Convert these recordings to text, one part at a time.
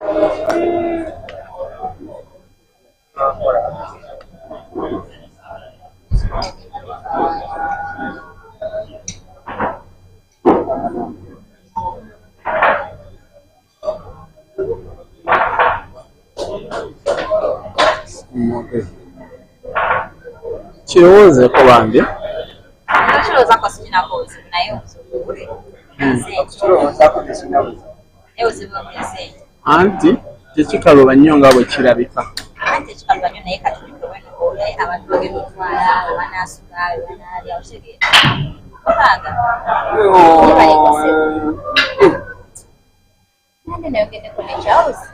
Okay. Kirowooze ko bambi. Kirowooza ko sirina kozi naye obuzibu Anti tekikaluba nnyo nga bwe kirabika. Anti tekikaluba nnyo naye kati abantu bagenda okutwala banaasuka banaalya okitegeera obanga nande nayogeddeko nekyawuzi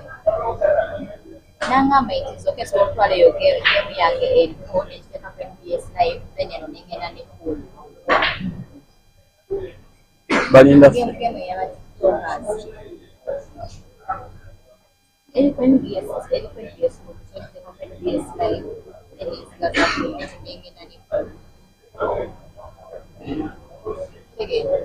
nangamba nti oke sobola okutwala eyo geemu yange eriko nekiteeka ku MBS naye then eno nengenda ne pool balinda geemu eyabati eriko MBS ekiteeka ku MBS naye enesigaza nengenda ne pool tegeera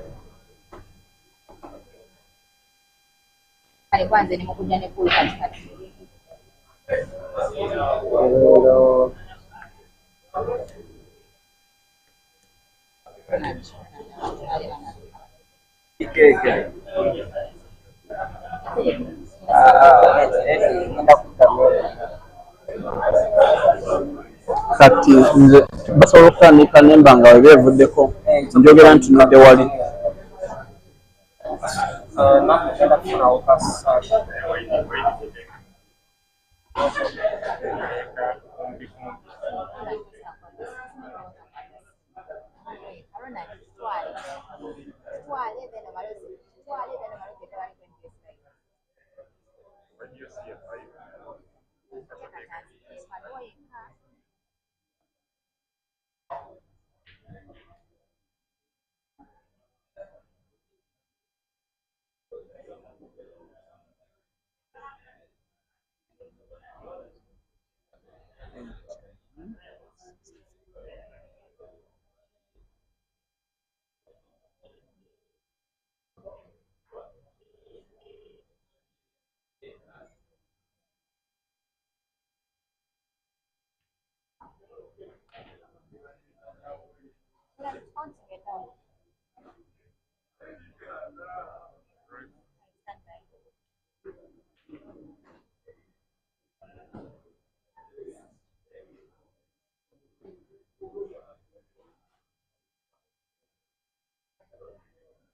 kale kwanze ne mukujja ne pool kati kati nze basobola okutandika nemba nga we beevuddeko njogera nti nodde wali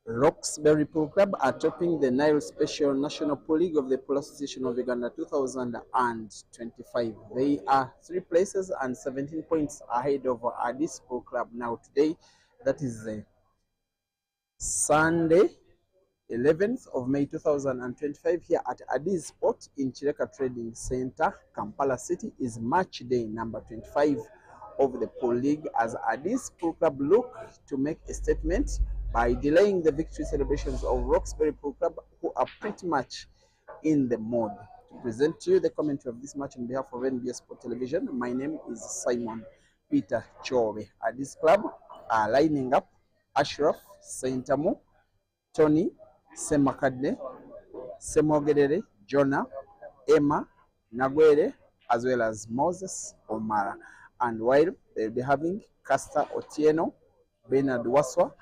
Rox Berry Pool Club are topping the Nile Special National Pool League of the Pool Association of Uganda 2025. They are 3 places and 17 points ahead of Addis Pool Club. Now today, that is Sunday, 11th of May 2025, here at Addis Port in Chireka Trading Center, Kampala City, is match day number 25 of the Pool League as Addis Pool Club look to make a statement by delaying the victory celebrations of Rox Berry Pool Club, who are pretty much in the mood. To present to you the commentary of this match on behalf of NBS Sport Television, my name is Simon Peter Chobe. At this club are lining up Ashraf, Saintamu, Tony, Semakadne, Semogerere, Jonah, Emma, Nagwere, as well as Moses Omara. And while they'll be having Castor Otieno, Bernard Waswa,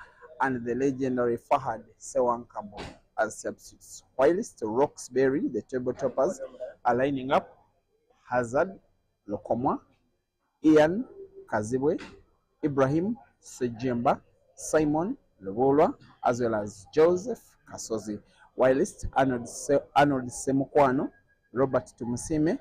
and the legendary Fahad Sewankabo as substitutes. Whilst Rox Berry, the table toppers, are lining up Hazard Lokomwa, Ian Kazibwe, Ibrahim Sejemba, Simon Lobolwa, as well as Joseph Kasozi. Whilst Arnold Semukwano, Robert Tumusime,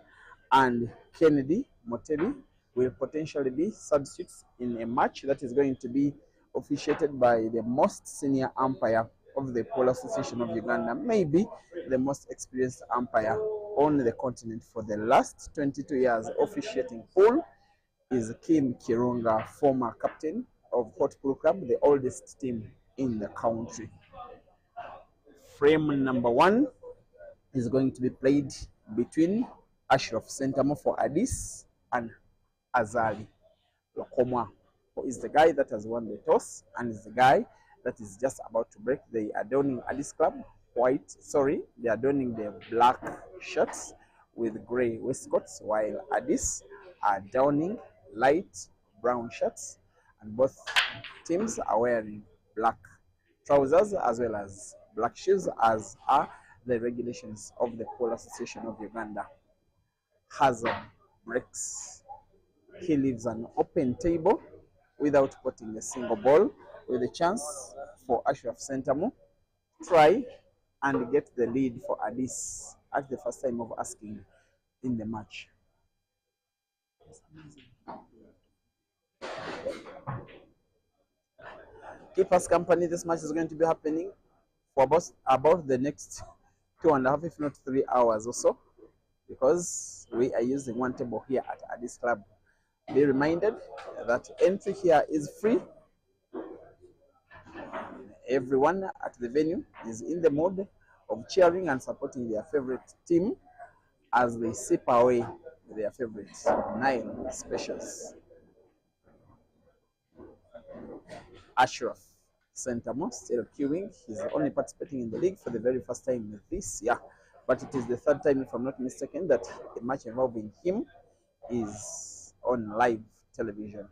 and Kennedy Motebi will potentially be substitutes in a match that is going to be officiated by the most senior umpire of the Pool Association of Uganda, maybe the most experienced umpire on the continent for the last 22 years officiating pool is Kim Kirunga, former captain of Hot Pool Club, the oldest team in the country. Frame number 1 is going to be played between Ashraf Sentamo for Addis and Azali Lokomwa, who is the guy that has won the toss and is the guy that is just about to break the Adoni Addis Club they are donning their black shirts with grey waistcoats, while Addis are donning light brown shirts, and both teams are wearing black trousers as well as black shoes, as are the regulations of the Pole Association of Uganda. Hazard breaks. He leaves an open table without putting a single ball, with a chance for Ashraf Sentamu try and get the lead for Addis at the first time of asking in the match. Keepers company, this match is going to be happening for about the next 2.5, if not 3 hours or so, because we are using one table here at Addis Club. Be reminded that entry here is free. Everyone at the venue is in the mood of cheering and supporting their favorite team as they sip away their favorite Nile specials. Ashraf Sentamo still queuing. He's only participating in the league for the very first time this year, but it is the third time, if I'm not mistaken, that a match involving him is on live television,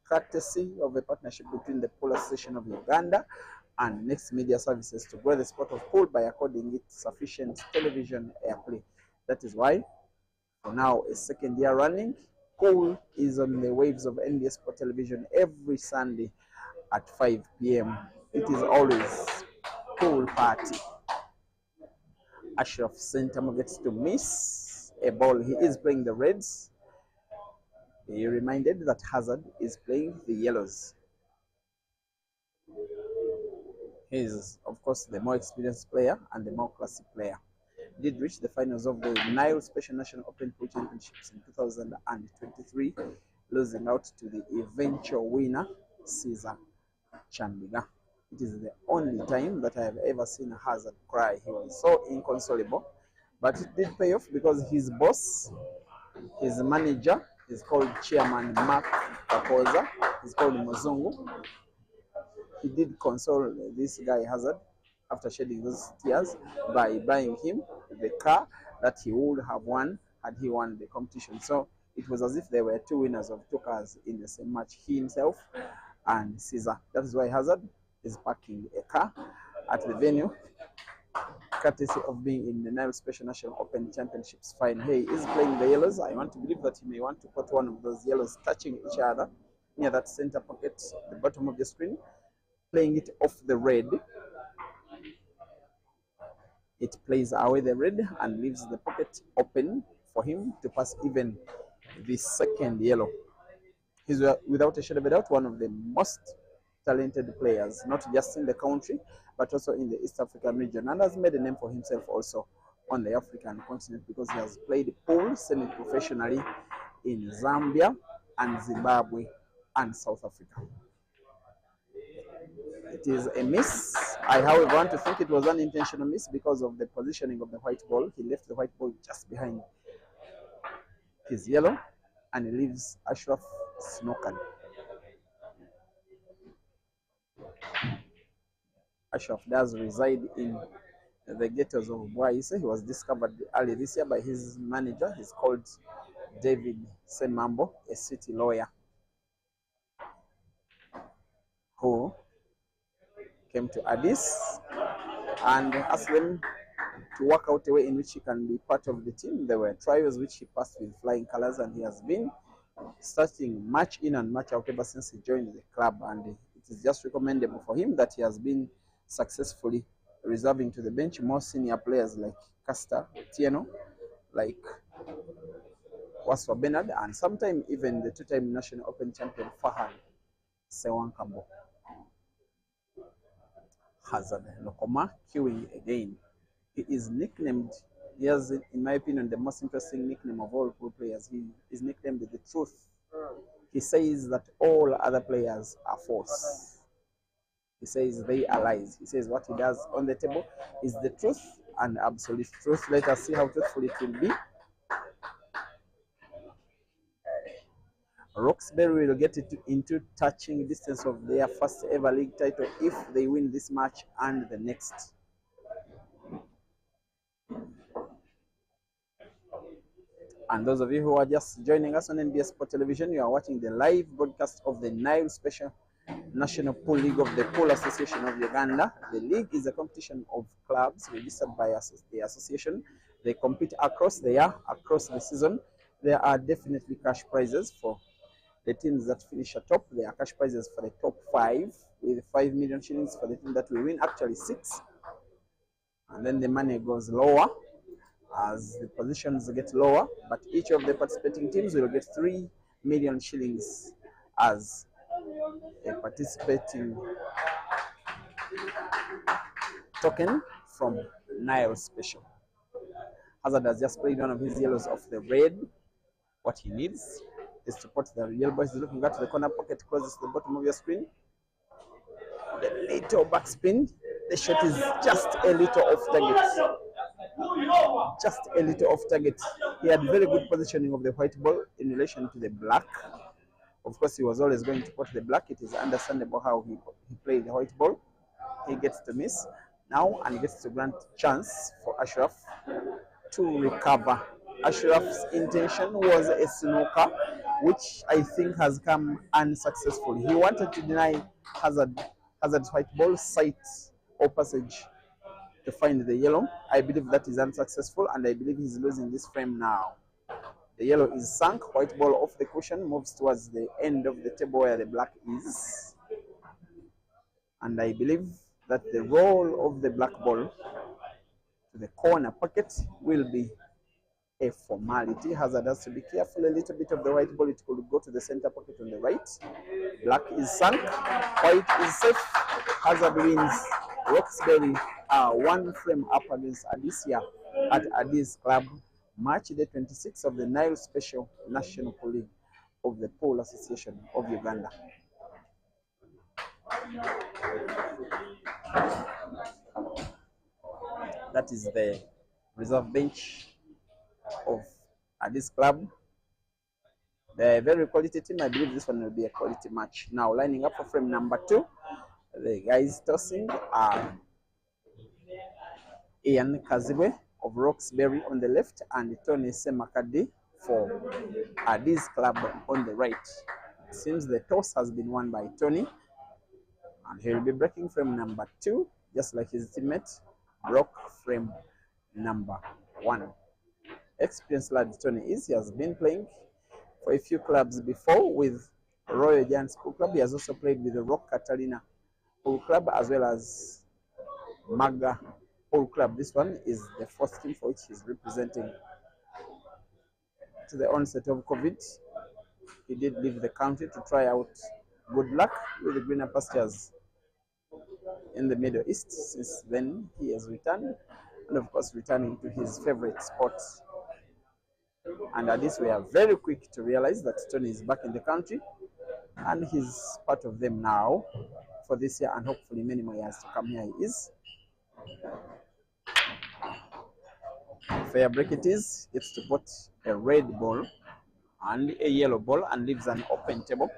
courtesy of a partnership between the Pole Association of Uganda and Next Media Services to grow the sport of pool by according it sufficient television airplay. That is why, for now, a second year running, pool is on the waves of NBS Sport Television every Sunday at 5 p.m. It is always pool party. Ashraf Sentamo gets to miss a ball. He is playing the Reds. He reminded that Hazard is playing the Yellows. He is, of course, the more experienced player and the more classy player. He did reach the finals of the Nile Special National Open Pool Championships in 2023, losing out to the eventual winner, Caesar Chandiga. It is the only time that I have ever seen Hazard cry. He was so inconsolable, but it did pay off because his boss, his manager, is called Chairman Mark Kapoza. He's called Mozungu. He did console this guy Hazard after shedding those tears by buying him the car that he would have won had he won the competition. So it was as if there were two winners of two cars in the same match, he himself and Caesar. That is why Hazard is parking a car at the venue, courtesy of being in the Nile Special National Open Championships final. He is playing the yellows. I want to believe that he may want to put one of those yellows touching each other near that center pocket, the bottom of the screen, playing it off the red. It plays away the red and leaves the pocket open for him to pass even the second yellow. He's, without a shadow of a doubt, one of the most talented players, not just in the country, but also in the East African region, and has made a name for himself also on the African continent because he has played pool semi-professionally in Zambia and Zimbabwe and South Africa. It is a miss. I, however, want to think it was an intentional miss because of the positioning of the white ball. He left the white ball just behind his yellow, and he leaves Ashraf snookered. Ashraf does reside in the ghettos of Bwaise. He was discovered early this year by his manager. He's called David Semambo, a city lawyer who came to Addis and asked them to work out a way in which he can be part of the team. There were trials which he passed with flying colors, and he has been starting match in and match out ever since he joined the club, and it is just recommendable for him that he has been successfully reserving to the bench more senior players like Castor Tieno, like Waswa Bernard, and sometimes even the two-time national open champion Fahad Sewankabo. Hazard Lokoma queuing again. He is nicknamed, he has, in my opinion, the most interesting nickname of all pool players. He is nicknamed the Truth. He says that all other players are false. He says they are lies. He says what he does on the table is the truth and absolute truth. Let us see how truthful it will be. Rox Berry will get into touching distance of their first ever league title if they win this match and the next. And those of you who are just joining us on NBS Sport Television, you are watching the live broadcast of the Nile Special National Pool League of the Pool Association of Uganda. The league is a competition of clubs registered by the association. They compete across the year, across the season. There are definitely cash prizes for the teams that finish atop. There are cash prizes for the top 5 with 5 million shillings for the team that will win, actually 6. And then the money goes lower as the positions get lower, but each of the participating teams will get 3 million shillings as a participating token from Nile Special. Hazard has just played one of his yellows off the red. What he needs is to put the real boys looking at the corner pocket closest to the bottom of your screen. The little backspin. The shot is just a little off target. Just a little off target. He had very good positioning of the white ball in relation to the black. Of course, he was always going to put the black. It is understandable how he played the white ball. He gets to miss now and gets to grant chance for Ashraf to recover. Ashraf's intention was a snooker, which I think has come unsuccessful. He wanted to deny Hazard's white ball sight or passage to find the yellow. I believe that is unsuccessful, and I believe he's losing this frame now. The yellow is sunk, white ball off the cushion, moves towards the end of the table where the black is. And I believe that the roll of the black ball to the corner pocket will be a formality. Hazard has to be careful a little bit of the white ball. It could go to the center pocket on the right. Black is sunk, white is safe. Hazard wins. Rox Berry are 1 frame up against Adisia at Addis Club, March the 26th of the Nile Special National Pool League of the Pool Association of Uganda. That is the reserve bench of Addis Club. They're a very quality team. I believe this one will be a quality match. Now lining up for frame number 2, the guys tossing are Ian Kazibwe of Rox Berry on the left and Tony Semakadi for Addis Club on the right. It seems the toss has been won by Tony, and he will be breaking frame number 2, just like his teammate broke frame number 1. Experienced lad Tony is. He has been playing for a few clubs before with Royal Giants Pool Club. He has also played with the Rock Catalina Pool Club as well as Maga Pool Club. This one is the first team for which he's representing. To the onset of COVID, he did leave the country to try out good luck with the greener pastures in the Middle East. Since then, he has returned, and of course, returning to his favorite sport. And at this, we are very quick to realize that Tony is back in the country, and he's part of them now for this year, and hopefully many more years to come. Here he is. Fair break it is. Gets to put a red ball and a yellow ball and leaves an open table.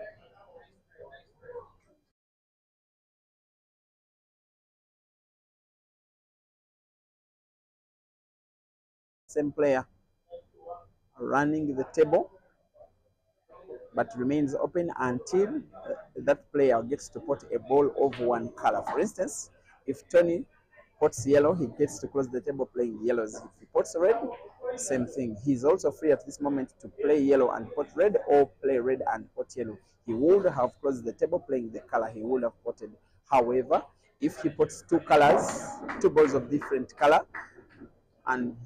Same player running the table, but remains open until that player gets to put a ball of one color. For instance, if Tony puts yellow, he gets to close the table playing yellows. If he puts red, same thing. He's also free at this moment to play yellow and put red, or play red and put yellow. He would have closed the table playing the color he would have putted. However, if he puts 2 colors, 2 balls of different color, and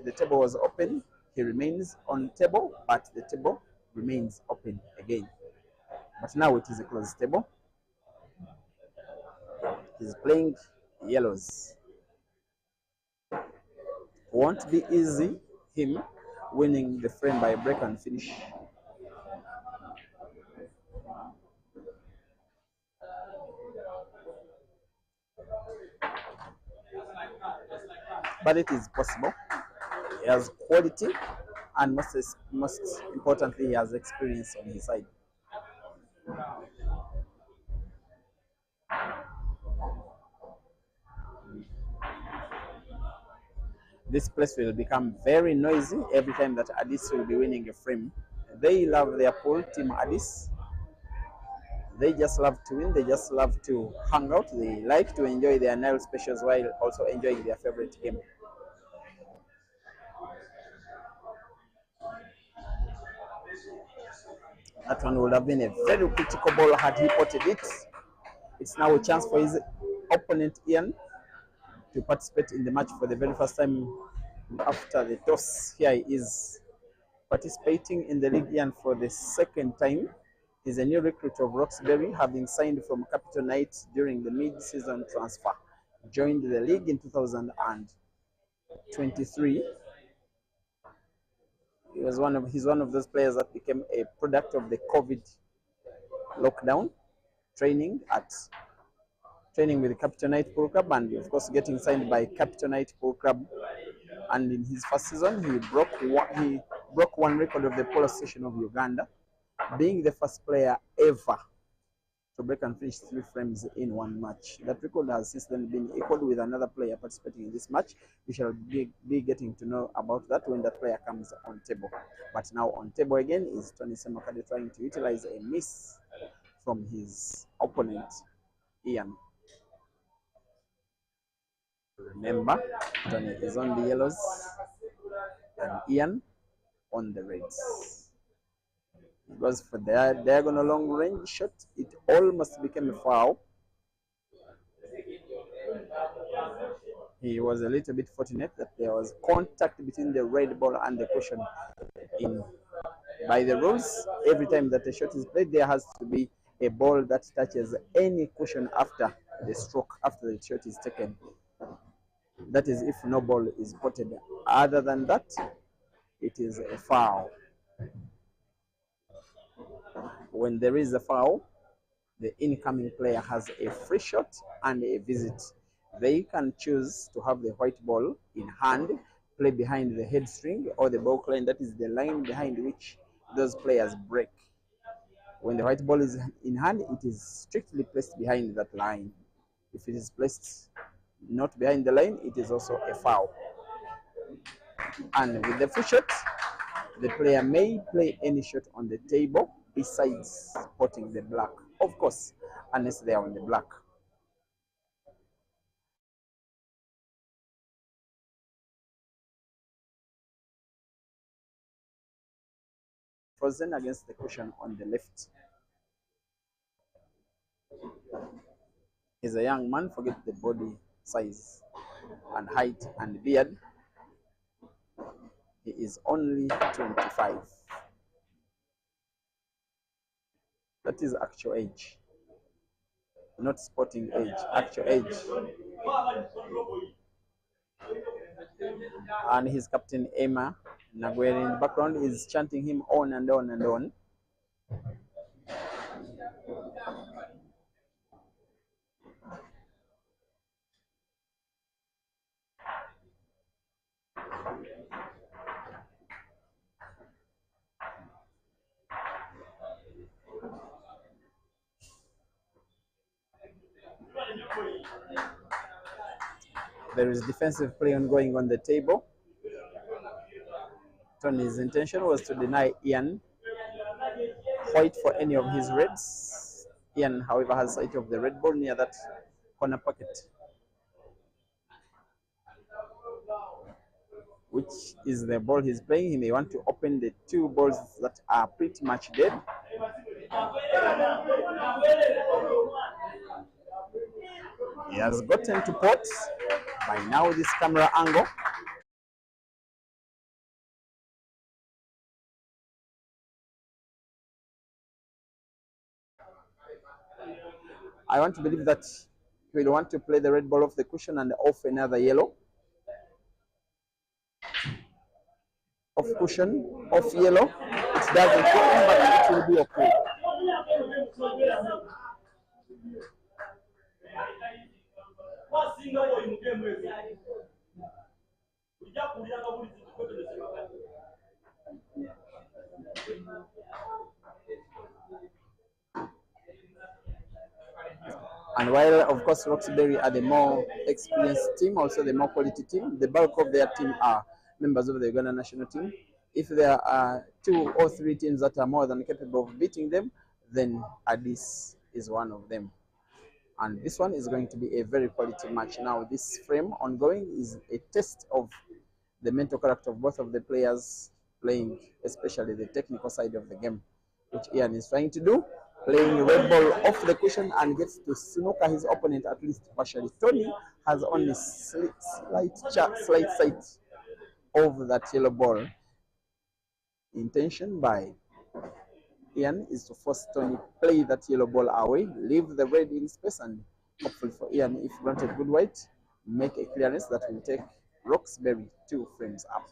the table was open, he remains on table, but the table remains open again. But now it is a closed table. He's playing yellows. Won't be easy, him winning the frame by break and finish. But it is possible. He has quality, and most importantly, he has experience on his side. This place will become very noisy every time that Addis will be winning a frame. They love their pool, Team Addis. They just love to win. They just love to hang out. They like to enjoy their Nile specials while also enjoying their favorite game. That one would have been a very critical ball had he potted it. It's now a chance for his opponent Ian to participate in the match for the very first time after the toss. Here he is participating in the league Ian for the second time. He's a new recruit of Rox Berry, having signed from Capital Knights during the mid-season transfer. Joined the league in 2023. He's one of those players that became a product of the COVID lockdown, training with the Capital Knight Pool Club, and of course getting signed by Capital Knight Pool Club. And in his first season, he broke one record of the Polo Association of Uganda, being the first player ever to break and finish 3 frames in one match. That record has since then been equaled with another player participating in this match. We shall be getting to know about that when that player comes on table. But now on table again is Tony Semakade trying to utilize a miss from his opponent, Ian. Remember, Tony is on the yellows and Ian on the reds. It was for the diagonal long range shot. It almost became a foul. He was a little bit fortunate that there was contact between the red ball and the cushion. By the rules, every time that a shot is played, there has to be a ball that touches any cushion after the stroke, after the shot is taken. That is if no ball is potted. Other than that, it is a foul. When there is a foul, the incoming player has a free shot and a visit. They can choose to have the white ball in hand, play behind the head string or the ball line, that is the line behind which those players break. When the white ball is in hand, it is strictly placed behind that line. If it is placed not behind the line, it is also a foul. And with the free shot, the player may play any shot on the table besides potting the black, of course, unless they are on the black. Frozen against the cushion on the left. He's a young man, forget the body size and height and beard. He is only 25. That is actual age, not sporting age, actual age. And his captain Emma Nagwere in the background is chanting him on and on and on. There is defensive play ongoing on the table. Tony's intention was to deny Ian white for any of his reds. Ian, however, has sight of the red ball near that corner pocket, which is the ball he's playing. He may want to open the 2 balls that are pretty much dead. He has gotten to pot by now this camera angle. I want to believe that he will want to play the red ball off the cushion and off another yellow. Off cushion, off yellow. It doesn't go in, but it will be okay. And while, of course, Roxbury are the more experienced team, also the more quality team, the bulk of their team are members of the Uganda national team. If there are 2 or 3 teams that are more than capable of beating them, then Addis is one of them. And this one is going to be a very quality match. Now, this frame ongoing is a test of the mental character of both of the players playing, especially the technical side of the game, which Ian is trying to do, playing red ball off the cushion and gets to snooker his opponent at least partially. Tony has only slight sight of that yellow ball. Intention by Ian is to force Tony play that yellow ball away, leave the red in space, and hopefully for Ian, if granted good white, make a clearance that will take Roxbury 2 frames up.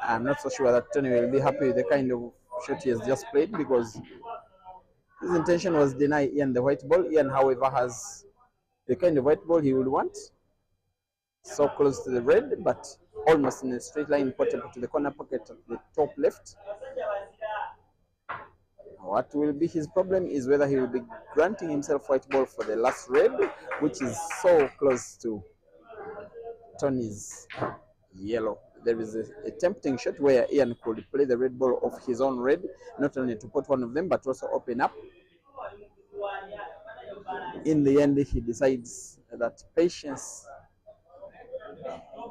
I'm not so sure that Tony will be happy with the kind of shot he has just played, because his intention was deny Ian the white ball. Ian, however, has the kind of white ball he would want, so close to the red, but almost in a straight line, portable to the corner pocket at the top left. What will be his problem is whether he will be granting himself white ball for the last red, which is so close to Tony's yellow. There is a tempting shot where Ian could play the red ball of his own red, not only to put one of them, but also open up. In the end, he decides that patience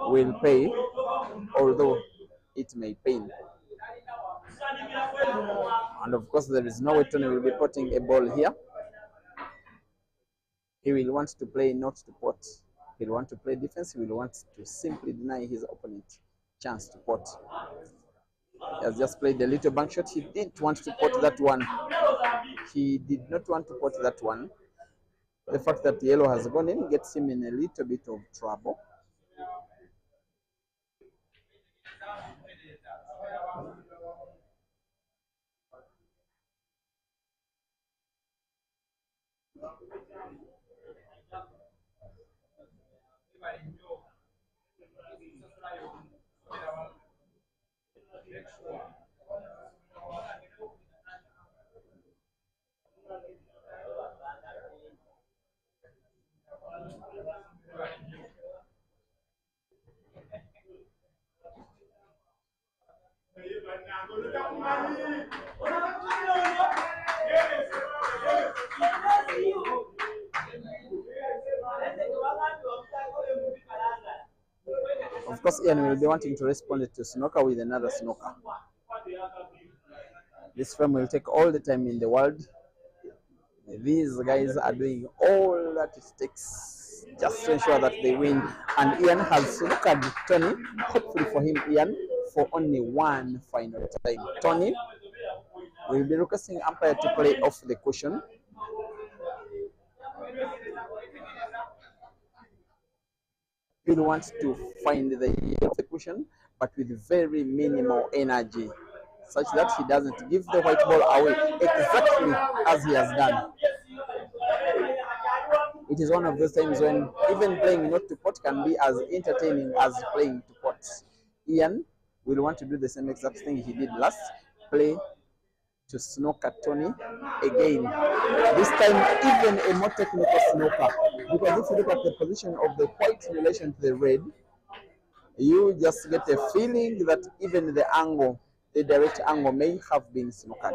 will pay, although it may pain. And of course, there is no way Tony will be putting a ball here. He will want to play not to pot. He will want to play defense. He will want to simply deny his opponent chance to pot. He has just played a little bank shot. He didn't want to pot that one. He did not want to pot that one. The fact that the yellow has gone in gets him in a little bit of trouble. Of course, Ian will be wanting to respond to snooker with another snooker. This frame will take all the time in the world. These guys are doing all that it takes just to ensure that they win. And Ian has snookered Tony, hopefully for him, Ian, for only one final time. Tony will be requesting umpire to play off the cushion. He'll want to find the yellow of the cushion, but with very minimal energy, such that he doesn't give the white ball away exactly as he has done. It is one of those times when even playing not to pot can be as entertaining as playing to pot. Ian will want to do the same exact thing he did last, play to snooker Tony again. This time, even a more technical snooker, because if you look at the position of the white in relation to the red, you just get a feeling that even the angle, the direct angle, may have been snookered.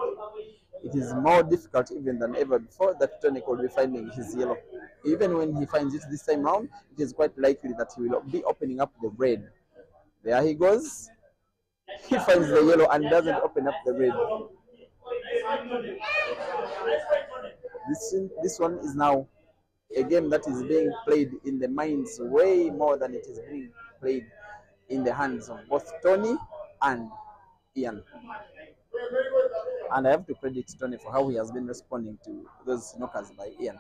It is more difficult even than ever before that Tony could be finding his yellow. Even when he finds it this time round, it is quite likely that he will be opening up the red. There he goes. He finds the yellow and doesn't open up the red. This one is now a game that is being played in the minds way more than it is being played in the hands of both Tony and Ian. And I have to credit Tony for how he has been responding to those knockers by Ian.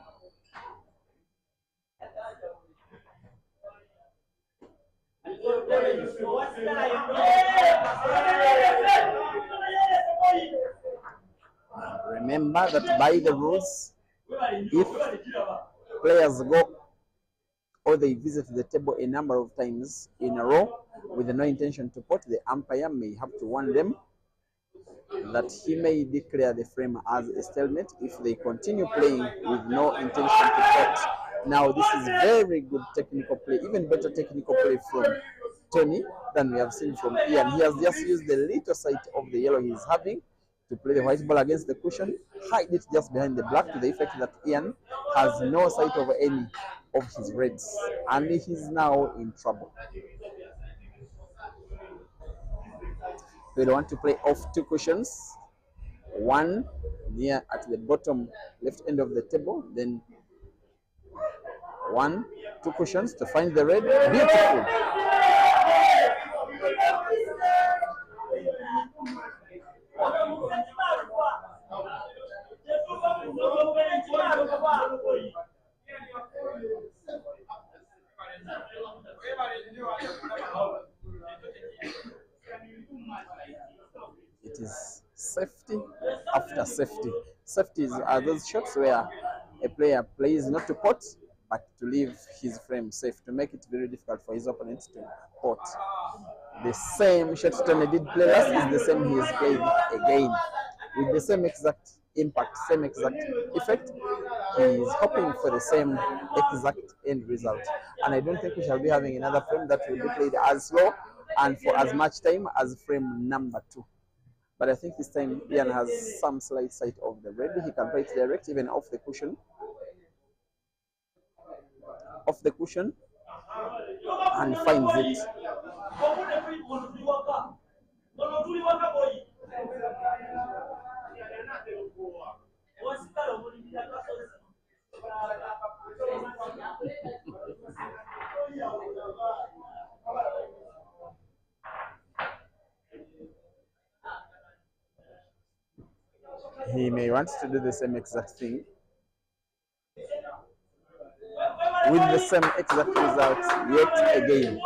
Remember that by the rules, if players go or they visit the table a number of times in a row with no intention to pot, the umpire may have to warn them that he may declare the frame as a stalemate if they continue playing with no intention to pot. Now, this is very good technical play, even better technical play from Tony than we have seen from Ian. He has just used the little sight of the yellow he is having to play the white ball against the cushion, hide it just behind the black to the effect that Ian has no sight of any of his reds, and he's now in trouble. We'll want to play off two cushions, one near at the bottom left end of the table, then one, two cushions to find the red. Beautiful. It is safety after safety. Safeties are those shots where a player plays not to pot, but to leave his frame safe, to make it very difficult for his opponent to pot. The same shot Tony did play last is the same he has played again, with the same exact impact, same exact effect. He is hoping for the same exact end result. And I don't think we shall be having another frame that will be played as slow and for as much time as frame number 2. But I think this time Ian has some slight sight of the red. He can play it direct, even off the cushion. Off the cushion, and finds it. He may want to do the same exact thing with the same exact result yet again.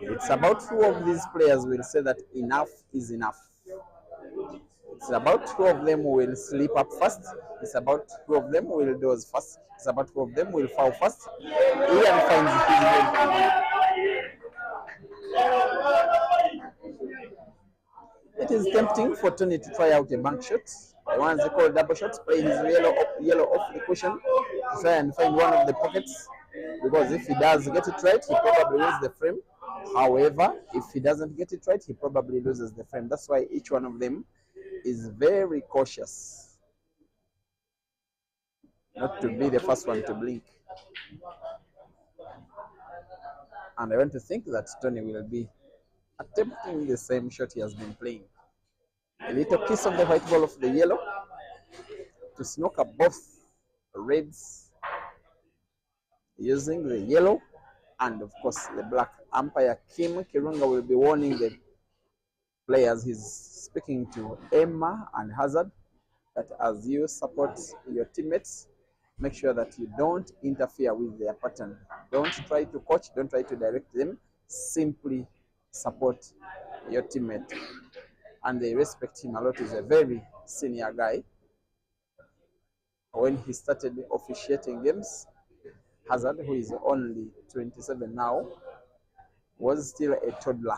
It's about who of these players will say that enough is enough. It's about who of them will slip up first. It's about who of them will doze first. It's about who of them will foul first. Ian finds his way. It is tempting for Tony to try out a bank shot. The ones they call double shots, play his yellow off the cushion to try and find one of the pockets. Because if he does get it right, he probably wins the frame. However, if he doesn't get it right, he probably loses the frame. That's why each one of them is very cautious not to be the first one to blink. And I want to think that Tony will be attempting the same shot he has been playing. A little kiss of the white ball of the yellow to snooker both reds using the yellow and of course the black. Umpire Kim Kirunga will be warning the players. He's speaking to Emma and Hazard that as you support your teammates, make sure that you don't interfere with their pattern. Don't try to coach, don't try to direct them, simply support your teammate. And they respect him a lot. He's a very senior guy. When he started officiating games, Hazard, who is only 27 now, was still a toddler.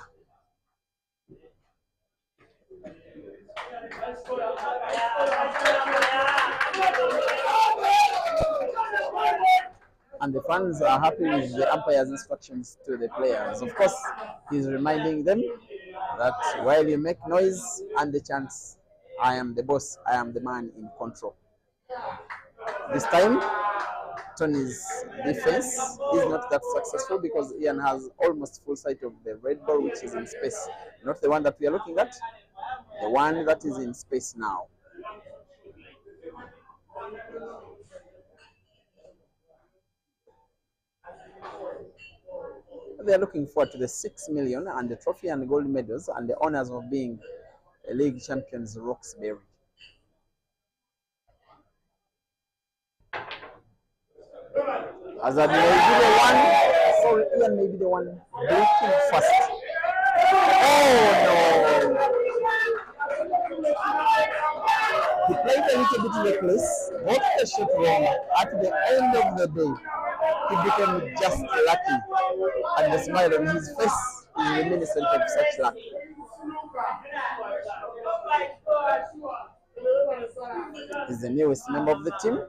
And the fans are happy with the umpire's instructions to the players. Of course, he's reminding them that while you make noise and the chants, I am the boss, I am the man in control. This time, Tony's defense is not that successful because Ian has almost full sight of the red ball, which is in space. Not the one that we are looking at, the one that is in space now. They are looking forward to the 6 million and the trophy and gold medals and the honors of being a league champions Rox Berry. As a Nigeria one, or Ian may be the one breaking first. Oh no! He played a little bit reckless, got the shot wrong. At the end of the day, he became just lucky. And the smile on his face is reminiscent of such luck. He's the newest member of the team.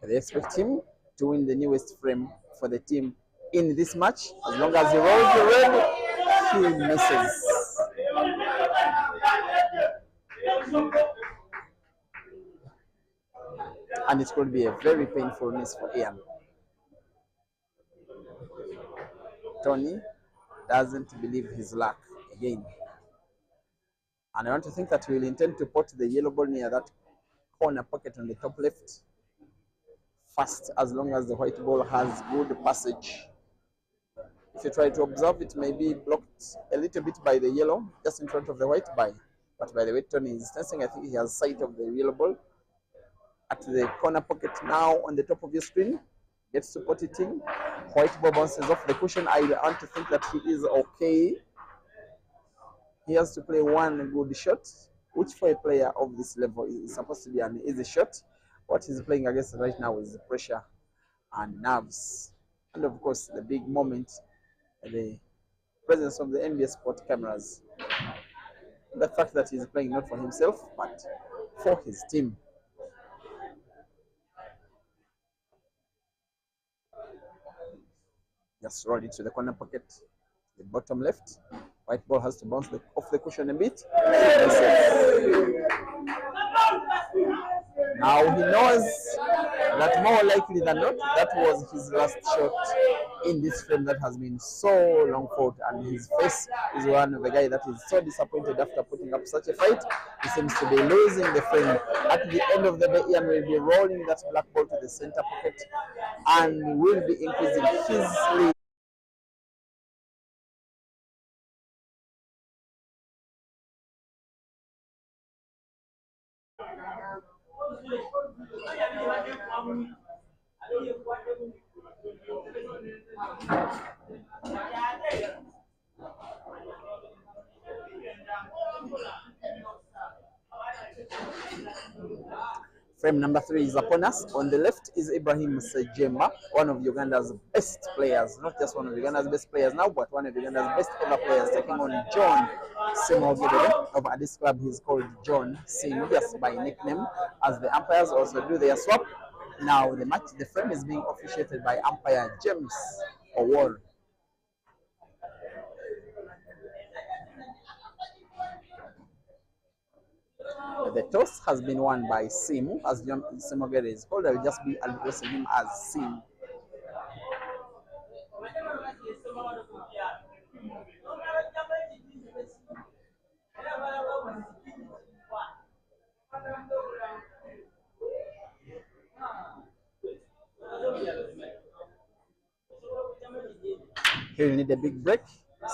They expect him to win the newest frame for the team in this match. As long as he rolls the red, he misses. And it could be a very painful miss for Ian. Tony doesn't believe his luck again. And I want to think that he will intend to put the yellow ball near that corner pocket on the top left first, as long as the white ball has good passage. If you try to observe, it may be blocked a little bit by the yellow, just in front of the white by. But by the way Tony is dancing, I think he has sight of the yellow ball at the corner pocket now on the top of your screen. Gets to put it in. White ball bounces off the cushion. I want to think that he is okay. He has to play one good shot, which for a player of this level is supposed to be an easy shot. What he's playing against right now is pressure and nerves. And of course, the big moment, the presence of the NBA Sport cameras. The fact that he's playing not for himself, but for his team. Just roll it to the corner pocket, the bottom left. White ball has to bounce off the cushion a bit. Now he knows that more likely than not, that was his last shot in this frame that has been so long fought, and his face is one of the guy that is so disappointed after putting up such a fight. He seems to be losing the frame. At the end of the day, Ian will be rolling that black ball to the center pocket and will be increasing his lead. Frame number 3 is upon us. On the left is Ibrahim Sejemba, one of Uganda's best players, not just one of Uganda's best players now, but one of Uganda's best ever players, taking on John Simogede of Addis Club. He's called John Sim, just by nickname, as the umpires also do their swap. Now the frame is being officiated by umpire James Owol. The toss has been won by Sim, as John Simogede is called. I will just be addressing him as Sim. He will need a big break.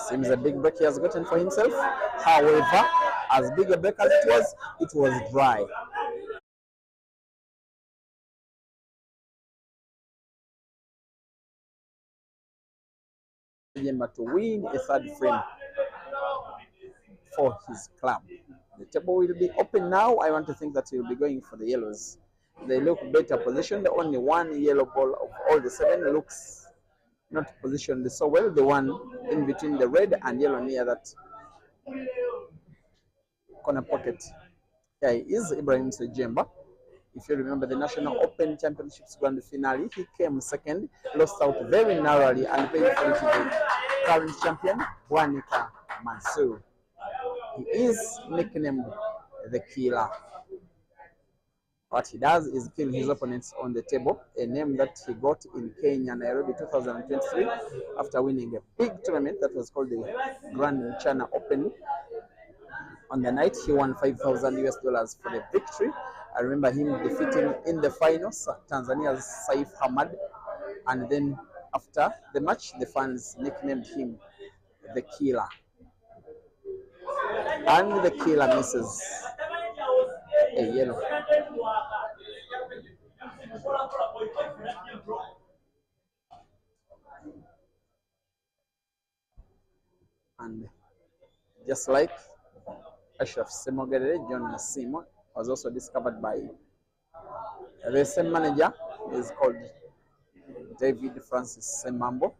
Seems a big break he has gotten for himself. However, as big a break as it was dry. To win a third frame for his club. The table will be open now. I want to think that he will be going for the yellows. They look better positioned. Only one yellow ball of all the 7 looks not positioned so well. The one in between the red and yellow near that corner pocket. Here is Ibrahim Sejemba. If you remember the National Open Championships Grand Finale, he came second, lost out very narrowly and painfully to the current champion, Wanika Mansour. He is nicknamed the Killer. What he does is kill his opponents on the table, a name that he got in Kenya, Nairobi 2023, after winning a big tournament that was called the Grand China Open. On the night, he won $5,000 for the victory. I remember him defeating in the finals Tanzania's Saif Hamad, and then after the match, the fans nicknamed him the Killer. And the Killer misses a yellow. And just like Ashraf John Simo was also discovered by the same manager. Is called David Francis Semambo,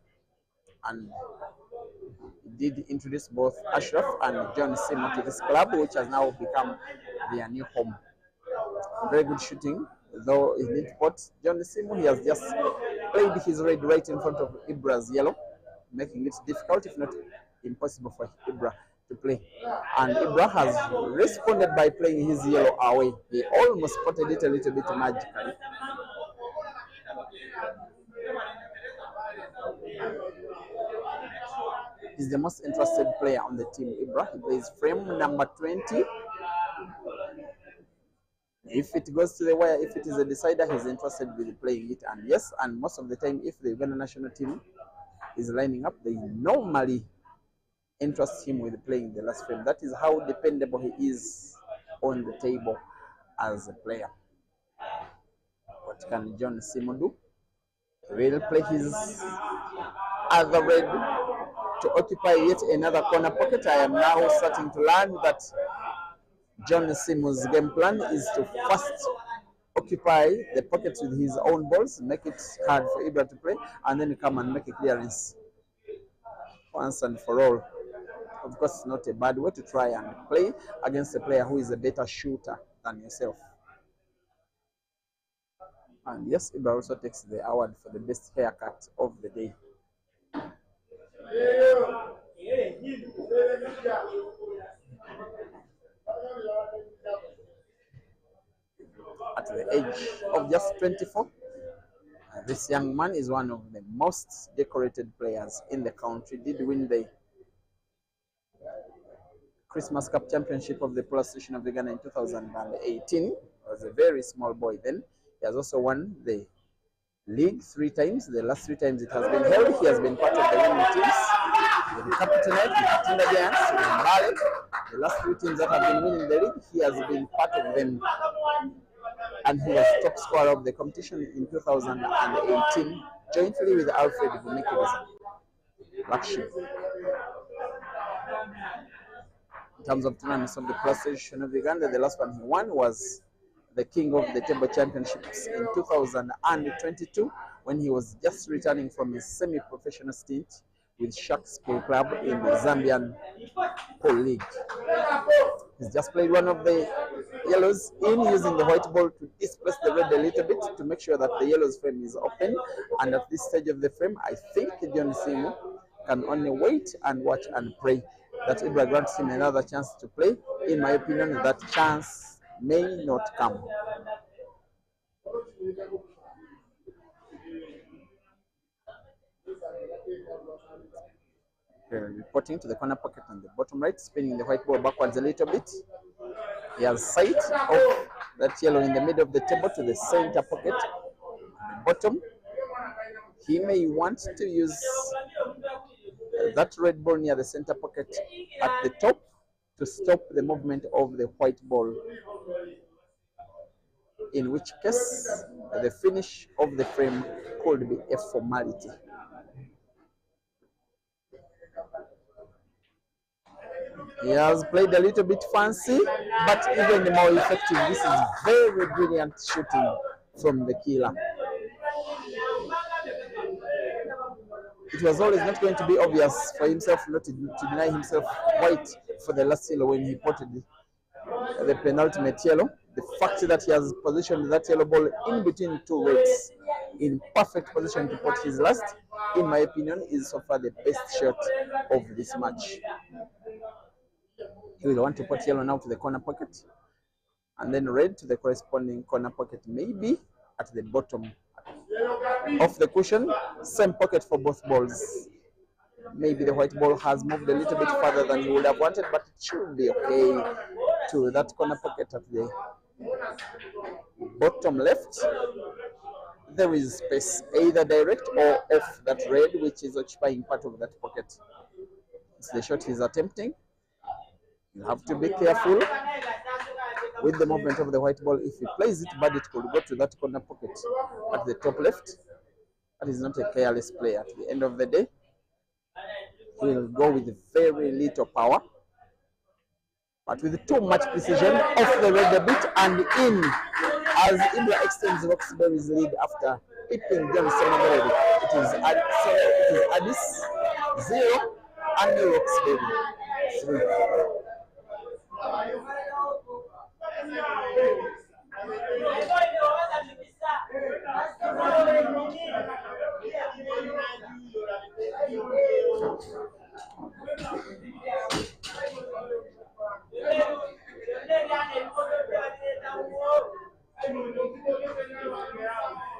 and did introduce both Ashraf and John Simo to this club, which has now become their new home. Very good shooting, though in it pot. John Simo, he has just played his red right in front of Ibra's yellow, making it difficult, if not impossible, for Ibra to play. And Ibra has responded by playing his yellow away. He almost spotted it a little bit magically. He's the most interested player on the team, Ibra. He plays frame number 20. If it goes to the wire, if it is a decider, he's interested with playing it. And yes, and most of the time, if the Uganda national team is lining up, they normally interest him with playing the last frame. That is how dependable he is on the table as a player. What can John Simo do? He will play his other red to occupy yet another corner pocket. I am now starting to learn that John Simo's game plan is to first occupy the pockets with his own balls, make it hard for Ibra to play, and then come and make a clearance once and for all. Of course, it's not a bad way to try and play against a player who is a better shooter than yourself. And yes, Ibra also takes the award for the best haircut of the day. At the age of just 24, this young man is one of the most decorated players in the country. Did win the Christmas Cup Championship of the Police Station of Uganda in 2018. Was a very small boy then. He has also won the league 3 times. The last 3 times it has been held, he has been part of the winning teams. With the Capitanite, with the Tinda Giants, with the Ballet. The last 3 teams that have been winning the league, he has been part of them. And he was top scorer of the competition in 2018, jointly with Alfred Vumeke. In terms of tournaments of the PlayStation of Uganda, the last one he won was the King of the Table Championships in 2022, when he was just returning from his semi-professional stint with Sharks Pool Club in the Zambian Pool League. He's just played one of the yellows in using the white ball to displace the red a little bit to make sure that the yellow's frame is open. And at this stage of the frame, I think John Simo can only wait and watch and pray that Ibra grants him another chance to play. In my opinion, that chance may not come. Reporting to the corner pocket on the bottom right, spinning the white ball backwards a little bit. He has sight of that yellow in the middle of the table to the center pocket. At the bottom, he may want to use that red ball near the center pocket at the top to stop the movement of the white ball, in which case the finish of the frame could be a formality. He has played a little bit fancy, but even more effective. This is very brilliant shooting from the killer. It was always not going to be obvious for himself not to deny himself white for the last yellow when he potted the penultimate yellow. The fact that he has positioned that yellow ball in between 2 reds in perfect position to pot his last, in my opinion, is so far the best shot of this match. He will want to put yellow now to the corner pocket, and then red to the corresponding corner pocket, maybe at the bottom of the cushion. Same pocket for both balls. Maybe the white ball has moved a little bit further than you would have wanted, but it should be okay to that corner pocket at the bottom left. There is space, either direct or off that red, which is occupying part of that pocket. It's the shot he's attempting. You have to be careful with the movement of the white ball. If he plays it bad, it could go to that corner pocket at the top left. That is not a careless play at the end of the day. He will go with very little power, but with too much precision, off the red a bit and in, as Ibrahim extends Rox Berry's lead after hitting James Senagaledi. It is Addis 0 and Rox Berry 3.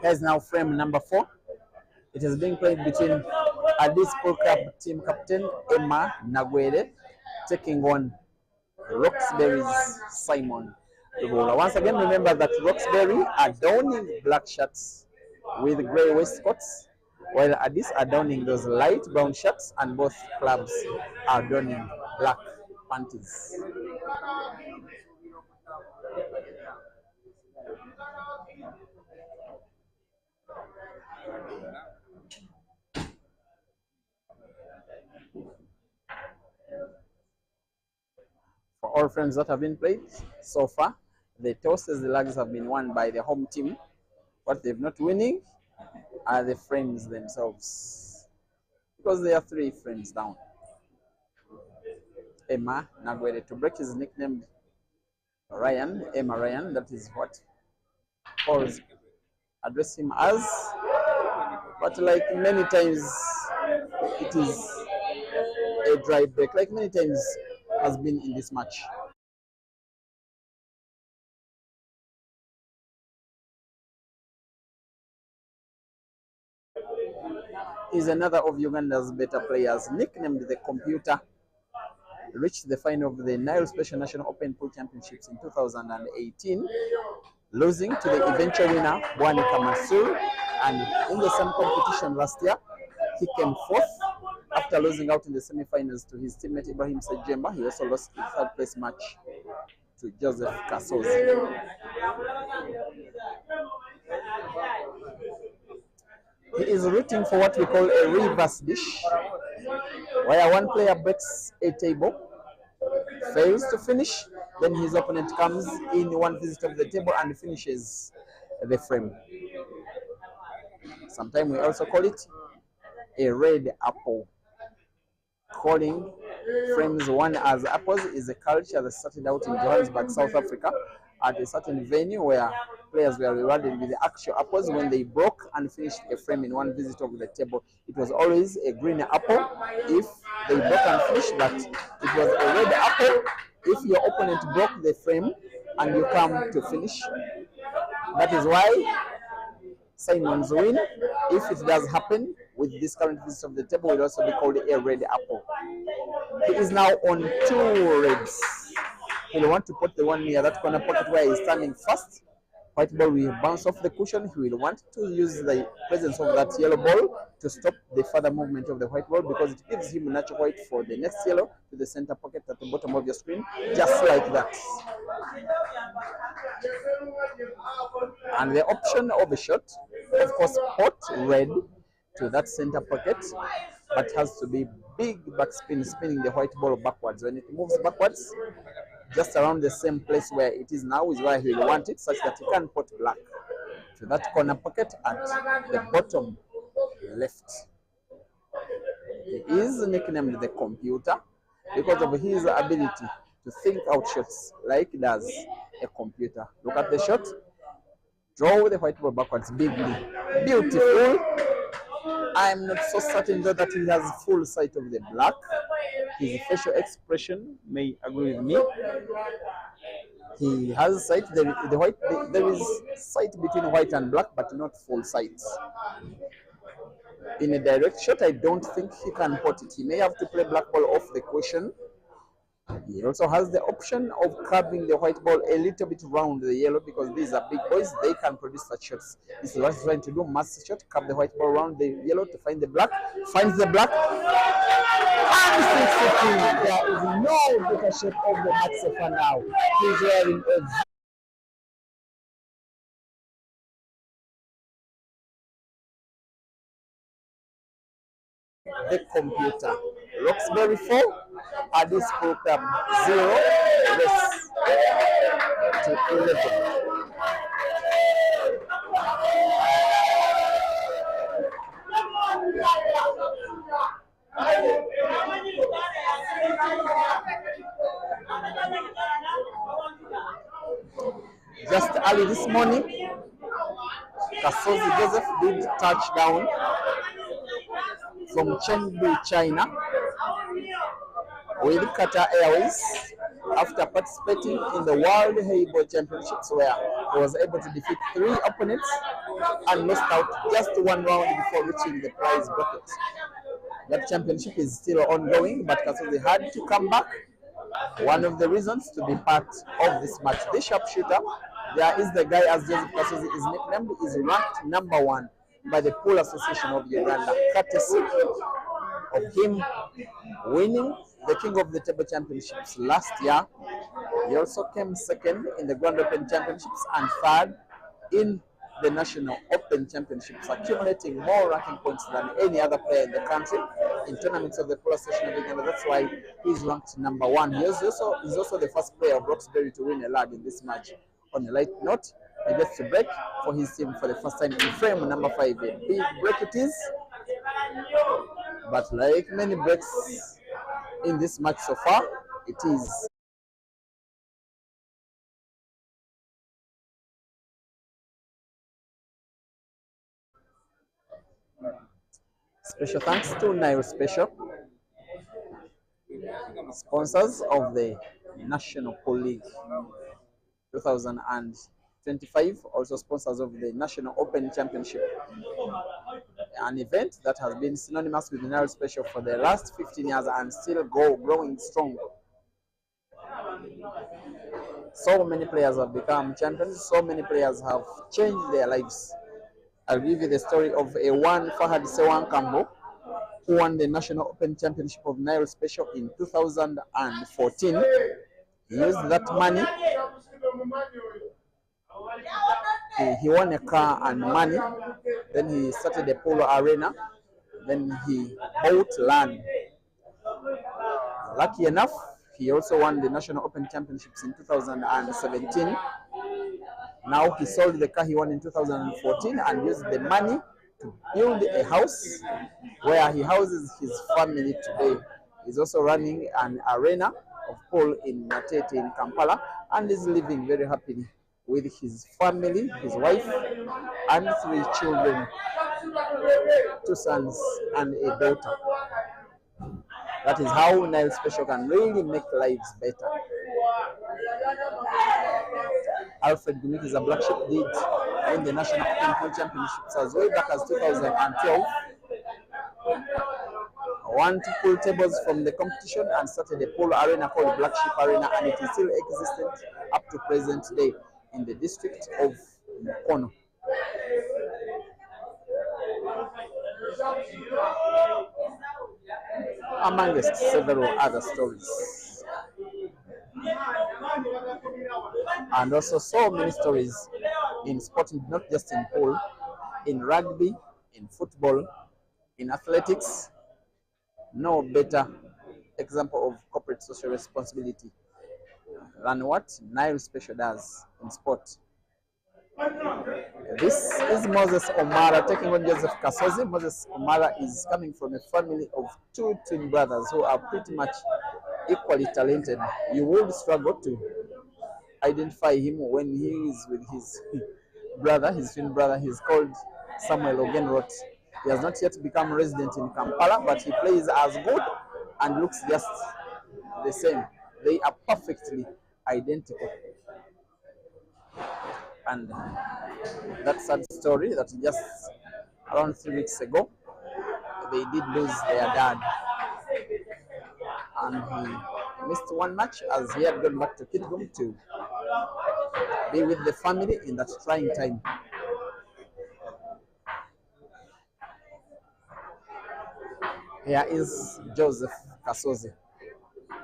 Here's now frame number 4. It is being played between Addis Pro Club team captain Emma Nagwede taking on Roxberry's Simon Lubola. Once again, remember that Roxberry are donning black shirts with grey waistcoats, while Addis are donning those light brown shirts, and both clubs are donning black panties. For all frames that have been played so far, the tosses, the legs have been won by the home team. What they've not winning are the frames themselves, because they are 3 frames down. Emma Nagwede, to break, is nicknamed Ryan, Emma Ryan, that is what Paul's address him as, but like many times it is a dry break, like many times has been in this match. Is another of Uganda's better players, nicknamed the Computer. Reached the final of the Nile Special National Open Pool Championships in 2018, losing to the eventual winner, Bwani Kamasur, and in the same competition last year, he came 4th after losing out in the semi-finals to his teammate Ibrahim Sejemba. He also lost the 3rd place match to Joseph Kasozi. He is rooting for what we call a reverse dish, where one player breaks a table, fails to finish, then his opponent comes in one visit of the table and finishes the frame. Sometimes we also call it a red apple. Calling frames won as apples is a culture that started out in Johannesburg, South Africa, at a certain venue where players were rewarded with the actual apples when they broke and finished a frame in one visit of the table. It was always a green apple if they broke and finished, but it was a red apple if your opponent broke the frame and you come to finish. That is why Simon's win, if it does happen with this current visit of the table, will also be called a red apple. He is now on 2 reds. He'll want to put the one near that corner pocket where he's standing first. White ball will bounce off the cushion. He will want to use the presence of that yellow ball to stop the further movement of the white ball, because it gives him natural white for the next yellow to the center pocket at the bottom of your screen, just like that. And the option of a shot, of course, pot red to that center pocket, but has to be big backspin, spinning the white ball backwards. When it moves backwards, just around the same place where it is now is where he will want it, such that he can put black to that corner pocket at the bottom left. He is nicknamed the Computer because of his ability to think out shots like does a computer. Look at the shot. Draw the white ball backwards bigly. Beautiful. I'm not so certain though that he has full sight of the black. His facial expression may agree with me. He has sight. There is sight between white and black, but not full sight. In a direct shot, I don't think he can pot it. He may have to play black ball off the cushion. He also has the option of curving the white ball a little bit round the yellow, because these are big boys. They can produce such shots. This is what he's trying to do. Master shot, curve the white ball around the yellow to find the black. Finds the black. And 6-15. There is no better shot of the match so far now. He's wearing the Computer. Roxbury 4, Addis Pro Club 0, rest to 11. Just early this morning, Kasozi Joseph did touchdown from Chengdu, China, with Qatar Airways after participating in the World Hayball Championships, where he was able to defeat 3 opponents and lost out just 1 round before reaching the prize bracket. That championship is still ongoing, but Kasozi had to come back. One of the reasons to be part of this match, this sharpshooter, there is the guy, as Joseph Kasozi is nicknamed, is ranked number 1 by the Pool Association of Uganda, courtesy of him winning the King of the Table Championships last year. He also came second in the Grand Open Championships and third in the National Open Championships, accumulating more ranking points than any other player in the country in tournaments of the Pool Association of Uganda. That's why he's ranked number 1. He's also the first player of Rox Berry to win a lag in this match. On a light note, he gets to break for his team for the first time in frame number 5. A big break it is, but like many breaks in this match so far, it is special thanks to Nile Special, sponsors of the National Pool League 2025, also sponsors of the National Open Championship, an event that has been synonymous with the Nile Special for the last 15 years and still growing strong. So many players have become champions, so many players have changed their lives. I'll give you the story of a one Fahad Sewan Kambo, who won the National Open Championship of Nile Special in 2014. He used that money. He won a car and money. Then he started a polo arena. Then he bought land. Lucky enough, he also won the National Open Championships in 2017. Now he sold the car he won in 2014 and used the money to build a house where he houses his family today. He's also running an arena of pool in Matete in Kampala and is living very happily with his family, his wife, and 3 children, 2 sons and a daughter. That is how Nile Special can really make lives better. Alfred Gumik is a black sheep, did win the National Open Pool Championships as way back as 2012. Won 2 pool tables from the competition and started a pool arena called Black Sheep Arena, and it is still existent up to present day in the district of Mukono. Amongst several other stories. And also so many stories in sporting, not just in pool, in rugby, in football, in athletics. No better example of corporate social responsibility than what Nile Special does in sport. This is Moses Omara taking on Joseph Kasozi. Moses Omara is coming from a family of 2 twin brothers who are pretty much equally talented. You would struggle to identify him when he is with his brother, his twin brother. He's called Samuel Ogenrot. He has not yet become resident in Kampala, but he plays as good and looks just the same. They are perfectly identical. And that sad story that just around 3 weeks ago, they did lose their dad. And he missed 1 match as he had gone back to Kitgum to be with the family in that trying time. Here is Joseph Kasozi.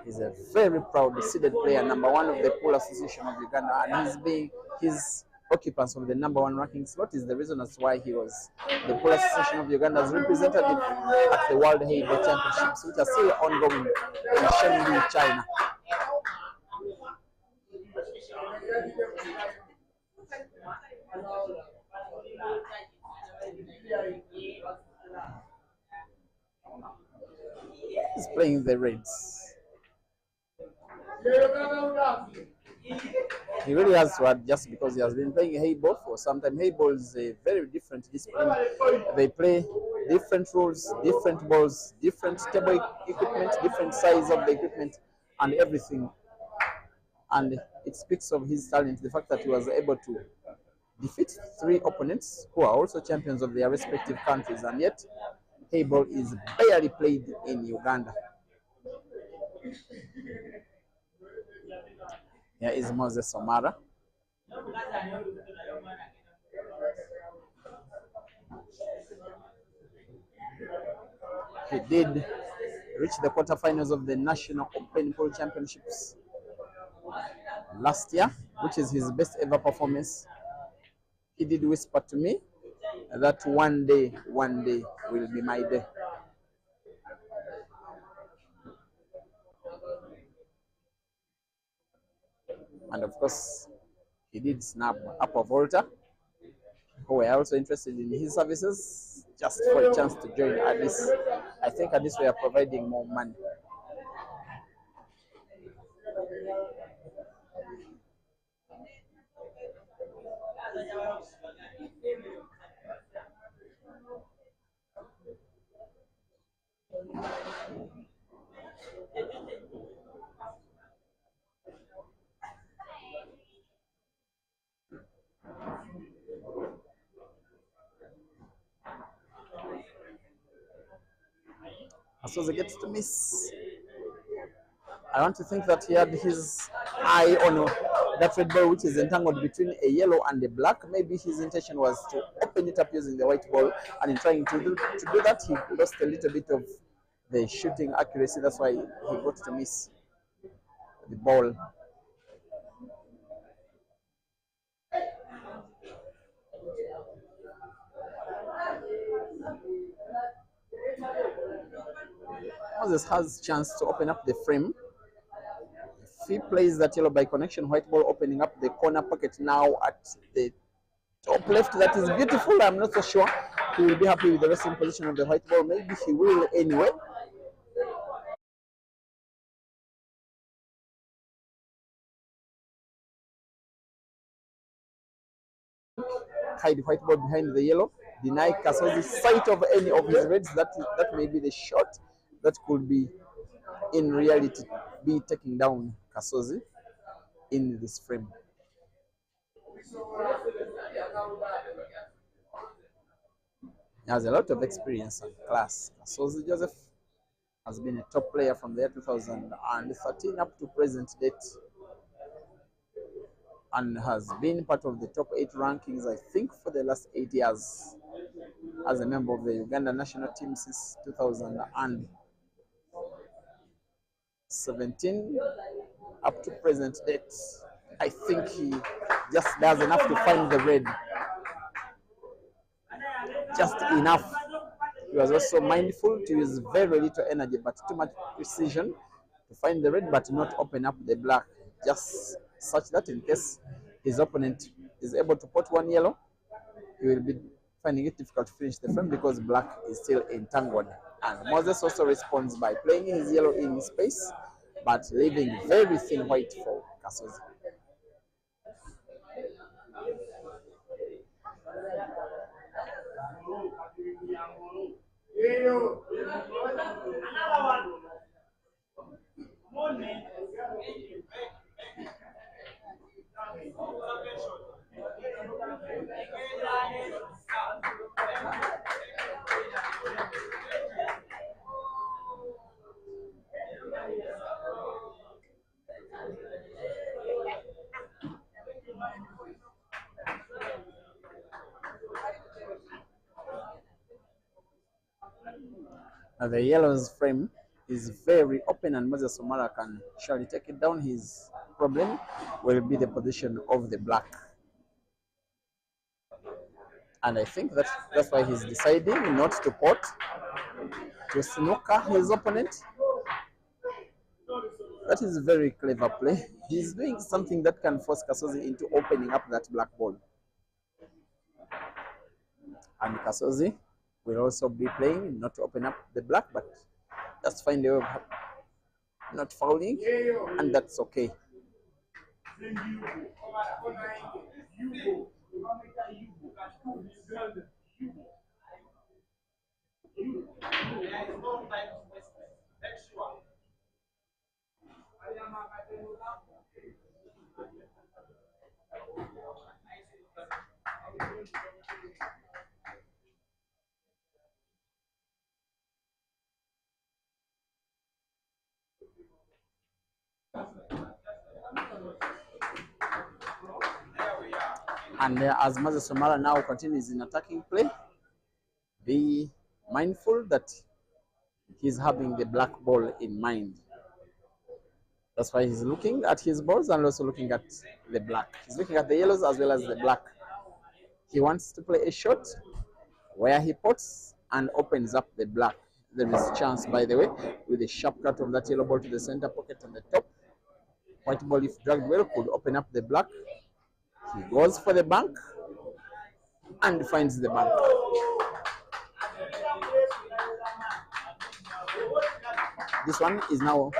He's a very proud seeded player, number 1 of the Pool Association of Uganda, and he's occupants of the #1 ranking slot is the reason as why he was the Pole Association of Uganda's representative at the World Heavyweight Championships, which are still ongoing in Chengdu, China. He's playing the Reds. He really has to adjust because he has been playing Hayball for some time. Hayball is a very different discipline. They play different rules, different balls, different table equipment, different size of the equipment, and everything. And it speaks of his talent, the fact that he was able to defeat 3 opponents who are also champions of their respective countries, and yet Hayball is barely played in Uganda. Here is Moses Omara. He did reach the quarterfinals of the National Open Pool Championships last year, which is his best ever performance. He did whisper to me that one day will be my day. And of course, he did snap Upper Volta, who were also interested in his services, just for a chance to join Addis. I think Addis were providing more money. So he gets to miss. I want to think that he had his eye on that red ball, which is entangled between a yellow and a black. Maybe his intention was to open it up using the white ball, and in trying to do that, he lost a little bit of the shooting accuracy. That's why he got to miss the ball. Moses has chance to open up the frame. If he plays that yellow by connection, white ball opening up the corner pocket now at the top left. That is beautiful. I'm not so sure he will be happy with the resting position of the white ball. Maybe he will anyway. Hide the white ball behind the yellow. Deny Kasozi sight of any of his reds. That may be the shot that could be, in reality, be taking down Kasozi in this frame. He has a lot of experience and class. Kasozi Joseph has been a top player from the year 2013 up to present date, and has been part of the top 8 rankings, I think, for the last 8 years as a member of the Uganda national team since 2017 up to present date. I think he just does enough to find the red. Just enough. He was also mindful to use very little energy but too much precision to find the red but not open up the black, just such that in case his opponent is able to pot one yellow, he will be finding it difficult to finish the frame because black is still entangled. And Moses also responds by playing his yellow in space but leaving very thin white for Kasozi. The yellow's frame is very open and Moses Omara can surely take it down. His problem will be the position of the black. And I think that's why he's deciding not to pot, to snooker his opponent. That is a very clever play. He's doing something that can force Kasozi into opening up that black ball. And Kasozi will also be playing not to open up the black, but just find a way of not fouling, and that's okay. And as Moses Somala now continues in attacking play, be mindful that he's having the black ball in mind. That's why he's looking at his balls and also looking at the black. He's looking at the yellows as well as the black. He wants to play a shot where he pots and opens up the black. There is a chance, by the way, with a sharp cut of that yellow ball to the center pocket on the top. White ball, if dragged well, could open up the black. He goes for the bank and finds the bank. This one is now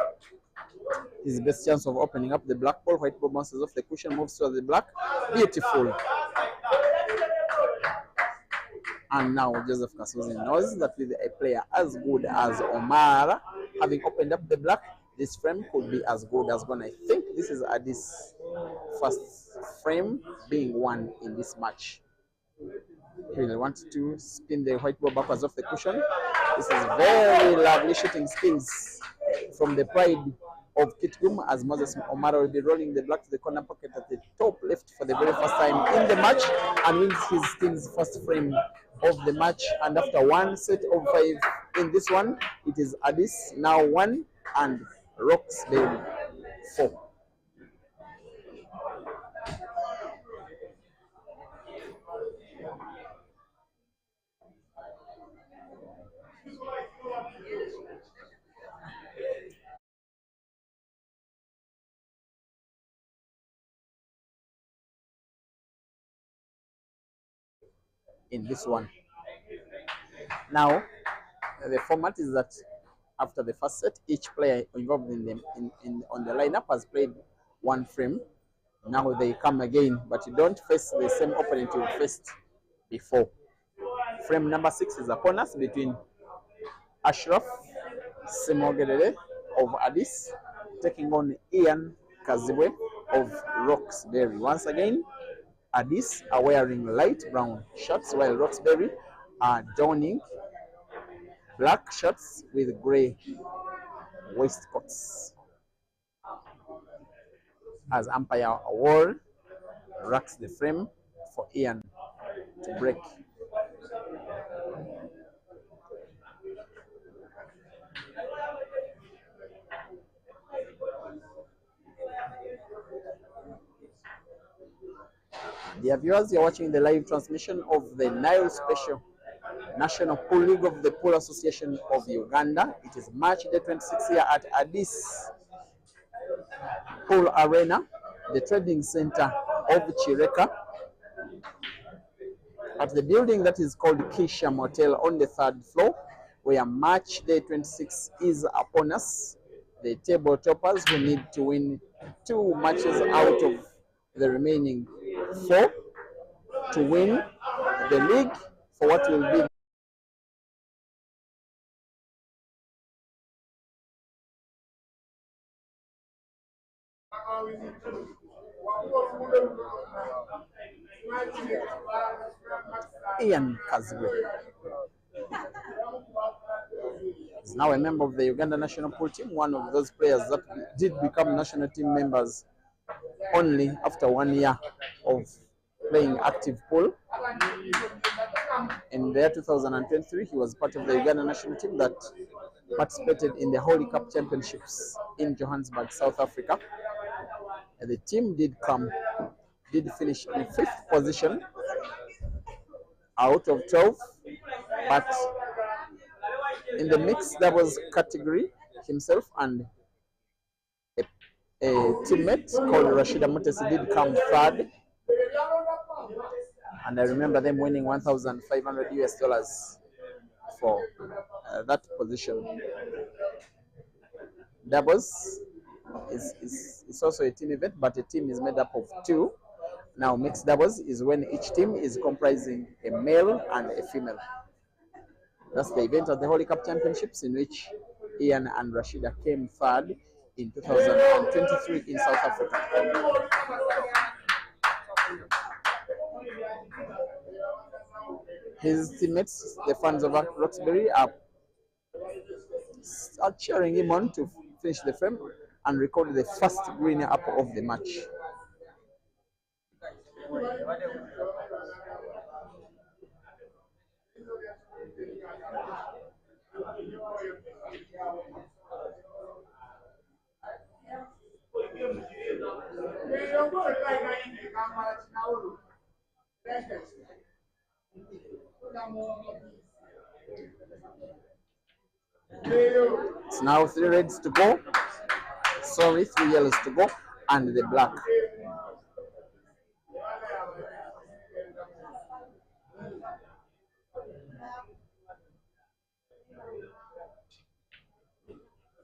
his best chance of opening up the black ball. White ball bounces off the cushion, moves to the black. Beautiful. And now Joseph Kasozi knows that with a player as good as Omar having opened up the black, this frame could be as good as gone. I think this is Adis' first frame being won in this match. He will want to spin the white ball backwards off the cushion. This is very lovely shooting skills from the pride of Kitgum, as Moses Omar will be rolling the black to the corner pocket at the top left for the very first time in the match and wins his team's first frame of the match. And after one set of 5 in this one, it is Adis now 1 and Rox Berry 4. In this one. Now, the format is that after the first set, each player involved on the lineup has played 1 frame. Now they come again, but you don't face the same opponent you faced before. Frame number 6 is upon us between Ashraf Semogedere of Adis taking on Ian Kazibwe of Rox Berry. Once again, Adis are wearing light brown shirts while Rox Berry are donning black shirts with grey waistcoats. As umpire Wall racks the frame for Ian to break. Dear viewers, you're watching the live transmission of the Nile Special National Pool League of the Pool Association of Uganda. It is match day 26 here at Addis Pool Arena, the trading center of Chireka, at the building that is called Kisha Motel on the 3rd floor, where match day 26 is upon us. The table toppers who need to win 2 matches out of the remaining 4 to win the league for what will be Ian Kazwe is now a member of the Uganda national pool team, one of those players that did become national team members only after 1 year of playing active pool. In the year 2023, he was part of the Uganda national team that participated in the Holy Cup Championships in Johannesburg, South Africa. And the team did finish in 5th position out of 12, but in the mixed doubles category, himself and a teammate called Rashida Mutesi did come third, and I remember them winning 1,500 US dollars for that position. Doubles is also a team event, but a team is made up of two. Now, mixed doubles is when each team is comprising a male and a female. That's the event of the Holy Cup Championships, in which Ian and Rashida came third in 2023 in South Africa. His teammates, the fans of Rox Berry, are cheering him on to finish the frame and record the first winner up of the match. It's now 3 reds to go. Sorry, 3 yellows to go, and the black.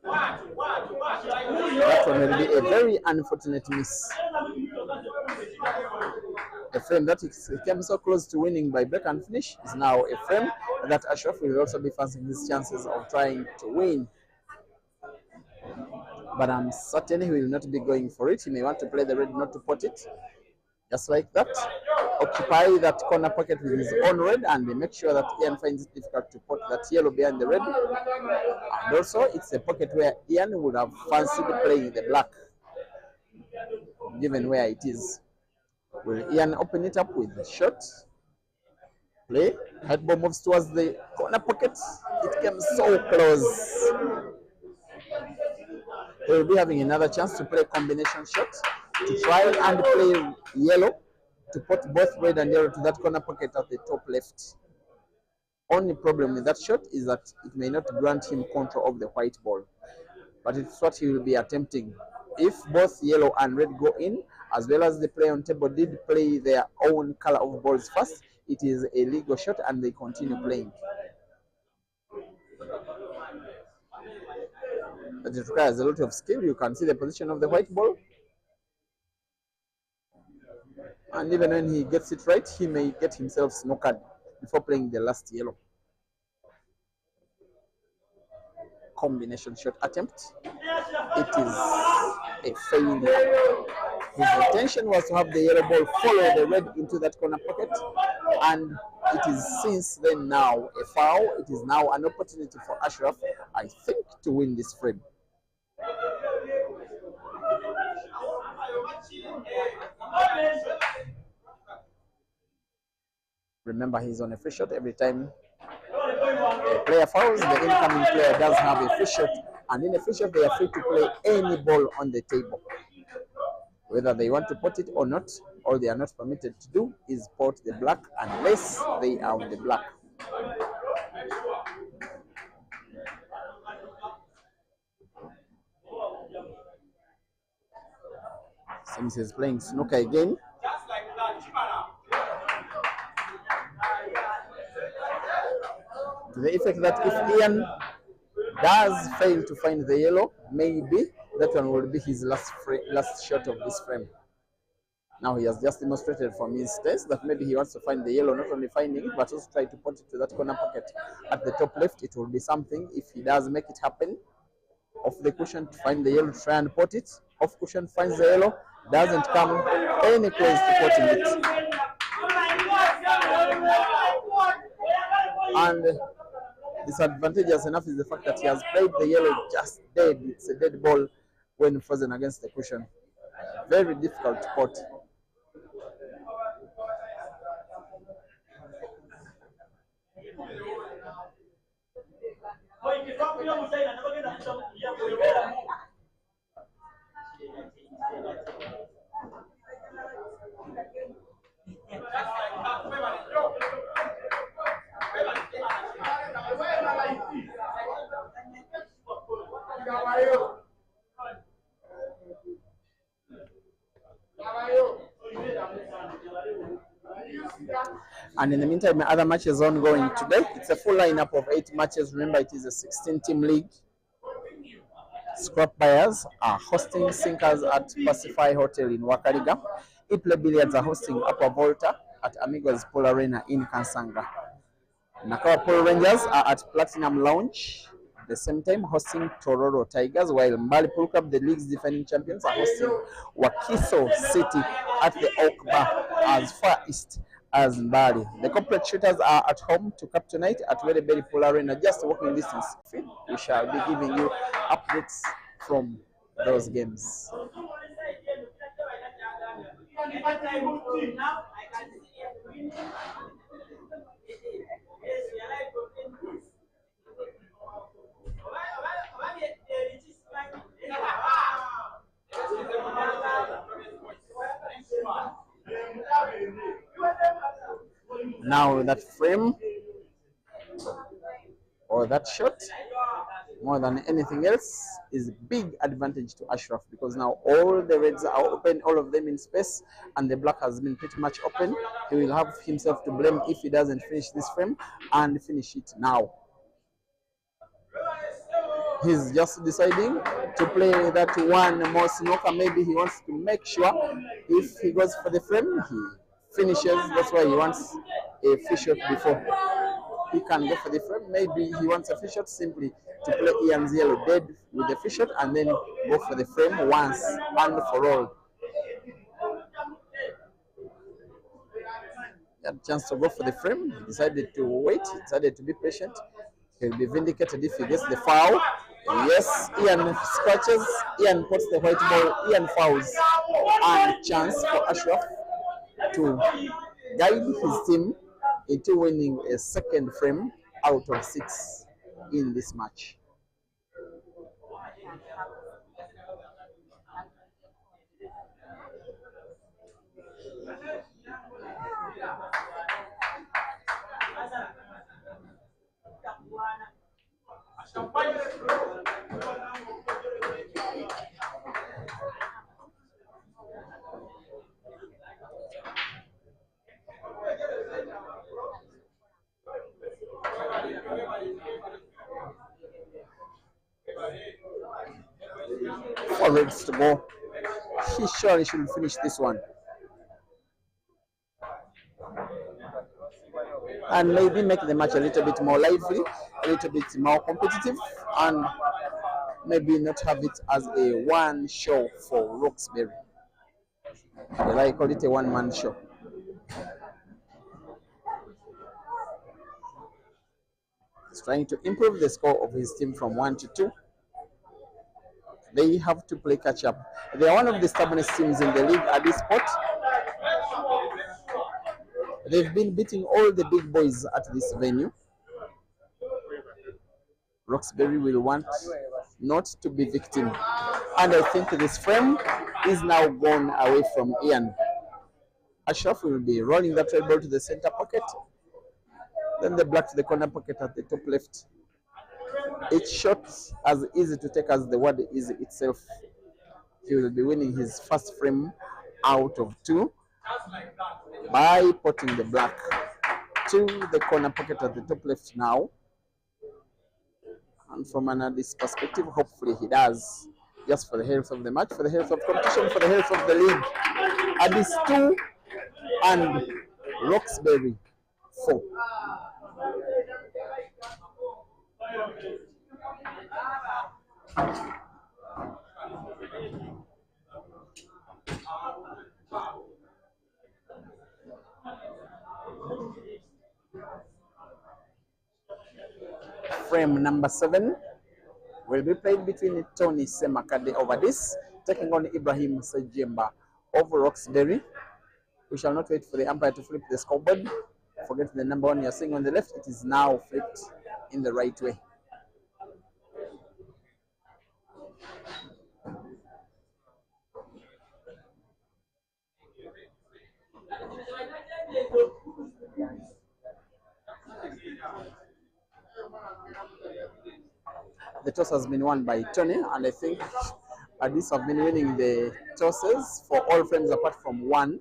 That one will be a very unfortunate miss. The frame that came so close to winning by break and finish is now a frame that Ashraf will also be fancying his chances of trying to win. But I'm certain he will not be going for it. He may want to play the red, not to pot it. Just like that. Occupy that corner pocket with his own red and make sure that Ian finds it difficult to pot that yellow behind the red. And also, it's a pocket where Ian would have fancied playing the black, given where it is. Will Ian open it up with the shot? Play. Head ball moves towards the corner pocket. It came so close. He will be having another chance to play combination shot to try and play yellow to put both red and yellow to that corner pocket at the top left. Only problem with that shot is that it may not grant him control of the white ball, but it's what he will be attempting. If both yellow and red go in, as well as the player on table did play their own color of balls first, it is a legal shot and they continue playing. But it requires a lot of skill. You can see the position of the white ball, and even when he gets it right, he may get himself snookered before playing the last yellow. Combination shot attempt. It is a failure. His intention was to have the yellow ball follow the red into that corner pocket, and it is since then now a foul. It is now an opportunity for Ashraf, I think, to win this frame. Remember, he's on a free shot every time a player fouls. The incoming player does have a free shot, and in a free shot, they are free to play any ball on the table. Whether they want to pot it or not, all they are not permitted to do is pot the black unless they are on the black. Since he's playing snooker again, to the effect that if Ian does fail to find the yellow, maybe that one will be his last shot of this frame. Now he has just demonstrated from his test that maybe he wants to find the yellow, not only finding it, but also try to put it to that corner pocket at the top left. It will be something if he does make it happen. Off the cushion to find the yellow, try and pot it. Off cushion finds the yellow, doesn't come any close to potting it. And disadvantageous enough is the fact that he has played the yellow just dead. It's a dead ball when frozen against the cushion. Very difficult to pot. And in the meantime, other matches ongoing today. It's a full lineup of 8 matches. Remember, it is a 16-team league. Scrap buyers are hosting Sinkers at Pacify Hotel in Wakariga. Iple Billiards are hosting Upper Volta at Amigos Pool Arena in Kansanga. Nakawa Pool Rangers are at Platinum Lounge at the same time hosting Tororo Tigers, while Mbali Pool Club, the league's defending champions, are hosting Wakiso City at the Oak Bar as far east as Mbali. The corporate shooters are at home to cap tonight at Wedderberry Pool Arena, just walking distance. We shall be giving you updates from those games. Now that frame or that shot, more than anything else, is a big advantage to Ashraf, because now all the reds are open, all of them in space, and the black has been pretty much open. He will have himself to blame if he doesn't finish this frame, and finish it now. He's just deciding to play that one more snooker. Maybe he wants to make sure if he goes for the frame, he finishes. That's why he wants a fish shot before he can go for the frame. Maybe he wants a fish shot simply to play Ian's yellow dead with the fish shot and then go for the frame once and for all. He had a chance to go for the frame. He decided to wait. He decided to be patient. He'll be vindicated if he gets the foul. Yes, Ian scratches. Ian puts the white ball. Ian fouls. And chance for Ashraf to guide his team into winning a second frame out of 6 in this match. For reds to go. He surely should finish this one. And maybe make the match a little bit more lively, a little bit more competitive, and maybe not have it as a one show for Roxberry. I call it a one-man show. He's trying to improve the score of his team from 1 to 2. They have to play catch up. They are one of the stubbornest teams in the league at this spot. They've been beating all the big boys at this venue. Roxberry will want not to be victim. And I think this frame is now gone away from Ian. Ashraf will be rolling that red ball to the center pocket. Then the black to the corner pocket at the top left. Each shot as easy to take as the word easy itself. He will be winning his first frame out of 2 by putting the black to the corner pocket at the top left now. And from an analyst's perspective, hopefully he does, just for the health of the match, for the health of competition, for the health of the league. Addis 2 and Roxberry 4. Frame number 7 will be played between Tony Semakade over this, taking on Ibrahim Sejemba over Roxberry. We shall not wait for the umpire to flip the scoreboard. Forget the number 1 you're seeing on the left. It is now flipped in the right way. The toss has been won by Tony, and I think Addis have been winning the tosses for all frames apart from one.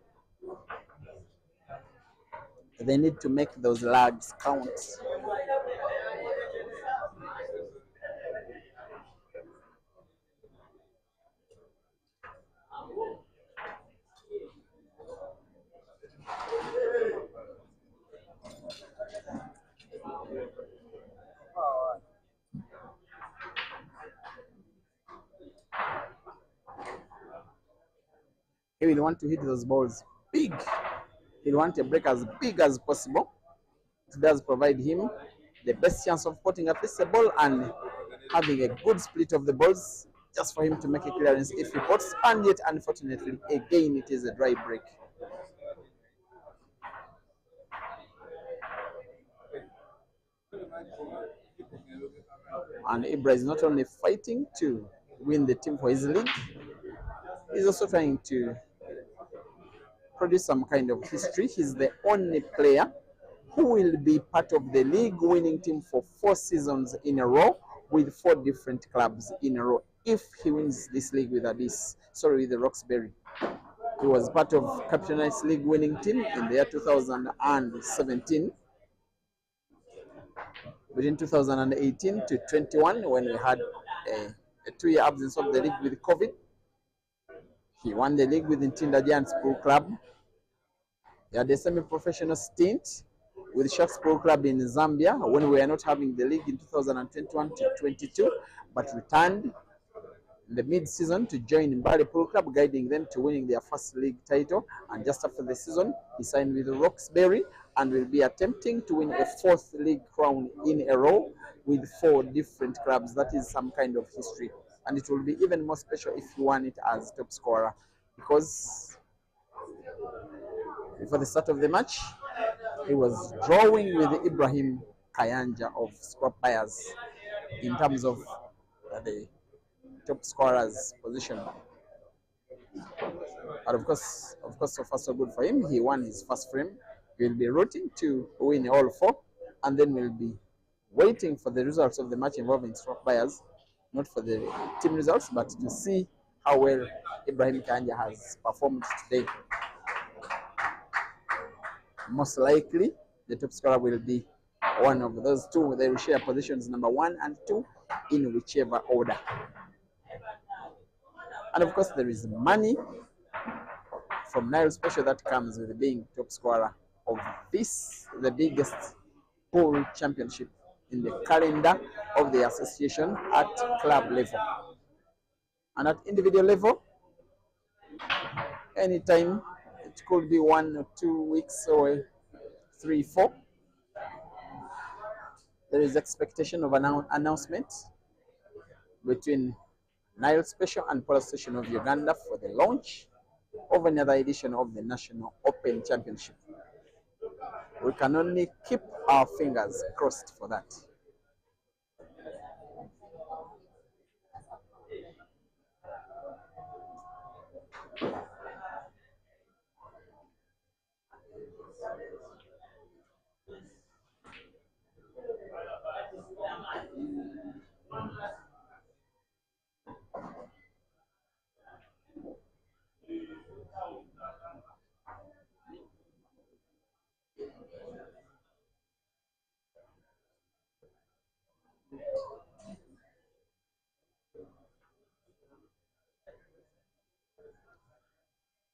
They need to make those lags count. He will want to hit those balls big. He'll want a break as big as possible. It does provide him the best chance of putting at least a ball and having a good split of the balls just for him to make a clearance if he puts. And yet, unfortunately, again, it is a dry break. And Ibrahim is not only fighting to win the team for his league, he's also trying to produce some kind of history. He's the only player who will be part of the league winning team for 4 seasons in a row with 4 different clubs in a row. If he wins this league with with the Rox Berry. He was part of Captain's League winning team in the year 2017, between 2018 to 21, when we had a 2-year absence of the league with COVID. He won the league with Ntinda Giants Pro Club. He had a semi-professional stint with Sharks Pro Club in Zambia when we were not having the league in 2021 to 22, but returned in the mid-season to join Mbale Pro Club, guiding them to winning their first league title. And just after the season, he signed with Rox Berry and will be attempting to win a 4th league crown in a row with 4 different clubs. That is some kind of history. And it will be even more special if he won it as top scorer, because before the start of the match, he was drawing with Ibrahim Kayanja of Scrap Buyers in terms of the top scorer's position. But of course, so far so good for him. He won his first frame. He'll be rooting to win all 4, and then we'll be waiting for the results of the match involving Scrap Buyers, not for the team results, but to see how well Ibrahim Kayanja has performed today. Most likely, the top scorer will be one of those 2. They will share positions number 1 and 2 in whichever order. And of course, there is money from Nile Special that comes with being top scorer of this, the biggest pool championship in the calendar of the association at club level. And at individual level, anytime, it could be 1 or 2 weeks or 3, 4. There is expectation of an announcement between Nile Special and Polo Station of Uganda for the launch of another edition of the National Open Championship. We can only keep our fingers crossed for that.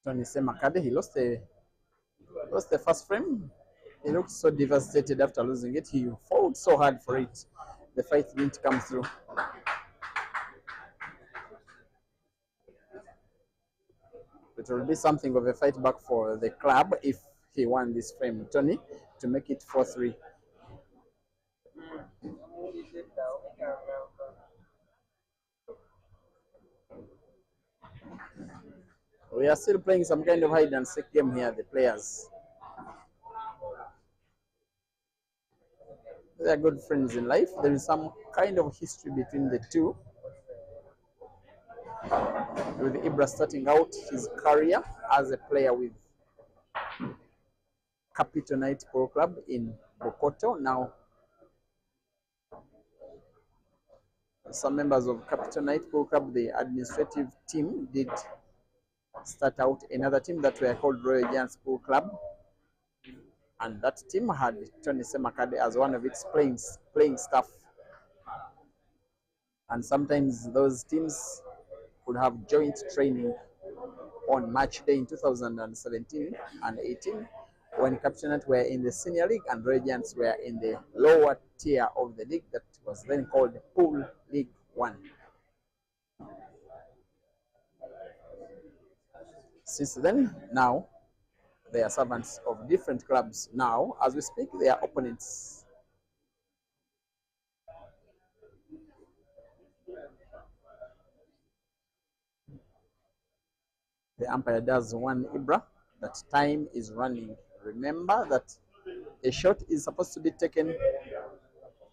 Tony Semakade, he lost the first frame. He looked so devastated after losing it. He fought so hard for it. The fight didn't come through. It will be something of a fight back for the club if he won this frame, Tony, to make it 4-3. We are still playing some kind of hide and seek game here, the players. They are good friends in life. There is some kind of history between the two, with Ibra starting out his career as a player with Capital Knight Pro Club in Bokoto. Now some members of Capital Night Pool Club, the administrative team, did start out another team that were called Royal Giants Pool Club, and that team had Tony Semakade as one of its playing staff. And sometimes those teams would have joint training on match day in 2017 and 18 when Captainate were in the senior league and Radiants were in the lower tier of the league that was then called Pool League 1. Since then, now, they are servants of different clubs. Now, as we speak, they are opponents. The umpire does one Ibra. That time is running. Remember that a shot is supposed to be taken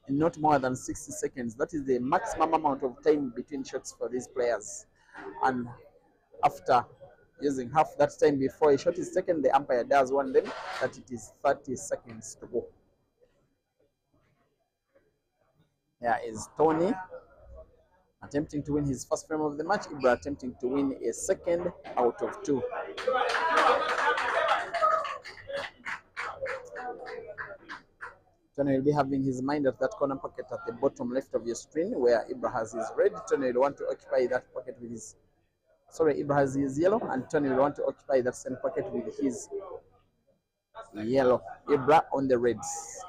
in not more than 60 seconds. That is the maximum amount of time between shots for these players. And after using half that time before a shot is taken, the umpire does warn them that it is 30 seconds to go. There is Tony attempting to win his first frame of the match. Ibra attempting to win a second out of 2. Tony will be having his mind at that corner pocket at the bottom left of your screen where Ibra has his red. Tony will want to occupy that pocket with his... Sorry, Ibra has his yellow, and Tony will want to occupy that same pocket with his yellow. Ibra on the reds.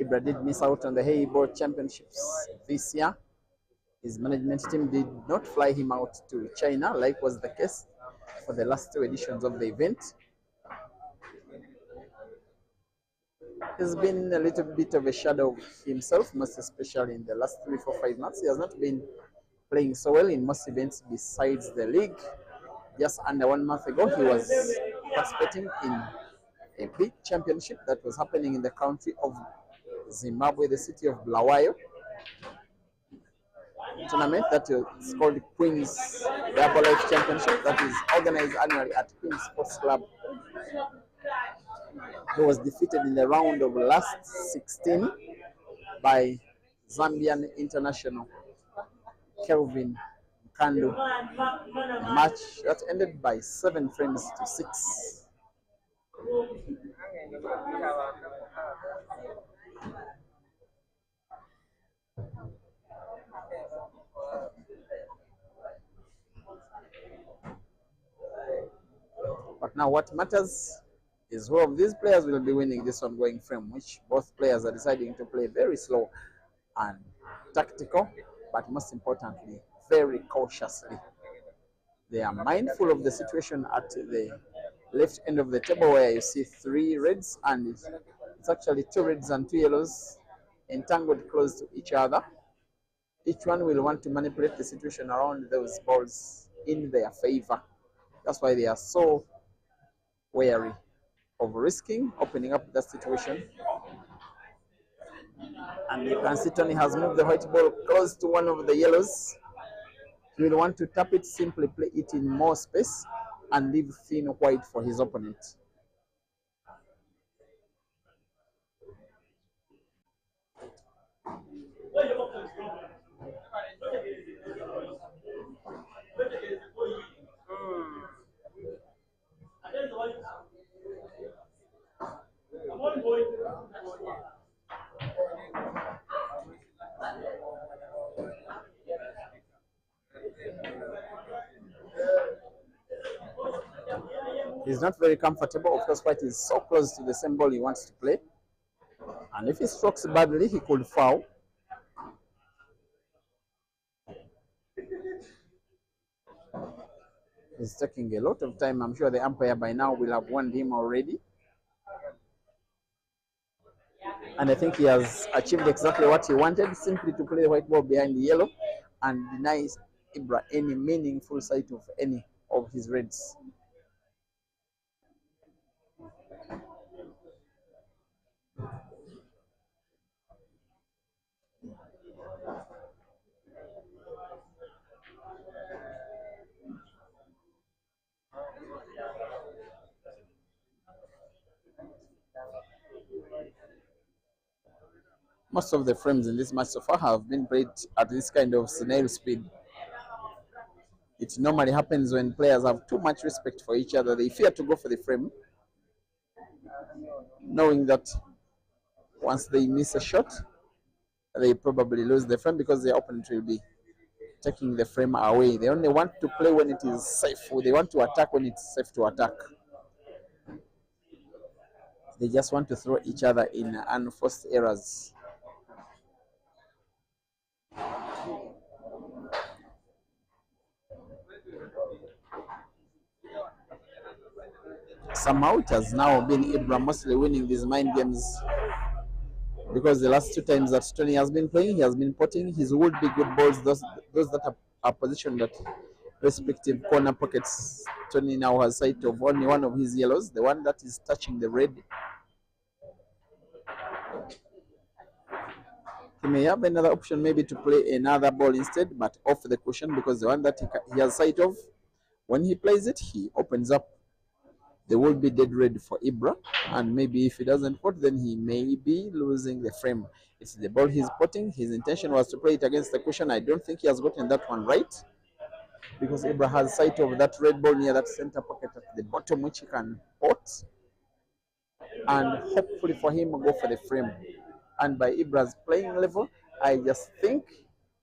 Ibra did miss out on the Hayball Championships this year. His management team did not fly him out to China, like was the case for the last 2 editions of the event. He's been a little bit of a shadow of himself, most especially in the last 3, 4, 5 months. He has not been playing so well in most events besides the league. Just under 1 month ago, he was participating in a big championship that was happening in the country of Zimbabwe, the city of Bulawayo. Tournament that is called Queen's Herbalife Championship that is organized annually at Queen's Sports Club. He was defeated in the round of last 16 by Zambian international Kelvin Mkandu. A match that ended by 7 frames to 6. But now what matters is who of these players will be winning this ongoing frame, which both players are deciding to play very slow and tactical, but most importantly, very cautiously. They are mindful of the situation at the left end of the table where you see 3 reds and it's actually 2 reds and 2 yellows entangled close to each other. Each one will want to manipulate the situation around those balls in their favor. That's why they are so wary of risking opening up that situation. And you can see Tony has moved the white ball close to one of the yellows. He will want to tap it, simply play it in more space and leave thin white for his opponent. He's not very comfortable. Of course, white is so close to the same ball he wants to play. And if he strokes badly, he could foul. He's taking a lot of time. I'm sure the umpire by now will have warned him already. And I think he has achieved exactly what he wanted, simply to play the white ball behind the yellow and deny Ibra any meaningful sight of any of his reds. Most of the frames in this match so far have been played at this kind of snail speed. It normally happens when players have too much respect for each other. They fear to go for the frame, knowing that once they miss a shot, they probably lose the frame because their opponent will be taking the frame away. They only want to play when it is safe. They want to attack when it's safe to attack. They just want to throw each other in unforced errors. Somehow it has now been Ibrahim mostly winning these mind games, because the last two times that Tony has been playing, he has been potting his would-be good balls, those that are positioned at respective corner pockets. Tony now has sight of only one of his yellows, the one that is touching the red. He may have another option, maybe to play another ball instead, but off the cushion, because the one that he has sight of, when he plays it, he opens up the would-be dead red for Ibra, and maybe if he doesn't pot, then he may be losing the frame. It's the ball he's potting. His intention was to play it against the cushion. I don't think he has gotten that one right, because Ibra has sight of that red ball near that center pocket at the bottom, which he can pot, and hopefully for him go for the frame. And by Ibra's playing level, I just think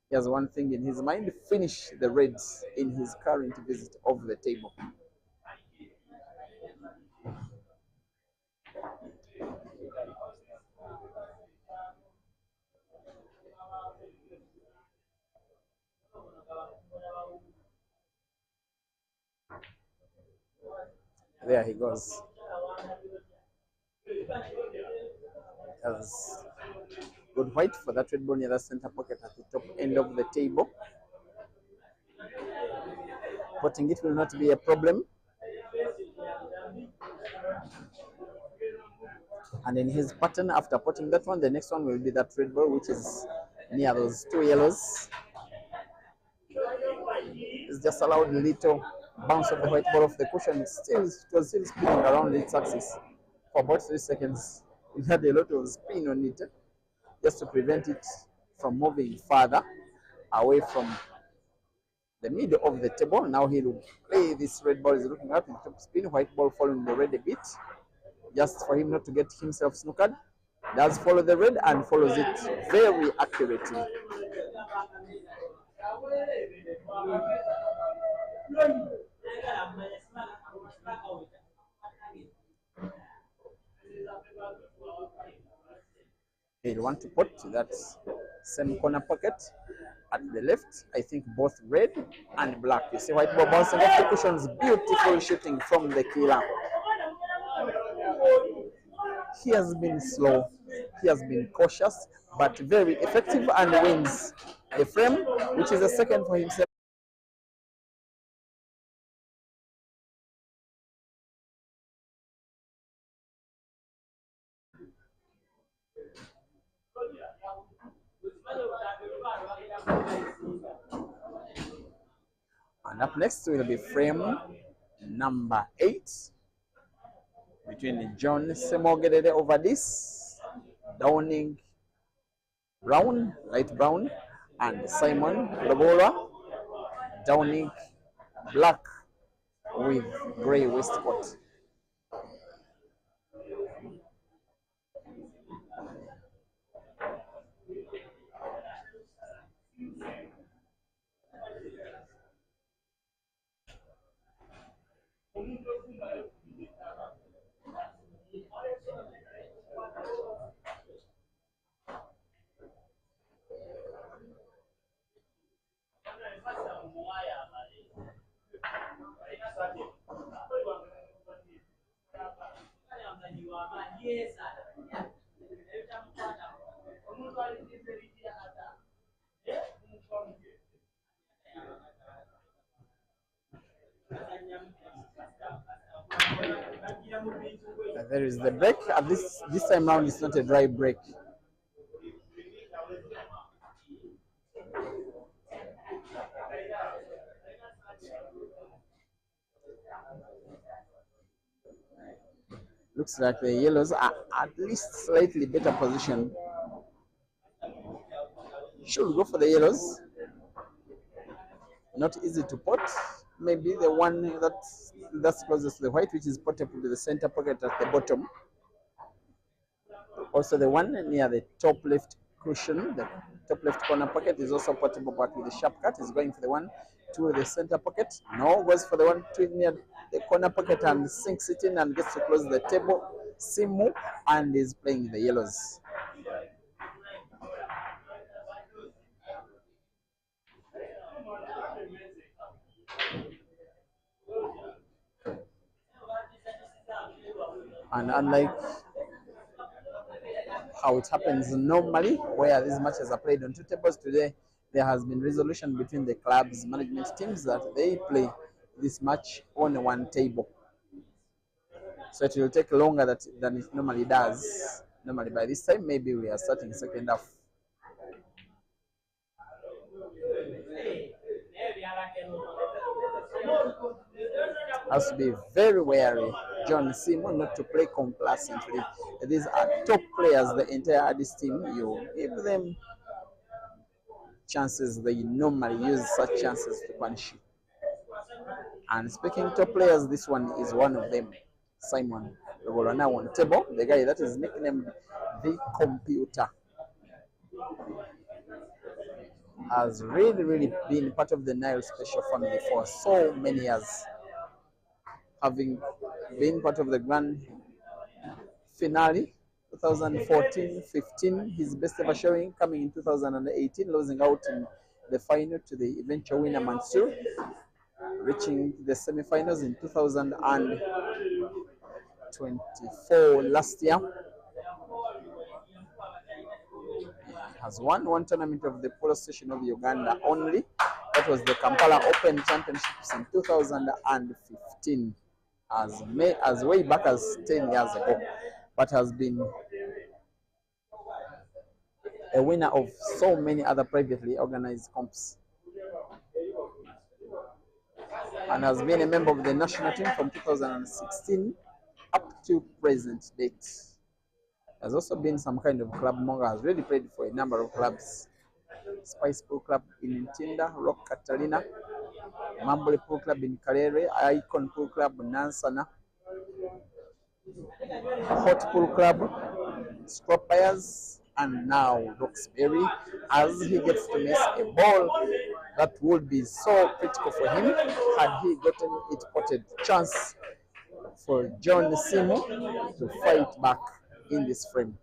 he has one thing in his mind: finish the reds in his current visit of the table. There he goes. As good white for that red ball near the center pocket at the top end of the table. Potting it will not be a problem. And in his pattern, after potting that one, the next one will be that red ball, which is near those two yellows. It's just allowed a little bounce of the white ball off the cushion. It was still spinning around its axis for about 3 seconds. It had a lot of spin on it, just to prevent it from moving further away from the middle of the table. Now he will play this red ball, is looking up in top spin, white ball following the red a bit, just for him not to get himself snookered. Does follow the red and follows it very accurately. He'll want to put that same corner pocket at the left. I think both red and black. You see white ball bouncing off the cushions. Beautiful shooting from the killer. He has been slow. He has been cautious, but very effective, and wins the frame, which is a second for himself. And up next will be frame number 8 between John Semogedede over this, Downing Brown, light brown, and Simon Lobola, Downing black with grey waistcoat. There is the break. At this time round, it's not a dry break. Looks like the yellows are at least slightly better position should go for the yellows. Not easy to pot. Maybe the one that's closest to the white, which is portable to the center pocket at the bottom. Also, the one near the top left cushion, the top left corner pocket, is also portable, but with the sharp cut, is going for the one to the center pocket. No, goes for the one to near the corner pocket and sinks it in and gets to close the table. Simu, and is playing the yellows. And unlike how it happens normally, where these matches are played on two tables, today there has been resolution between the club's management teams that they play this match on one table. So it will take longer than it normally does. Normally by this time, maybe we are starting second half. Has to be very wary, John Simon, not to play complacently. These are top players, the entire Addis team. You give them chances, they normally use such chances to punish you. And speaking top players, this one is one of them, Simon Lobolana on table, the guy that is nicknamed the Computer. Has really been part of the Nile Special family for so many years, having been part of the grand finale 2014-15, his best ever showing coming in 2018, losing out in the final to the eventual winner Mansour, reaching the semi-finals in 2024 last year. Has won one tournament of the polo station of Uganda only. That was the Kampala Open Championships in 2015, as way back as 10 years ago, but has been a winner of so many other privately organized comps, and has been a member of the national team from 2016 up to present date. Has also been some kind of club monger, has really played for a number of clubs. Spice Pool Club in Ntinda, Rock Catalina, Mambole Pool Club in Karere, Icon Pool Club in Nansana, Hot Pool Club, Scropires, and now Rox Berry, as he gets to miss a ball that would be so critical for him had he gotten it potted. Chance for John Simo to fight back in this frame.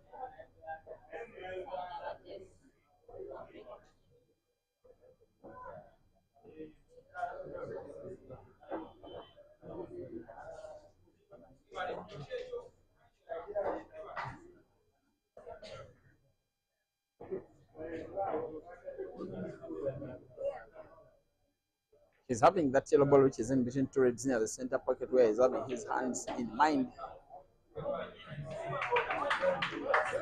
He's having that yellow ball which is in between two reds near the center pocket, where he's having his hands in mind.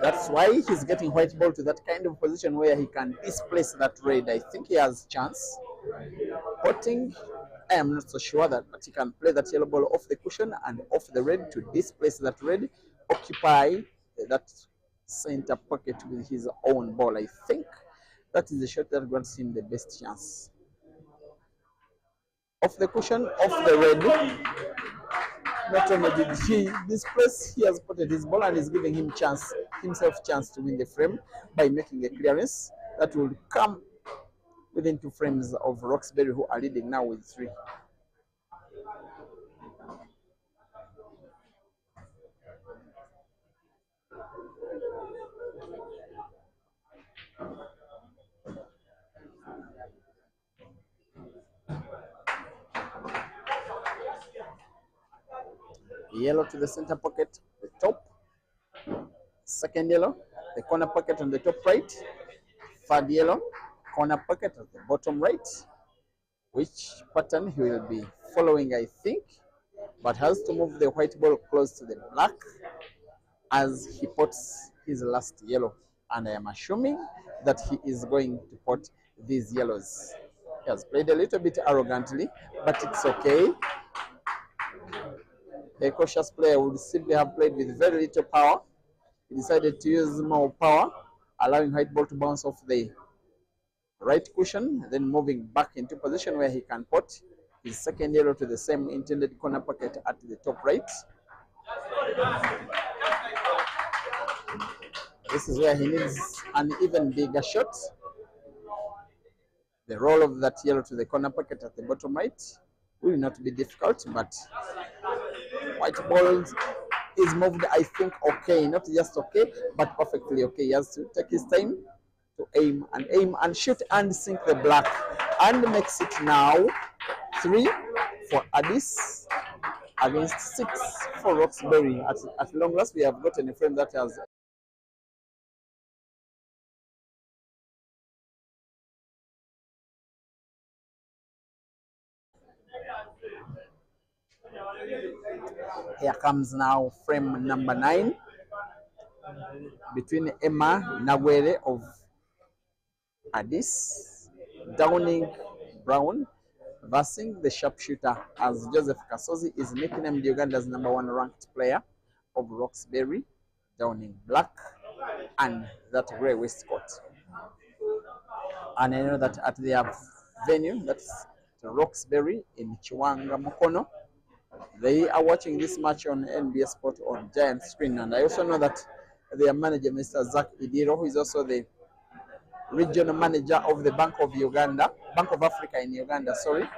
That's why he's getting white ball to that kind of position where he can displace that red. I think he has chance. Potting, I am not so sure that, but he can play that yellow ball off the cushion and off the red to displace that red, occupy that center pocket with his own ball. I think that is the shot that grants him the best chance. Off the cushion, off the red. Not only did he displace, he has potted his ball and is giving himself chance to win the frame by making a clearance that will come within 2 frames of Rox Berry, who are leading now with 3. Yellow to the center pocket, the top. Second yellow, the corner pocket on the top right. Third yellow, corner pocket at the bottom right. Which pattern he will be following, I think, but has to move the white ball close to the black as he pots his last yellow. And I am assuming that he is going to pot these yellows. He has played a little bit arrogantly, but it's okay. A cautious player would simply have played with very little power. He decided to use more power, allowing white ball to bounce off the right cushion, then moving back into position where he can put his second yellow to the same intended corner pocket at the top right. This is where he needs an even bigger shot. The roll of that yellow to the corner pocket at the bottom right will not be difficult, but white ball is moved, I think, okay. Not just okay, but perfectly okay. He has to take his time to aim and shoot and sink the black, and makes it now 3 for Addis against 6 for Rox Berry. At long last, we have gotten a frame that has here comes now frame number 9 between Emma Nagwere of Addis, Downing Brown versing the sharpshooter, as Joseph Kasozi is nicknamed Uganda's #1 ranked player of Rox Berry, Downing black and that grey waistcoat. And I know that at their venue, that's the Rox Berry in Chiwanga Mukono, they are watching this match on NBA Sport on giant screen. And I also know that their manager, Mr. Zach Idiro, who is also the regional manager of the Bank of Africa in Uganda, sorry,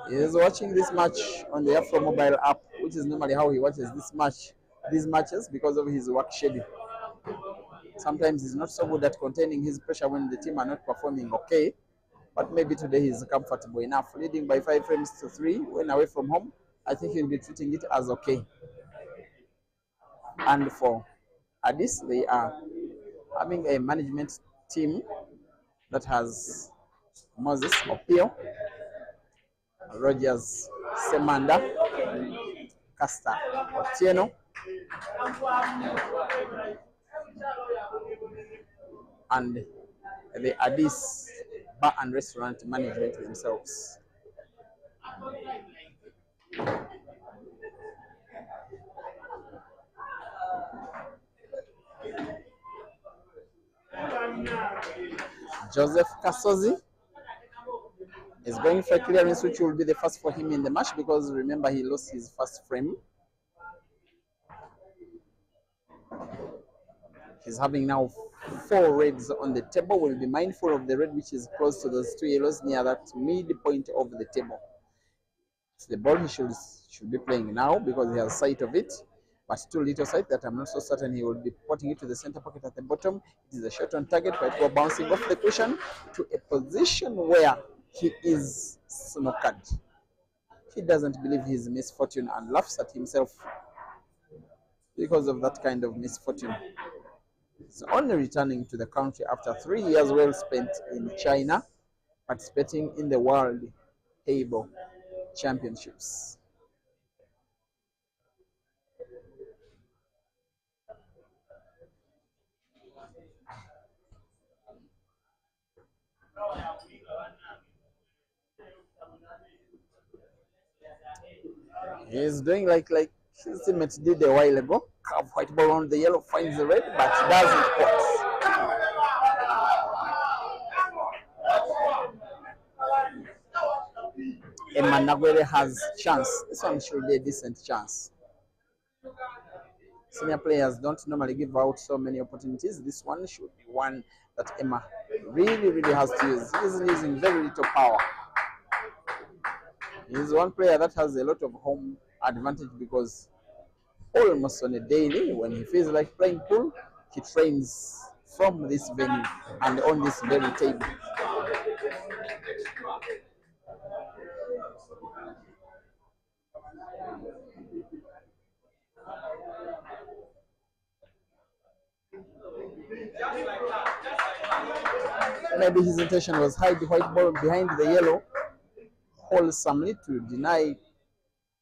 is watching this match on the Afro mobile app, which is normally how he watches these matches because of his work schedule. Sometimes he's not so good at containing his pressure when the team are not performing okay, but maybe today he's comfortable enough. Leading by 5 frames to 3 when away from home, I think he'll be treating it as okay. And for Addis, they are having a management team that has Moses Opio, Rogers Semanda, Castor Otieno, and the Addis Bar and Restaurant Management themselves. Joseph Kasozi is going for a clearance, which will be the first for him in the match, because remember he lost his first frame. He's having now 4 reds on the table. Will be mindful of the red which is close to those 2 yellows near that midpoint of the table. It's the ball he should be playing now because he has sight of it, but too little sight that I'm not so certain he will be putting it to the center pocket at the bottom. It is a shot on target, but we're bouncing off the cushion to a position where he is snookered. He doesn't believe his misfortune and laughs at himself because of that kind of misfortune. He's only returning to the country after 3 years well spent in China, participating in the World Table Championships. He's doing like his teammate did a while ago. Curve white ball on the yellow, finds the red, but doesn't put. Emma has chance. This one should be a decent chance. Senior players don't normally give out so many opportunities. This one should be one that Emma really has to use. He's using very little power. He's one player that has a lot of home advantage because almost on a daily, when he feels like playing pool, he trains from this venue and on this very table. Maybe his intention was hide the white ball behind the yellow wholesomely to deny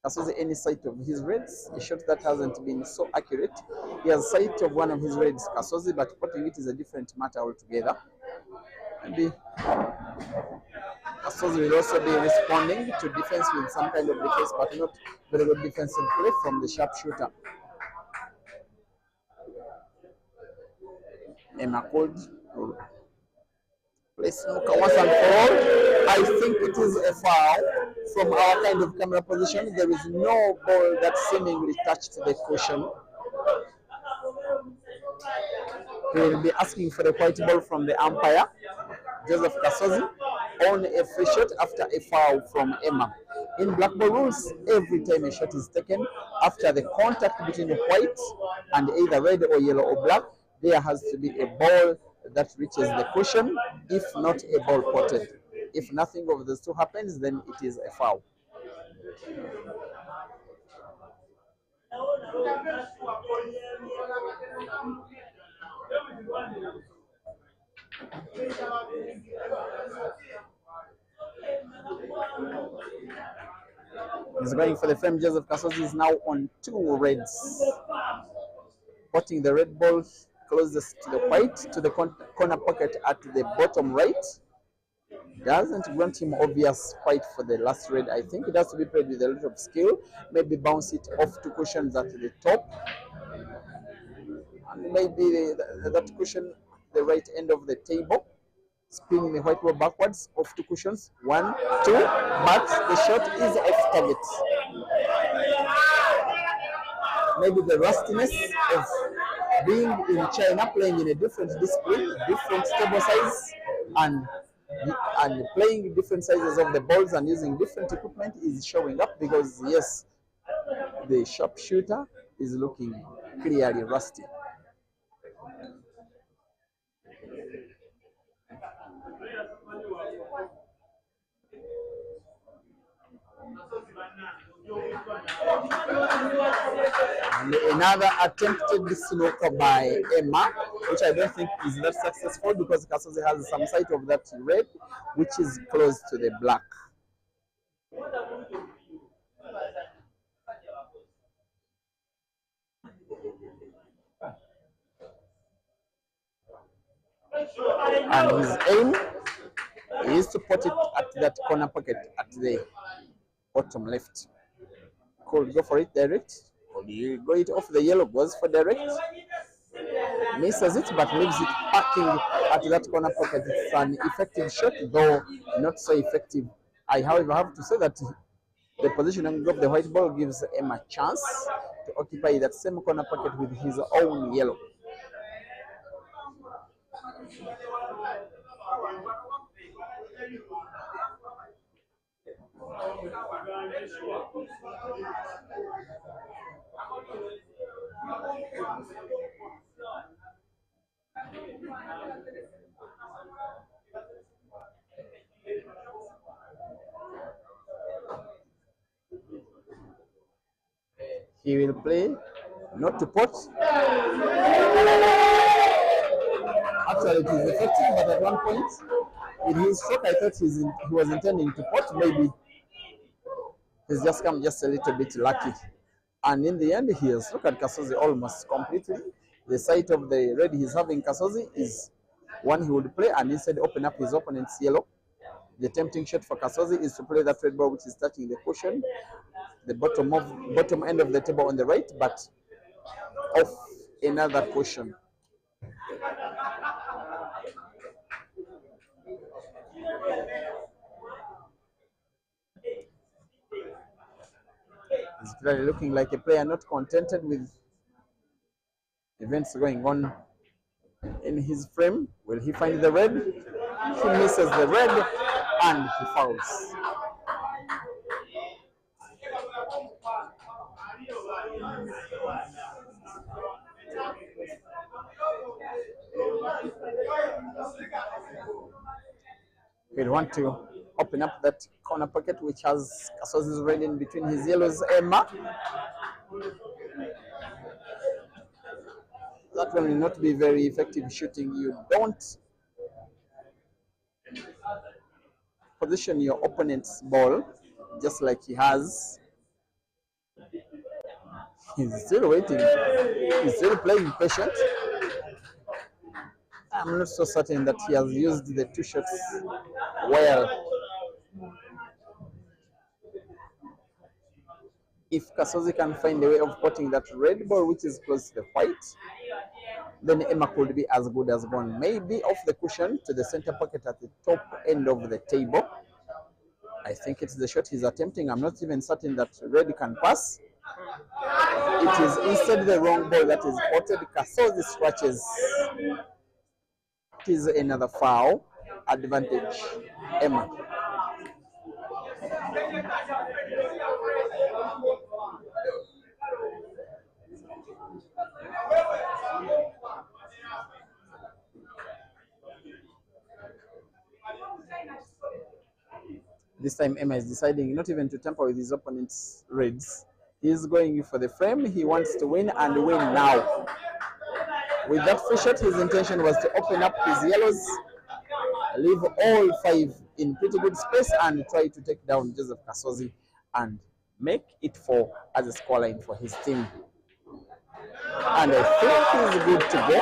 Kasozi any sight of his reds. A shot that hasn't been so accurate. He has sight of one of his reds, Kasozi, but putting it is a different matter altogether. Maybe Kasozi will also be responding to defense with some kind of defense, but not very good defensive play from the sharpshooter. Emma could play snooker once and for all. I think it is a foul from our kind of camera position. There is no ball that seemingly touched the cushion. He will be asking for the white ball from the umpire, Joseph Kasozi, on a free shot after a foul from Emma. In black ball rules, every time a shot is taken after the contact between white and either red or yellow or black, there has to be a ball that reaches the cushion, if not a ball potted. If nothing of those two happens, then it is a foul. He's going for the frame. Joseph Kasozi is now on 2 reds. Putting the red ball closest to the white, to the corner pocket at the bottom right. Doesn't grant him obvious white for the last red. I think it has to be played with a lot of skill. Maybe bounce it off to cushions at the top. And maybe that cushion, the right end of the table. Spinning the white ball backwards off 2 cushions. 1, 2, but the shot is off target. Maybe the rustiness of being in China, playing in a different discipline, different table size, and playing different sizes of the balls and using different equipment is showing up, because yes, the sharpshooter is looking clearly rusty. And another attempted snooker by Emma, which I don't think is that successful, because Kasozi has some sight of that red, which is close to the black. And his aim is to put it at that corner pocket at the bottom left. Could go for it direct. Could you go it off the yellow? Goes for direct. Misses it, but leaves it parking at that corner pocket. It's an effective shot, though not so effective. I, however, have to say that the positioning of the white ball gives him a chance to occupy that same corner pocket with his own yellow. He will play not to pot. Actually, it is effective, but at one point in his stroke, I thought he was intending to pot. Maybe he's just come just a little bit lucky. And in the end, he has looked at Kasozi almost completely. The sight of the red he's having Kasozi is one he would play and instead open up his opponent's yellow. The tempting shot for Kasozi is to play that red ball, which is touching the cushion, the bottom end of the table on the right, but off another cushion. He's clearly looking like a player not contented with events going on in his frame. Will he find the red? He misses the red and he fouls. He'll want to open up that corner pocket, which has Kasozi's red in between his yellows. Emma. That one will not be very effective shooting. You don't position your opponent's ball just like he has. He's still waiting. He's still playing patient. I'm not so certain that he has used the 2 shots well. If Kasozi can find a way of putting that red ball, which is close to the white, then Emma could be as good as gone. Maybe off the cushion to the center pocket at the top end of the table. I think it's the shot he's attempting. I'm not even certain that Red can pass. It is instead the wrong ball that is spotted. Kasozi scratches. It is another foul. Advantage, Emma. This time Emma is deciding not even to tamper with his opponent's reds. He's going for the frame. He wants to win and win now. With that free shot, his intention was to open up his yellows, leave all 5 in pretty good space and try to take down Joseph Kasozi and make it 4 as a scoreline for his team. And I think he's good to go.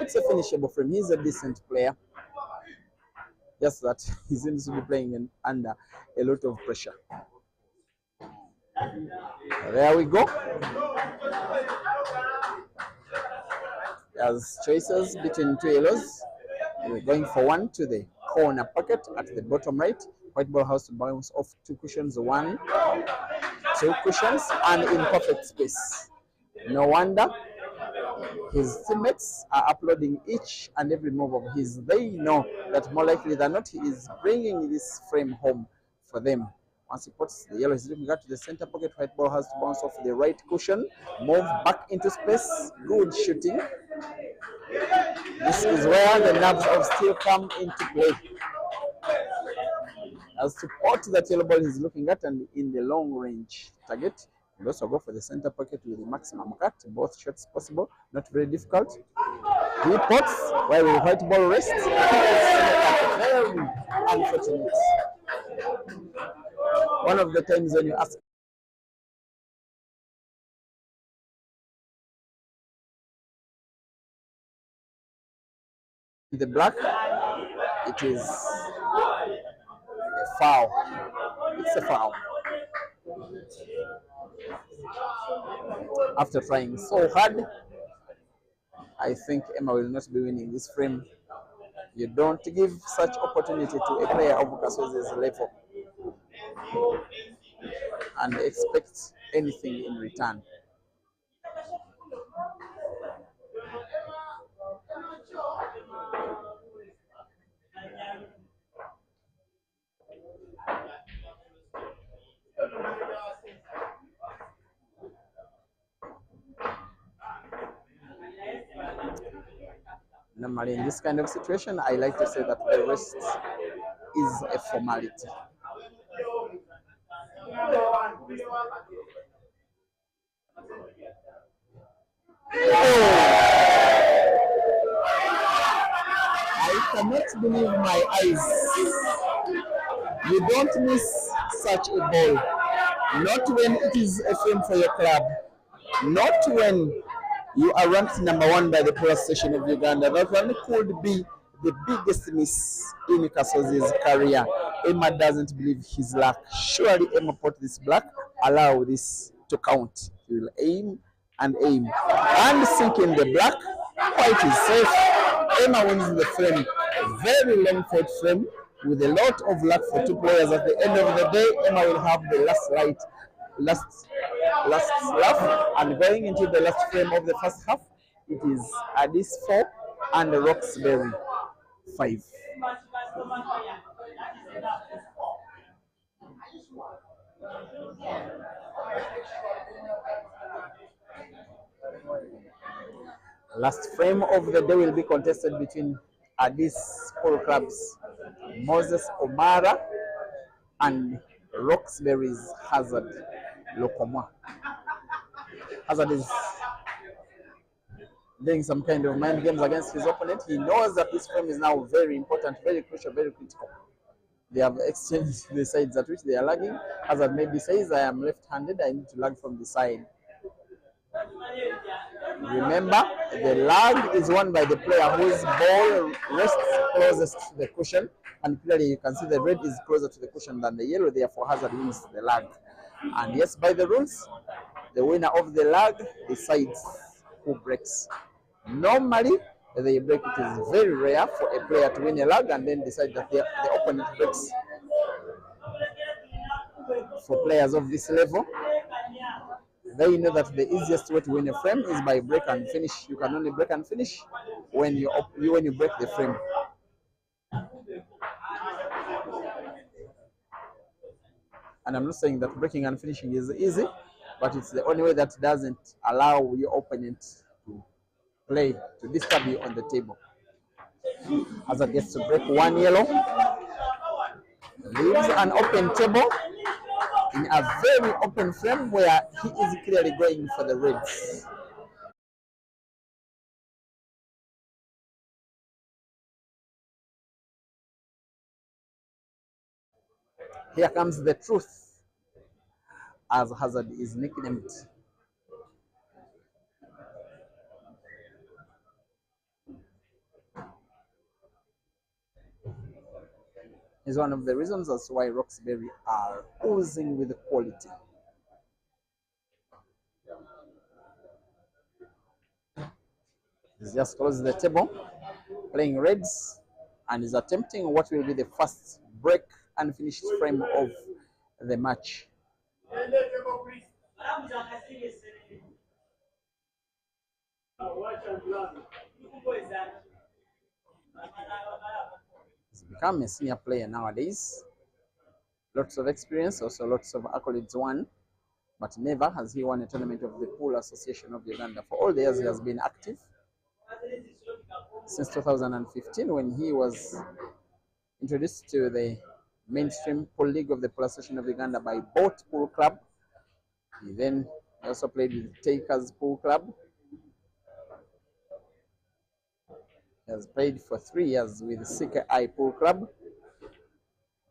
It's a finishable frame. He's a decent player. Just that he seems to be playing under a lot of pressure. There we go. There's choices between 2 yellows. We're going for one to the corner pocket at the bottom right. White ball has to bounce off 2 cushions, 1, 2 cushions, and in perfect space. No wonder his teammates are applauding each and every move of his. They know that more likely than not, he is bringing this frame home for them. Once he puts the yellow, he's looking out to the center pocket. White ball has to bounce off the right cushion, move back into space. Good shooting. This is where the nerves of steel come into play. As to pot that yellow ball he's looking at, and in the long range target, we'll also go for the center pocket with the maximum cut. Both shots possible, not very difficult. He pots while the white ball rests. Very unfortunate. One of the times when you ask the black, it is a foul. It's a foul. After trying so hard, I think Emma will not be winning this frame. You don't give such opportunity to a player of Kasozi's level and expect anything in return. Normally in this kind of situation, I like to say that the rest is a formality. I cannot believe my eyes. You don't miss such a ball. Not when it is a frame for your club. Not when you are ranked number 1 by the Police Station of Uganda. That one could be the biggest miss in Kasozi's career. Emma doesn't believe his luck. Surely Emma put this black, allow this to count. He will aim and aim. And sink in the black. White is safe. Emma wins the frame. Very long fought frame with a lot of luck for 2 players. At the end of the day, Emma will have the last laugh, and going into the last frame of the first half, it is Addis 4 and Rox Berry 5. Last frame of the day will be contested between Addis Polo Club's Moses Omara and Roxbury's Hazard Lokoma. Hazard is doing some kind of mind games against his opponent. He knows that this frame is now very important, very crucial, very critical. They have exchanged the sides at which they are lagging. Hazard maybe says, I am left-handed, I need to lag from the side. Remember, the lag is won by the player whose ball rests closest to the cushion, and clearly you can see the red is closer to the cushion than the yellow, therefore Hazard wins the lag. And yes, by the rules, the winner of the lag decides who breaks. Normally, they break. It is very rare for a player to win a lag and then decide that the opponent breaks. For players of this level, they know that the easiest way to win a frame is by break and finish. You can only break and finish when you break the frame. And I'm not saying that breaking and finishing is easy, but it's the only way that doesn't allow your opponent to play, to disturb you on the table. Hazard gets to break one yellow, leaves an open table in a very open frame where he is clearly going for the reds. Here comes the truth, as Hazard is nicknamed. Is one of the reasons as to why Rox Berry are oozing with quality. He's just closed the table, playing reds, and is attempting what will be the first break and finished frame of the match. He's become a senior player nowadays. Lots of experience, also lots of accolades won, but never has he won a tournament of the Pool Association of Uganda. For all the years he has been active, since 2015 when he was introduced to the mainstream pool league of the Pool Association of Uganda by Boat Pool Club. He then also played with Takers Pool Club. He has played for 3 years with Sika Eye Pool Club.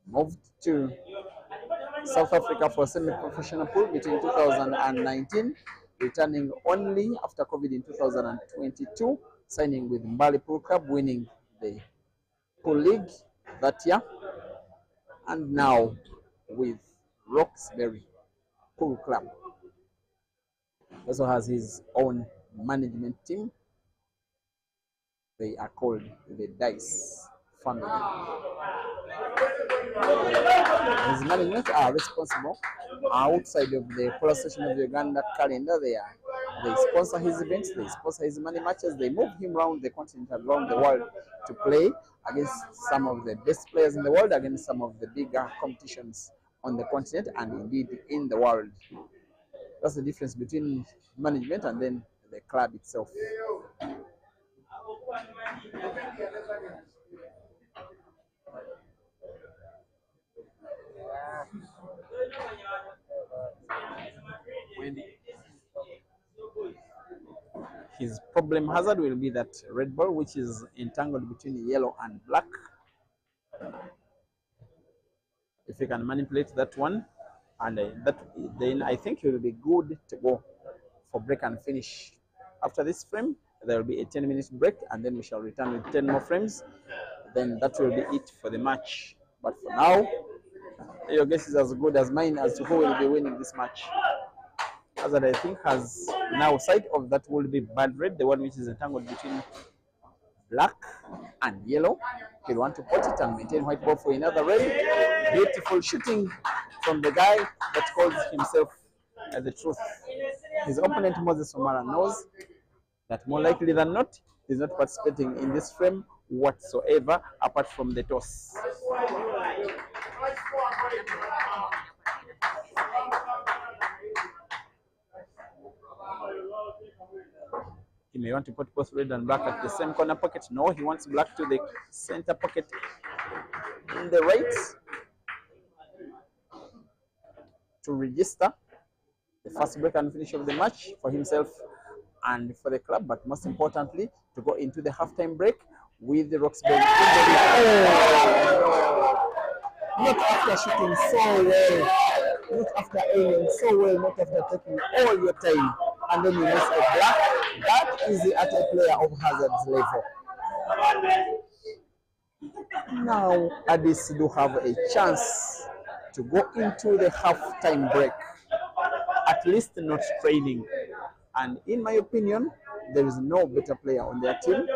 Moved to South Africa for semi-professional pool between 2019, returning only after COVID in 2022, signing with Mbali Pool Club, winning the pool league that year, and now with Rox Berry Pool Club. He also has his own management team. They are called the Dice family. His management are responsible outside of the Pool Association of Uganda calendar. They sponsor his events, they sponsor his money matches, they move him around the continent and around the world to play against some of the best players in the world, against some of the bigger competitions on the continent and indeed in the world. That's the difference between management and then the club itself. His problem hazard will be that red ball, which is entangled between yellow and black. If he can manipulate that one, and then I think he will be good to go for break and finish. After this frame, there will be a 10-minute break, and then we shall return with 10 more frames. Then that will be it for the match. But for now, your guess is as good as mine as to who will be winning this match. Hazard, I think, has now sight of that will be bad red, the one which is entangled between black and yellow. He'll want to put it and maintain white ball for another red. Beautiful shooting from the guy that calls himself the truth. His opponent, Moses Omara, knows that more likely than not, he's not participating in this frame whatsoever apart from the toss. He may want to put both red and black at the same corner pocket. No, he wants black to the center pocket in the right to register the first break and finish of the match for himself and for the club, but most importantly, to go into the halftime break with the Rox Berry. Oh, no. Not after shooting so well, not after aiming so well, not after taking all your time, and then you miss a black. That is at a player of Hazard's level. Now, Addis do have a chance to go into the halftime break at at least not trailing. And in my opinion, there is no better player on their team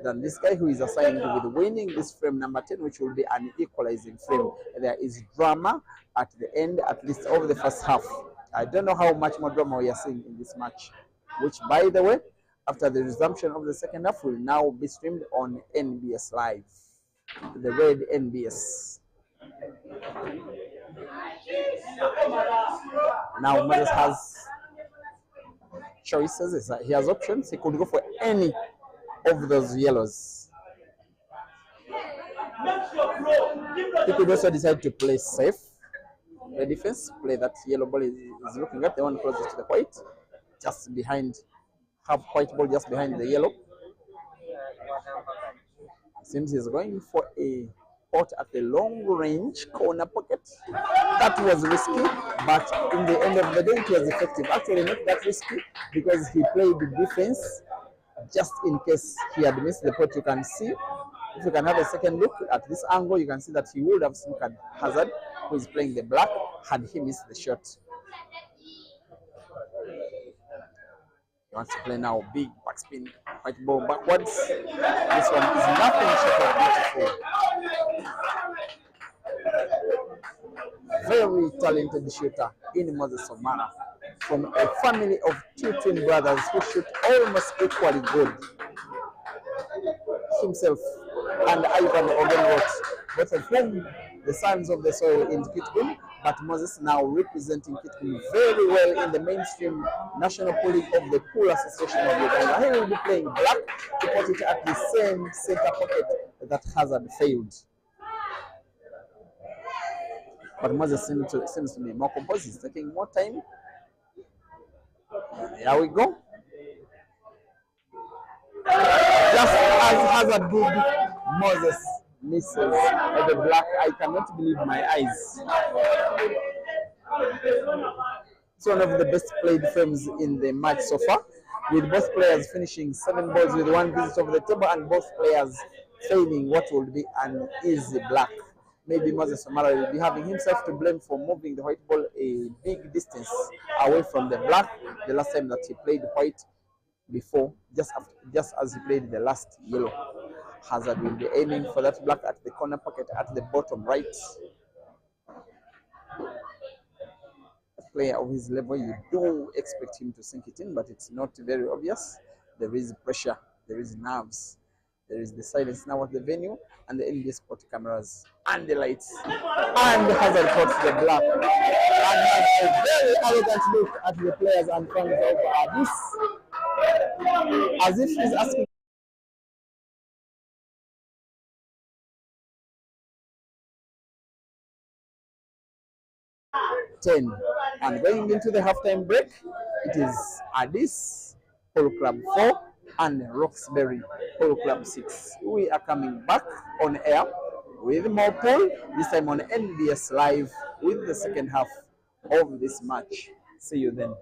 than this guy who is assigned with winning this frame number 10, which will be an equalizing frame. There is drama at the end, at least of the first half. I don't know how much more drama we are seeing in this match, which, by the way, after the resumption of the second half, will now be streamed on NBS Live, the red NBS. Now Moses has choices. He has options. He could go for any of those yellows. He could also decide to play safe. The defense play that yellow ball is looking at, the one closest to the white, just behind, have white ball just behind the yellow. Seems he's going for a pot at the long range corner pocket. That was risky, but in the end of the day, it was effective. Actually, not that risky because he played the defense just in case he had missed the pot. You can see, if you can have a second look at this angle, you can see that he would have snookered Hazard, who is playing the black, had he missed the shot. He wants to play now big backspin, white ball backwards. This one is nothing short of beautiful. Very talented shooter in Moses Omara, from a family of two twin brothers who shoot almost equally good. Himself and Ivan Ogenrot, both of whom the sons of the soil in Kitgum, but Moses now representing Kitgum very well in the mainstream National Pool League of the Pool Association of Uganda. He will be playing black to put it at the same center pocket that Hazard failed. But Moses seems to be more composed. He's taking more time. Here we go. Just as Hazard did, Moses misses the black. I cannot believe my eyes. It's one of the best played frames in the match so far, with both players finishing 7 balls with 1 visit over the table and both players failing what would be an easy black. Maybe Moses Omara will be having himself to blame for moving the white ball a big distance away from the black the last time that he played white before, just as he played the last yellow. Hazard will be aiming for that black at the corner pocket at the bottom right. A player of his level, you do expect him to sink it in, but it's not very obvious. There is pressure, there is nerves, there is the silence now at the venue, and the NBA spot cameras, and the lights. And Hazard puts the black. And has a very arrogant look at the players and fans of this, as if he's asking. And going into the halftime break, it is Addis Polo Club 4 and Roxbury Polo Club 6. We are coming back on air with more poll, this time on NBS Live, with the second half of this match. See you then.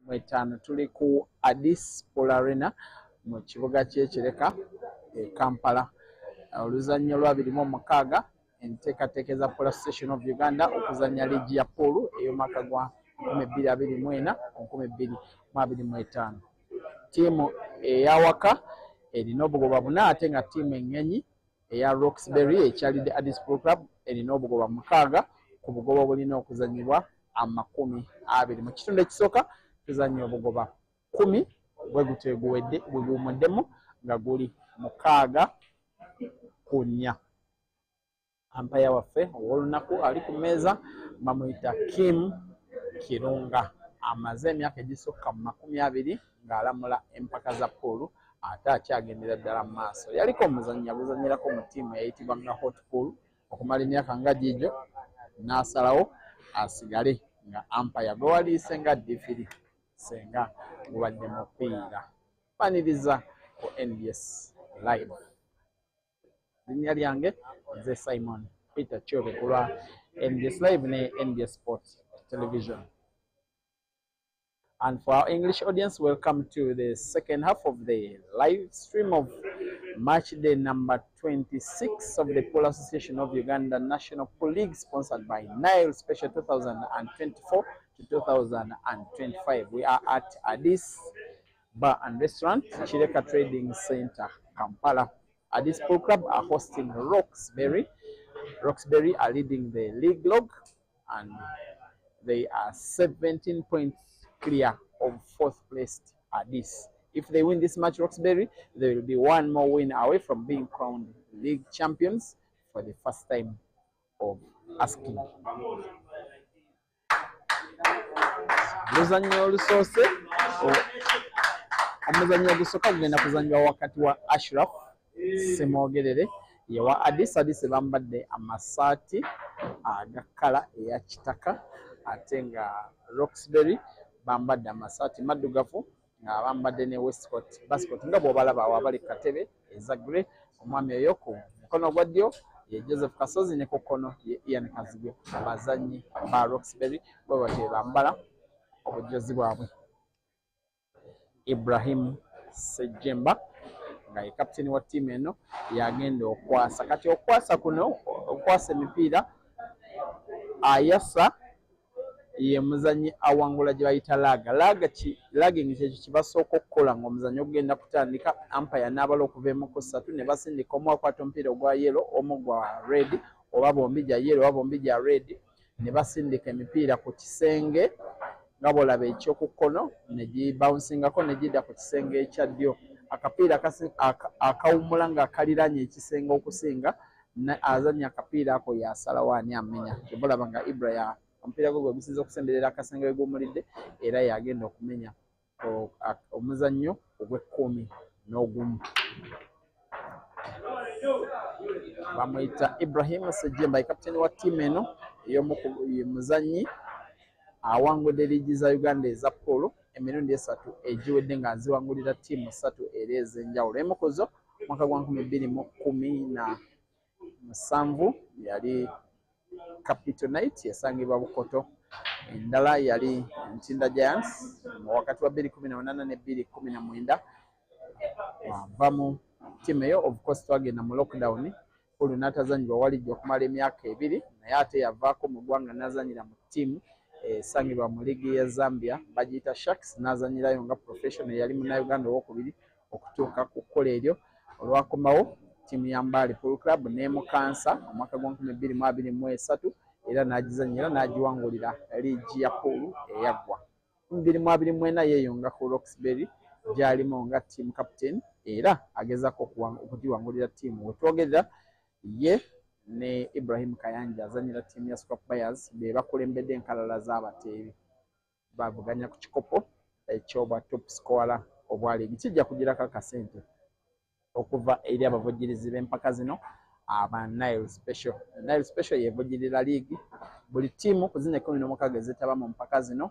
mwetaano tuli ku Addis Polo Arena mu kibuga ky'Ekireka e Kampala. Oluzannya lwa 26 enteekateeka za Police Station of Uganda okuzannya liigi ya poolu ey'omwaka gwa 2024-2025. Ttiimu eyawaka erina obugoba 4 ate nga ttiimu engenyi eya Rox Berry ekyalidde Addis Polo Club erina obugoba 6 ku bugoba obulina okuzannyibwa 20. Mu kitundu ekisooka tuzannya obugoba 10 bwe guteguwedde bweguwumuddemu nga guli 6-4. Ampaya waffe ow'olunaku ali ku mmeeza bamuyita Kim Kirunga, amaze emyaka egisukka mu 20 ng'alamula empaka za poolu ate akyagendera ddala mu maaso. Yaliko omuzannyi aguzannyirako mu ttiimu eyayitibwa nga Hot Pool okumala emyaka nga giigyo, n'asalawo asigale nga ampaya gwe waliise nga D3 senga gubadde mupiira. Faniriza ku NBS Live. Linnya lyange nze Simon Peter Chobe ku lwa NBS Live ne NBS Sport Television. And for our English audience, welcome to the second half of the live stream of match day number 26 of the Polo Association of Uganda National Pool League, sponsored by Nile Special 2024 to 2025. We are at Addis Bar and Restaurant, Kireka Trading Center, Kampala. Addis Pool Club are hosting Rox Berry. Rox Berry are leading the league log, and they are 17 points clear of 4th placed Addis. If they win this match, Rox Berry, they will be one more win away from being crowned league champions for the first time of asking. Luzannya olusoose, omuzannyo ogusooka gugenda kuzannyibwa wakati wa Ashraf Semwogerere yewa Addis bambadde amasaati aga kkala eya kitaka, ate nga Rox Berry bambadde amasaati maddugavu nga bambadde ne Westcoat basket nga bw'obalaba awo abali katebe eza grey. Omwami oyo ku mukono gwa ddyo ye Joseph Kasozi ne ku kkono ye Ian Kazigwe. Abazannyi ba Rox Berry bwe batyo bambala obujozi bwabwe. Ibrahim Sejemba nga ye kapiteni wa ttiimu eno yagenda okwasa. Kati okwasa kuno, okwasa emipiira ayasa ye muzannyi awangula gye bayita lagging kyekyo kibasooka okukola ng'omuzannyo ogenda kutandika. Ampaya n'abala okuva emuku 3 ne basindika omu akwata omupiira ogwa yellow omu gwa red, oba bombi gya yellow oba bombi gya red, ne basindika emipiira ku kisenge nga bw'olaba eky'oku kkono ne gibawunsingako ne gidda ku kisenge ekya ddyo. Akapiira akawumula nga kaliranye ekisenge okusinga, azannya akapiira ako yasalawo ani amenya. Kyebulaba nga Ibrahim omupiira gwe gusinza okusemberera akasenge we guwumulidde, era yagenda okumenya omuzannyo ogw'11. Bamuyita Ibrahim Sejemba, kapiteni wa ttiimu eno ey'omuzannyi awangudde liigi za Uganda eza poolo emirundi 3 egiwedde nga ziwangulira ttiimu 3 era ez'enjawulo. Emu ku zo mwaka gwa 2017 yali Capital Knight yasangibwa Bukoto, endala yali Ntinda Giants wakati wa 2018 ne 2019. Wavamu ttiimu eyo, of course twagenda mu lockdown, poolo n'atazanyibwa walijja okumala emyaka 2, naye ate yavaako mu ggwanga n'azanyira mu ttiimu esangibwa mu liigi ya Zambia bagiyita Sharks, n'azanyirayo nga professional. Yali munnayuganda owokubiri okutuuka ku kkola eryo. Olwakomawo ttiimu ya Mbale Pool Club n'emukansa omwaka gwa 2023 era n'agizannyira n'agiwangulira liigi ya poolu eyaggwa. 2024 yeeyonga ku Rox Berry gy'alimu nga ttiimu captain era agezaako okugiwangulira ttiimu. Wetwogerera ye ne Ibrahim Kayanja azanyira ttiimu ya Scrap Buyers be bakulembedde enkalala z'abateebi. Bavuganya ku kikopo eky'obwa top scorer obwa liigi. Kijja kugirako akasente okuva eri abavujjirizi b'empaka zino aba Nile Special. Nile Special yevujjirira liigi. Buli ttiimu ku zino 16 ezitaba mu mpaka zino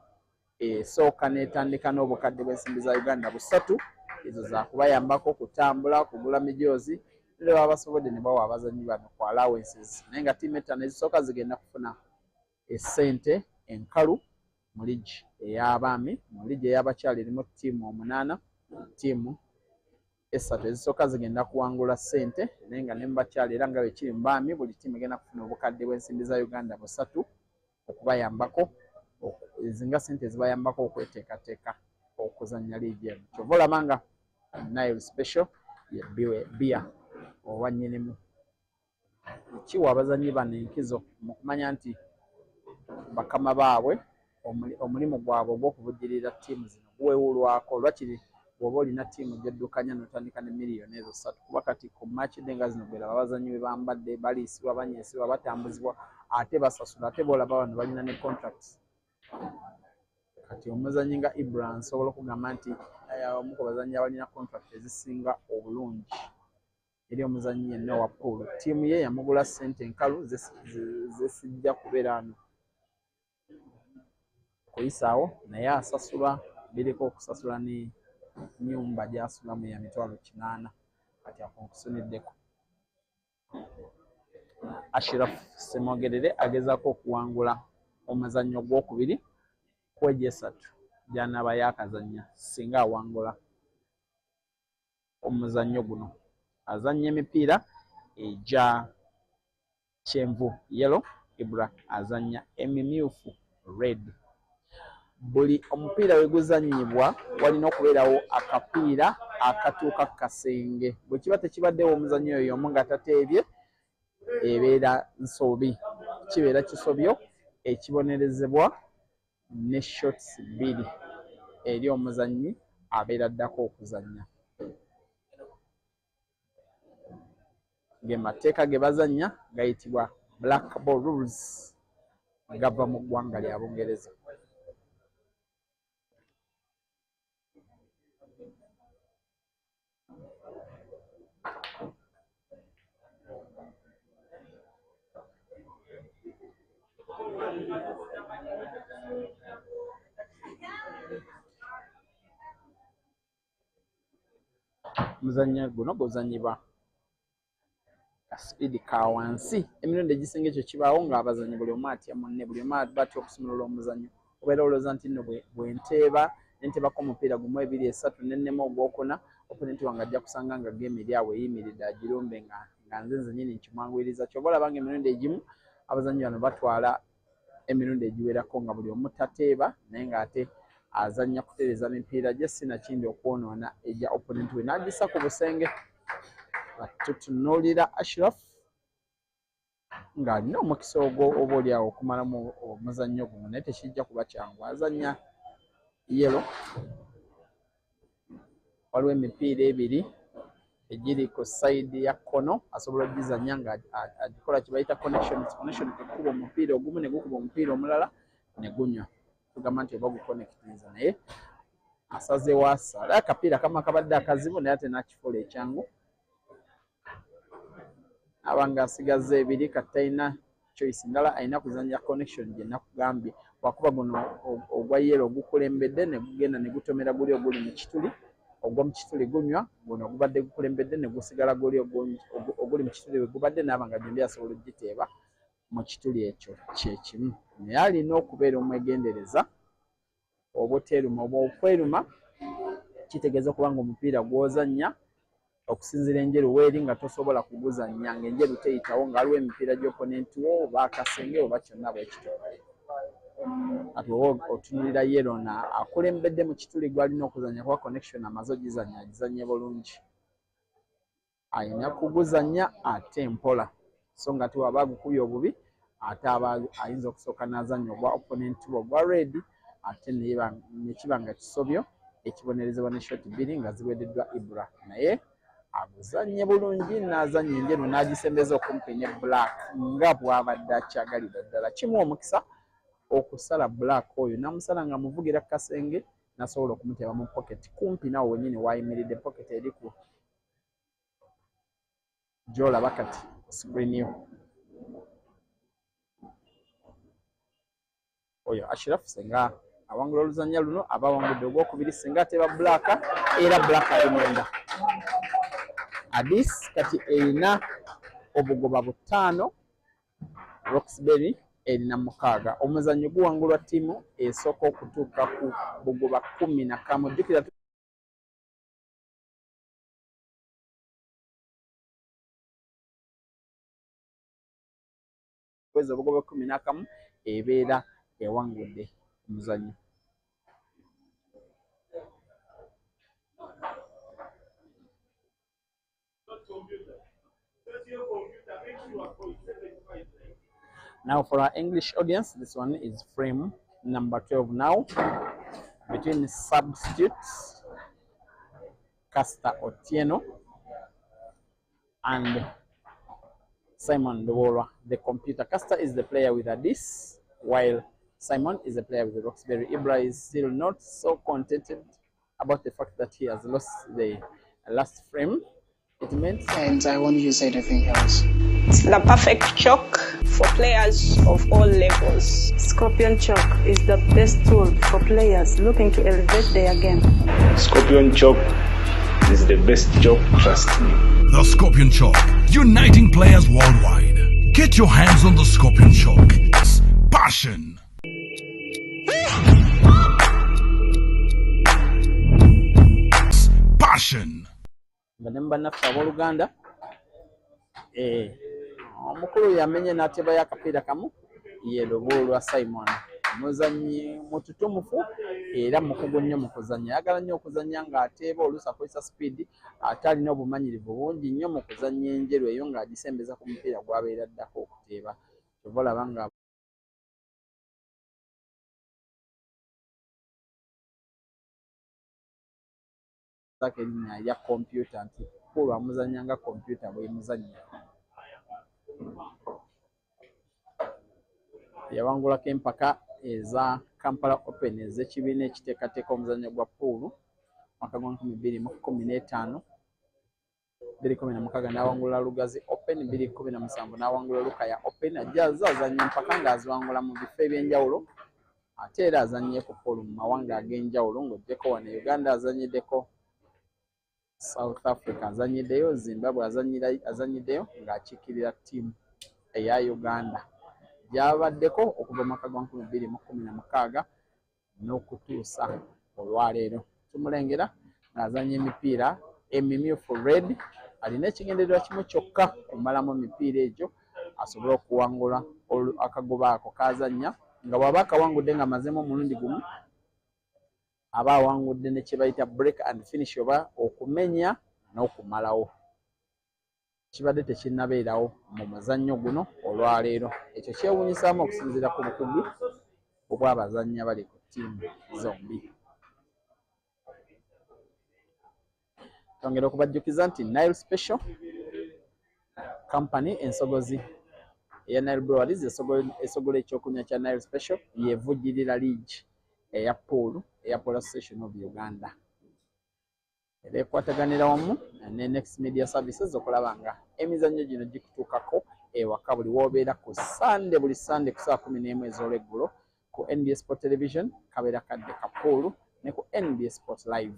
esooka n'etandika n'obukadde bw'ensimbi za Uganda 3. Ezo za kubayambako kutambula, kugula mijoozi, ne baba basobodde ne bawa abazannyi bano ku allowances. Naye nga ttiimu 5 ezisooka zigenda kufuna essente enkalu mu ligi ey'abaami. Mu ligi ey'abakyala erimu ttiimu 8, ttiimu 3 ezisooka zigenda kuwangula ssente naye nga ne mu bakyala era nga bwe kiri mu baami buli ttiimu egenda kufuna obukadde bw'ensimbi za Uganda 3 okubayambako ezinga ssente ezibayambako okweteekateeka okuzannya liigi eno. Kyova olaba nga Nile Special ye bbiya oba nnyinimu kiwa abazannyi bano enkizo mu kumanya nti bakama baabwe omulimu gwabwe ogw'okuvujjirira ttiimu zino guwewulwako. Lwakiri bw'oba olina ttiimu gy'eddukanya n'otandika ne miliyoni ezo 3 kuba kati ku match day nga zino gweraba abazannyi be bambadde baliisibwa banyeesibwa batambuzibwa ate basasula ate boolaba bano balina ne contracts. Kati omuzannyi nga Ibrahim nsobola okugamba nti omu ku bazannyi abalina contract ezisinga obulungi eri omuzannyi yenna owa pool. Ttiimu ye yamugula ssente enkalu zesijja kubeera ano kuyisaawo naye asasulwa biriko okusasula ne nnyumba gy'asulamu ya mitwalo 8 kati akonkusuniddeko. Ashraf Semogerere agezaako okuwangula omuzannyo gwokubiri ku egy'esatu gy'anaaba yaakazannya singa awangula omuzannyo guno. Azannya emipiira egya kyenvu yellow, Ibrahim azannya emimyufu red. Buli omupiira we guzannyibwa walina okubeerawo akapiira akatuuka ku kasenge. Bwe kiba tekibaddewo omuzannyi oyo omu nga tateebye ebeera nsobi, kibeera kisobyo ekibonerezebwa ne shots 2 eri omuzannyi abeera addako okuzannya. Ge mateeka ge bazannya gayitibwa black ball rules gava mu ggwanga lya Bungereza. Omuzannyo guno guzannyibwa kaspeedi ka wansi emirundi egisinga ekyo kibaawo ng'abazannyi buli omu atya munne, buli omu batya okusumulula omuzannyo. Obeera olowooza nti nno bwe nteeba nentebako omupiira gumu 2 3 nennema ogwokuna oponenti wange ajja kusanga nga geemu eri awo eyimiridde agirumbe nga nze nzennyini nkimwanguyiriza. Kyova olaba nga emirundi egimu abazannyi bano batwala emirundi egiwerako nga buli omu tateeba naye ng'ate azannya kutereeza mipiira gye sinakindi okwonoona egya oponenti we n'agissa ku busenge. Tutunuulira Ashraf ng'alina omukisa ogwo oba oli awo okumalamu omuzannyo guno naye tekijja kuba kyangu. Azannya yellow, waliwo emipiira 2 egiri ku sayidi ya kkono asobola ogizannya nga agikola kye bayita connection. Connection kukuba omupiira ogumu ne gukuba omupiira omulala ne gunywa, tugamba nti oba guconnectinza, naye asazeewo asala akapiira kama kabadde akazibu naye ate n'akifuula ekyangu. Abanga asigaze 2 kati talina choice ndala, alina kuzannya connection gye nakugambye. Wakuba guno ogwa yellow gukulembedde ne gugenda ne gutomera guli oguli mu kituli, ogwo mu kituli gunywa, guno ogubadde gukulembedde ne gusigala guli oguli mu kituli we gubadde n'abanga gyombi asobola ogiteeba mu kituli ekyo kyekimu. Naye alina okubeera omwegendereza obuteeruma oba okweruma kitegeeza okuba nga omupiira gw'ozannya okusinziira enjeru weeri nga tosobola kuguzannya ng'enjeru teyitawo nga waliwo emipiira gy'oponenti wo oba akasenge oba kyonna bwe kityo. Ati oba otunulira yellow na akulembedde mu kituli gw'alina okuzannya kuba connection amaze ogizannya agizannye bulungi. Alina kuguzannya ate mpola so nga tiwaba agukubye obubi ate aba ayinza okusooka n'azannya ogwa oponenti we ogwa red ate ne kiba nga kisobyo ekibonerezebwa ne shot 2 nga ziwededdwa Ibra, naye aguzannye bulungi n'azannya enjeru n'agisembeza okumpi ne black nga bw'abadde akyagalira ddala. Kimuwa omukisa okusala black oyo n'amusala nga muvugira ku kasenge n'asobola okumuteeba mu pocket kumpi nawe wennyini wayimiridde, pocket eri ku gy'olaba kati screen yo. Oyo Ashraf senga awangula oluzannya luno aba awangudde ogwokubiri singa ateeba black era black alimwenda. Adis kati erina obugoba 5 Rox Berry erina mukaaga. Omuzannyo guwangulwa ttiimu esooka okutuuka ku bugoba 11. Jjukira kweza obugoba 11 ebeera ewangudde omuzannyo. Now for our English audience, this one is frame number 12 now, between substitutes Caster Otieno and Simon Dewora, the computer. Caster is the player with a dis, while Simon is the player with the Rox Berry. Ibrahim is still not so contented about the fact that he has lost the last frame. It meant, and I won't use anything else. It's the perfect chalk for players of all levels. Scorpion chalk is the best tool for players looking to elevate their game. Scorpion chalk is the best chalk, trust me. The Scorpion chalk, uniting players worldwide. Get your hands on the Scorpion chalk. It's passion. It's passion. Banemba naffe abooluganda omukulu yamenye n'atebayo akapiira kamu ye lobo lwa Simon. Muzannyi mututumufu era mukugu nnyo mu kuzannya. Ayagala nnyo okuzannya ng'ateeba, oluusi akozesa speed, ate alina obumanyirivu bungi nnyo mu kuzannya enjeru eyo ng'agisembeza ku mupiira gw'abeera addako okuteeba. Kyova olaba nga erinnya ya kompyuta nti Paul amuzannya nga kompyuta bw'emuzannya. Yawangulako empaka eza Kampala Open ez'ekibiina ekiteekateeka omuzannyo gwa pool mwaka gwa 2015. 2016 n'awangula Lugazi Open, 2017 n'awangula Lukaya Open. Ajja azannya empaka ng'aziwangula mu bifo eby'enjawulo, ate era azannye ku pool mu mawanga ag'enjawulo ng'ogyeko wano Uganda azannyiddeko, South Africa azannyideyo, Zimbabwe azannyideyo ng'akiikirira ttiimu eya Uganda gyabaddeko okuva mu mwaka gwa 2016 n'okutuusa olwaleero. Tumulengera ng'azannya emipiira emimyufu red. Alina ekigendererwa kimu kyokka kumalamu emipiira egyo asobole okuwangula akagoba ako k'azannya, nga bw'aba akawangudde ng'amazeemu omulundi gumu aba awangudde ne kye bayita break and finish, oba okumenya n'okumalawo. Kibadde tekinnabeerawo mu muzannyo guno olwaleero. Ekyo kyewuunyisaamu okusinziira ku bukugu obw'abazannyi abali ku ttiimu zombi. Twongera okubajjukiza nti Nile Special Company, ensogozi eya Nile Breweries, esogola ekyokunywa kya Nile Special, yevujjirira liigi eya pool eya Polo Association of Uganda. Era ekwataganira wamu ne Next Media Services okulaba nga emizannyo gino gikutuukako ewaka buli w'obeera ku Sunday, buli Sunday ku saa 11 ez'olweggulo ku NBS Sport Television kabeera kadde ka pool ne ku NBS Sport Live.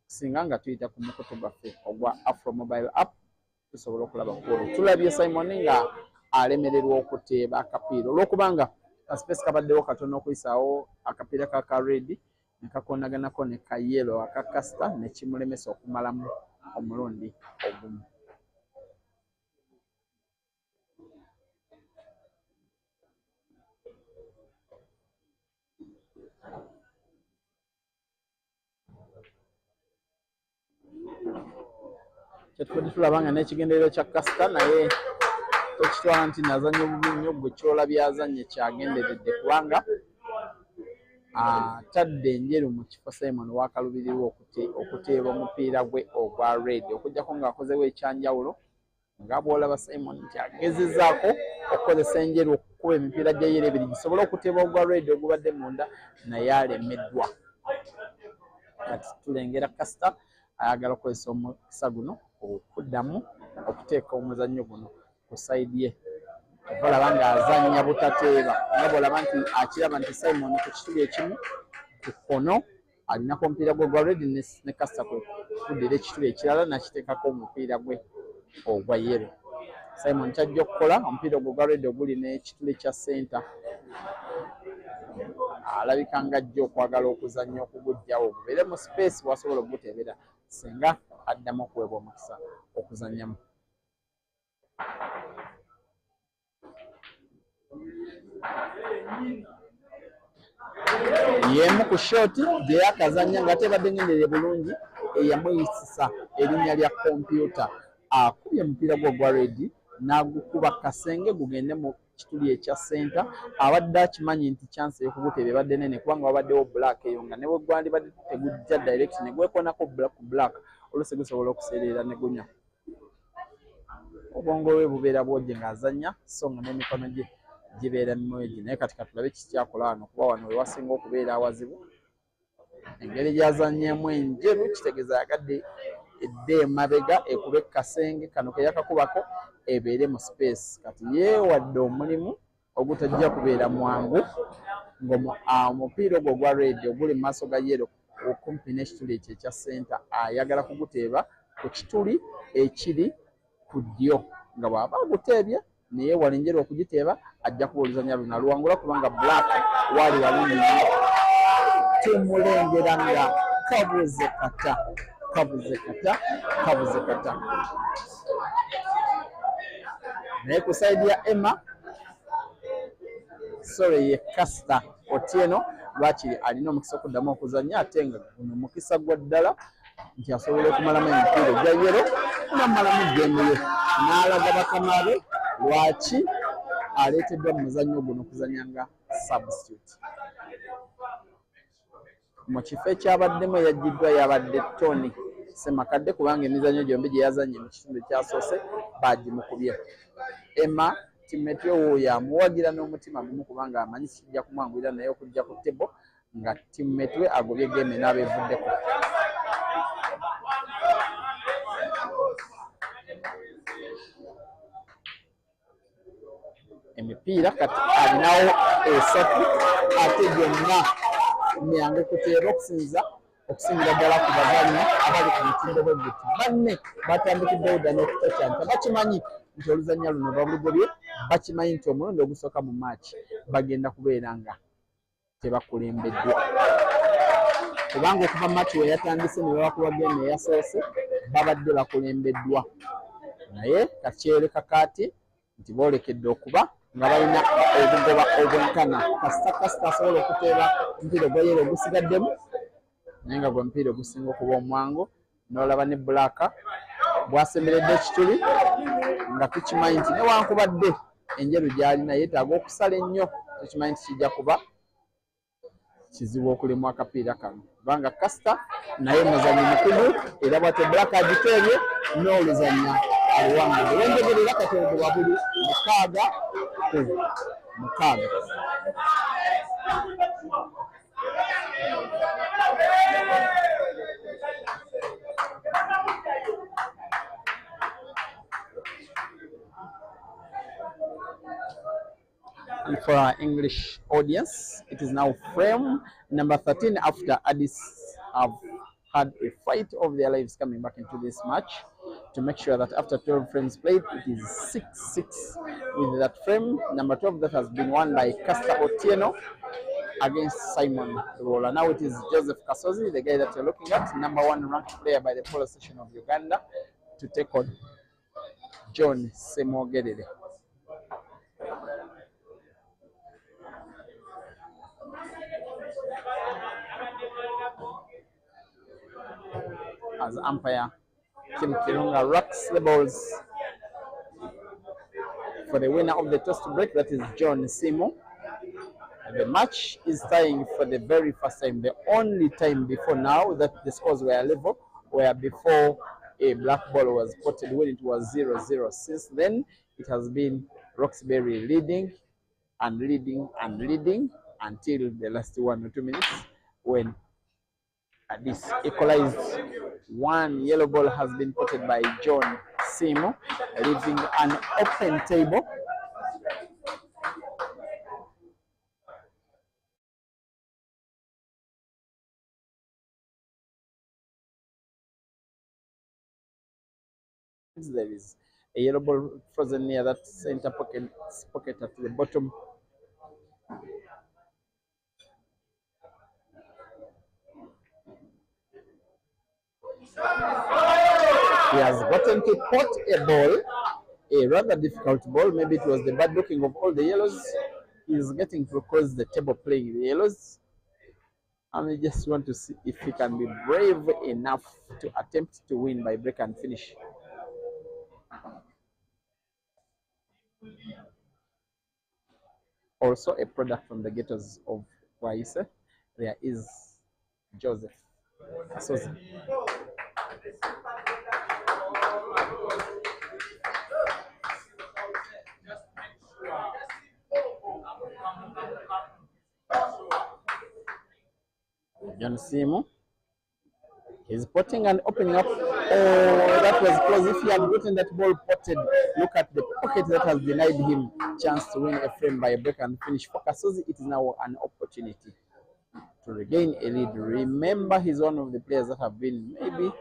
Singa nga tuyita ku mukutu gwaffe ogwa Afro Mobile App tusobola okulaba pool. Tulabye Simon nga alemererwa okuteeba akapiira olw'okubanga kaspace kabaddewo katono okuyisaawo akapiira ka red ne kakonaganako ne ka yellow aka Caster ne kimulemesa okumalamu omulundi ogumu. Kyetufudde tulaba nga n'ekigendererwa kya Caster naye tokitwala nti nazannya obubi nnyo, gwe kyolabye azannye kyagenderedde kubanga atadde enjeru mu kifo Simon wakalubirirwa okuteeba omupiira gwe ogwa red, okugyako ng'akozewo ekyanjawulo nga bw'olaba Simon nti agezezzaako okukozesa enjeru okukuba emipiira gya yero ebiri gisobole okuteeba ogwa red ogubadde munda naye alemeddwa. Kati tulengera Caster ayagala okukozesa omukisa guno okuddamu okuteeka omuzannyo guno ku sayidi ye. Olaba ng'azannya butateeba naye bw'olaba nti akiraba nti Simon ku kituli ekimu ku kkono alinako omupiira gwe gwa red ne Caster kwe kuddira ekituli ekirala n'akiteekako omupiira gwe ogwa yero. Simon kyajja okukola omupiira ogwo gwa red oguli n'ekituli kya center alabika nga ajja okwagala okuzannya okugujjawo gubeere mu space wasobola okuguteebera singa addamu okuweebwa omukisa okuzannyamu. Y'emu ku shoti gye yakazannya nga tebadde ngenderere bulungi eyamuyisisa erinnya lya kompyuta. Akubye omupiira gwe gwa redi n'agukuba kasenge gugende mu kituli ekya senta. Abadde akimanyi nti chance y'okuguteeba ebadde nene kubanga wabaddewo black eyo nga ne bwe gwandibadde tegujja direct ne gwekoonako black oluusi gusobola okuseerera ne gunya. Obwongo bwe bubeera bwojje ng'azannya so nga n'emikono gye gibeera mimweji naye kati katulabe kikyakola wano kuba wano we wasinga okubeera awazibu. Engeri gy'azannyemu enjeru kitegeeza yagadde edde emabega ekube kasenge kano ke yakakubako ebeere mu space. Kati yeewadde omulimu ogutajja kubeera mwangu ng'omupiira ogwo gwa red oguli mu maaso ga yero okumpi n'ekituli ekyo ekya center ayagala kuguteeba ku kituli ekiri ku ddyo nga bw'aba aguteebye naye wali njeru okugiteeba ajja kuba oluzannya luno aluwangula kubanga black waali walungi tumulengera nga kabuze kata naye ku saidi ya Emma ye Kasita Otieno lwakiri alina omukisa okuddamu okuzannya ate nga guno mukisa gwa ddala nti asobola okumalamu emipiira egya yero n'amalamu gemu ye n'alaga bakama be lwaki aleeteddwa mu muzannyo guno okuzannya nga substitute. Mu kifo ekyabaddemu eyaggiddwa yabadde Tony Semakadde kubanga emizannyo gyombi gye yazannye mu kitundu ekyasoose baagimukubye. Emma timmeti oyo amuwagira n'omutima gumu kubanga amanyi kijja kumwanguyira naye okujja ku tebo nga timmeti we agobye geeme n'abeevuddeko. Emipiira kati alinawo esatu ate gyonna myangu kuteeba okusingira ddala ku bazanyi abali ku mutindo bw'eguti. Banne batandikiddewo dda n'okutakyanta bakimanyi nti oluzannya luno balugobye, bakimanyi nti omulundi ogusooka mu maaki bagenda kubeera nga tebakulembeddwa kubanga okuva maaki we yatandise ne babakuba geemu eyasoose babadde bakulembeddwa naye kakyereka kaati nti boolekedde okuba nga balina obugoba obwenkana. Kasita asobola okuteeba omupiira ogwa yero ogusigaddemu naye nga gwe mupiira ogusinga okuba omwangu n'olaba ne bbulaaka bwasemberedde ekituli nga tukimanyi nti newankubadde enjeru gy'alina yeetaaga okusala ennyo tukimanyi nti kijja kuba kizibu okulimu akapiira kano kubanga Kasita naye muzannyi mukugu era bw'ate bbulaaka agiteebye n'oluzannya aluwangudde. Wenjogerera kateebwa buli 6-6. And for our English audience, it is now frame number 13 after Addis have had a fight of their lives coming back into this match to make sure that after 12 frames played, it is 6-6 with that frame number 12 that has been won by Kasita Otieno against Simon Ruola. Now it is Joseph Kasozi, the guy that you're looking at, number 1 ranked player by the Polo Station of Uganda, to take on John Semogedede. As umpire Kim Kirunga rocks the balls for the winner of the toss to break, that is John Simo. The match is tying for the very first time, the only time before now that the scores were level, where before a black ball was spotted when it was 0-0. Since then, it has been Rox Berry leading until the last 1 or 2 minutes when this equalized. One yellow ball has been spotted by John Simo, leaving an open table. There is A yellow ball frozen near that center pocket at the bottom. He has gotten to pot a ball, a rather difficult ball. Maybe it was the bad looking of all the yellows. He's getting to close the table playing the yellows. And I just want to see if he can be brave enough to attempt to win by break and finish. Also a product from the ghettos of Waise, there is Joseph Asozi. John Simu. He's potting and opening up. Oh, that was close. If he had gotten that ball potted, look at the pocket that has denied him chance to win a frame by a break and finish. For Kasozi, it is now an opportunity to regain a lead. Remember, he's one of the players that have been maybe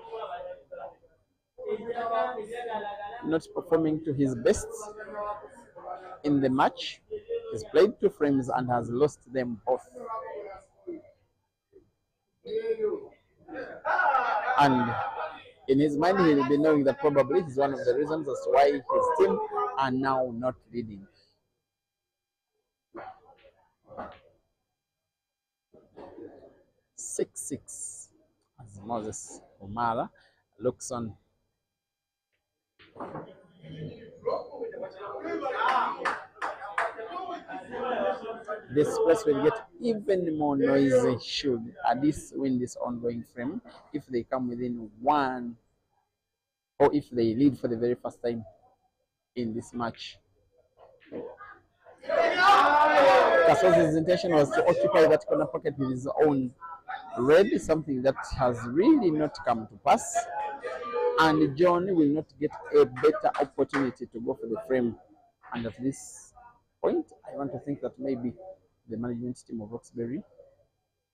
not performing to his best in the match. He's played 2 frames and has lost them both. And in his mind, he'll be knowing that probably he's one of the reasons as to why his team are now not leading. Six as Moses Omara looks on. This place will get even more noisy should Addis win this ongoing frame. If they come within 1, or if they lead for the very first time in this match. Kasozi's intention was to occupy that corner pocket with his own red, something that has really not come to pass. And John will not get a better opportunity to go for the frame. And at this point, I want to think that maybe the management team of Rox Berry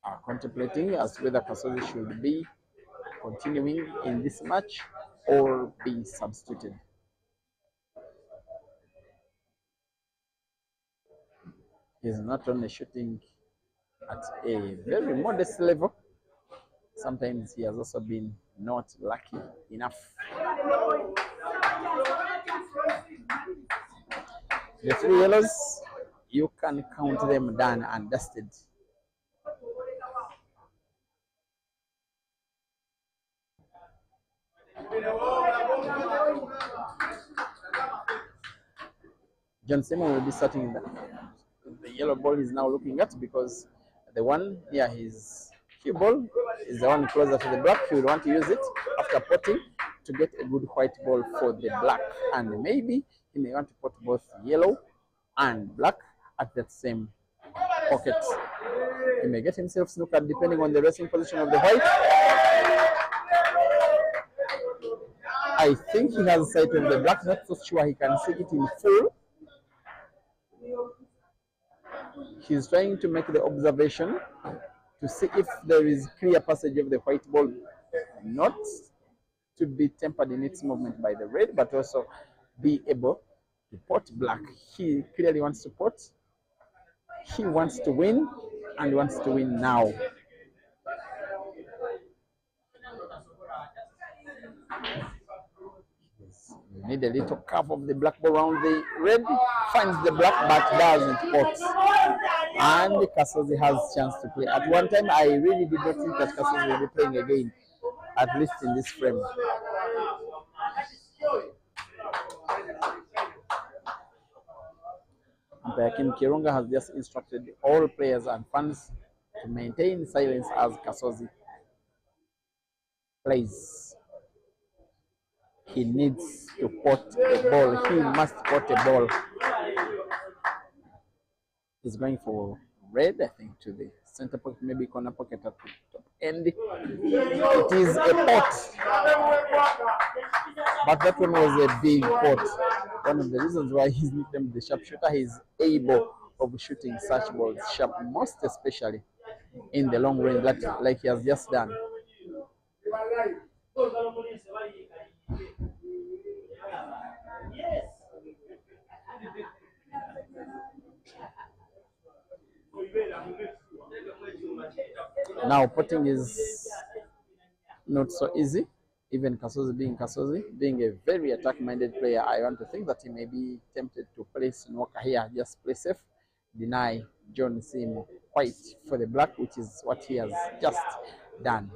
are contemplating as whether Kasozi should be continuing in this match or be substituted. He's not only shooting at a very modest level, sometimes he has also been not lucky enough. The 3 yellows, you can count them done and dusted. John Simon will be starting the yellow ball is now looking at, because the one near his cue ball is the one closer to the black. He will want to use it after potting to get a good white ball for the black, and maybe he may want to put both yellow and black at that same pocket. He may get himself snookered depending on the resting position of the white. I think he has sight of the black, not so sure he can see it in full. He's trying to make the observation to see if there is clear passage of the white ball, not to be tempered in its movement by the red, but also be able to pot black. He clearly wants to pot. He wants to win, and wants to win now. You need a little curve of the black ball around the red, finds the black but doesn't pot. And Kasozi has chance to play. At one time, I really did not think that Kasozi will be playing again, at least in this frame. Umpire Kim Kirunga has just instructed all players and fans to maintain silence as Kasozi plays. He needs to pot a ball. He must pot a ball. He's going for red, I think, to the center pocket, maybe corner pocket at the top end. It is a pot. But that one was a big pot. One of the reasons why he's nicknamed the sharpshooter, he's able of shooting such balls sharp, most especially in the long range, like he has just done. Now potting is not so easy. Even Kasozi being a very attack-minded player, I want to think that he may be tempted to play Snooker here, just play safe, deny John Sim white for the black, which is what he has just done.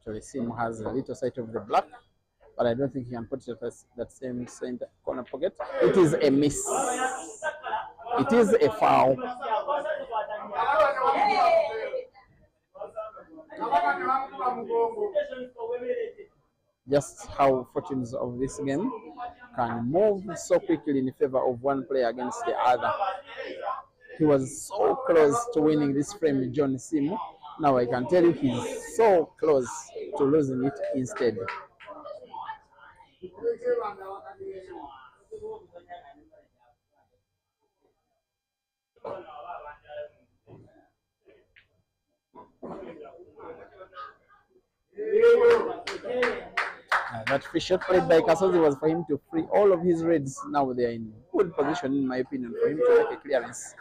Actually, Sim has a little sight of the black, but I don't think he can put it at that same center corner pocket. It is a miss. It is a foul. Just how fortunes of this game can move so quickly in favor of one player against the other. He was so close to winning this frame, John Sim. Now I can tell you he's so close to losing it instead. That free shot played by Kasozi was for him to free all of his reds. Now they are in good position, in my opinion, for him to make a clearance.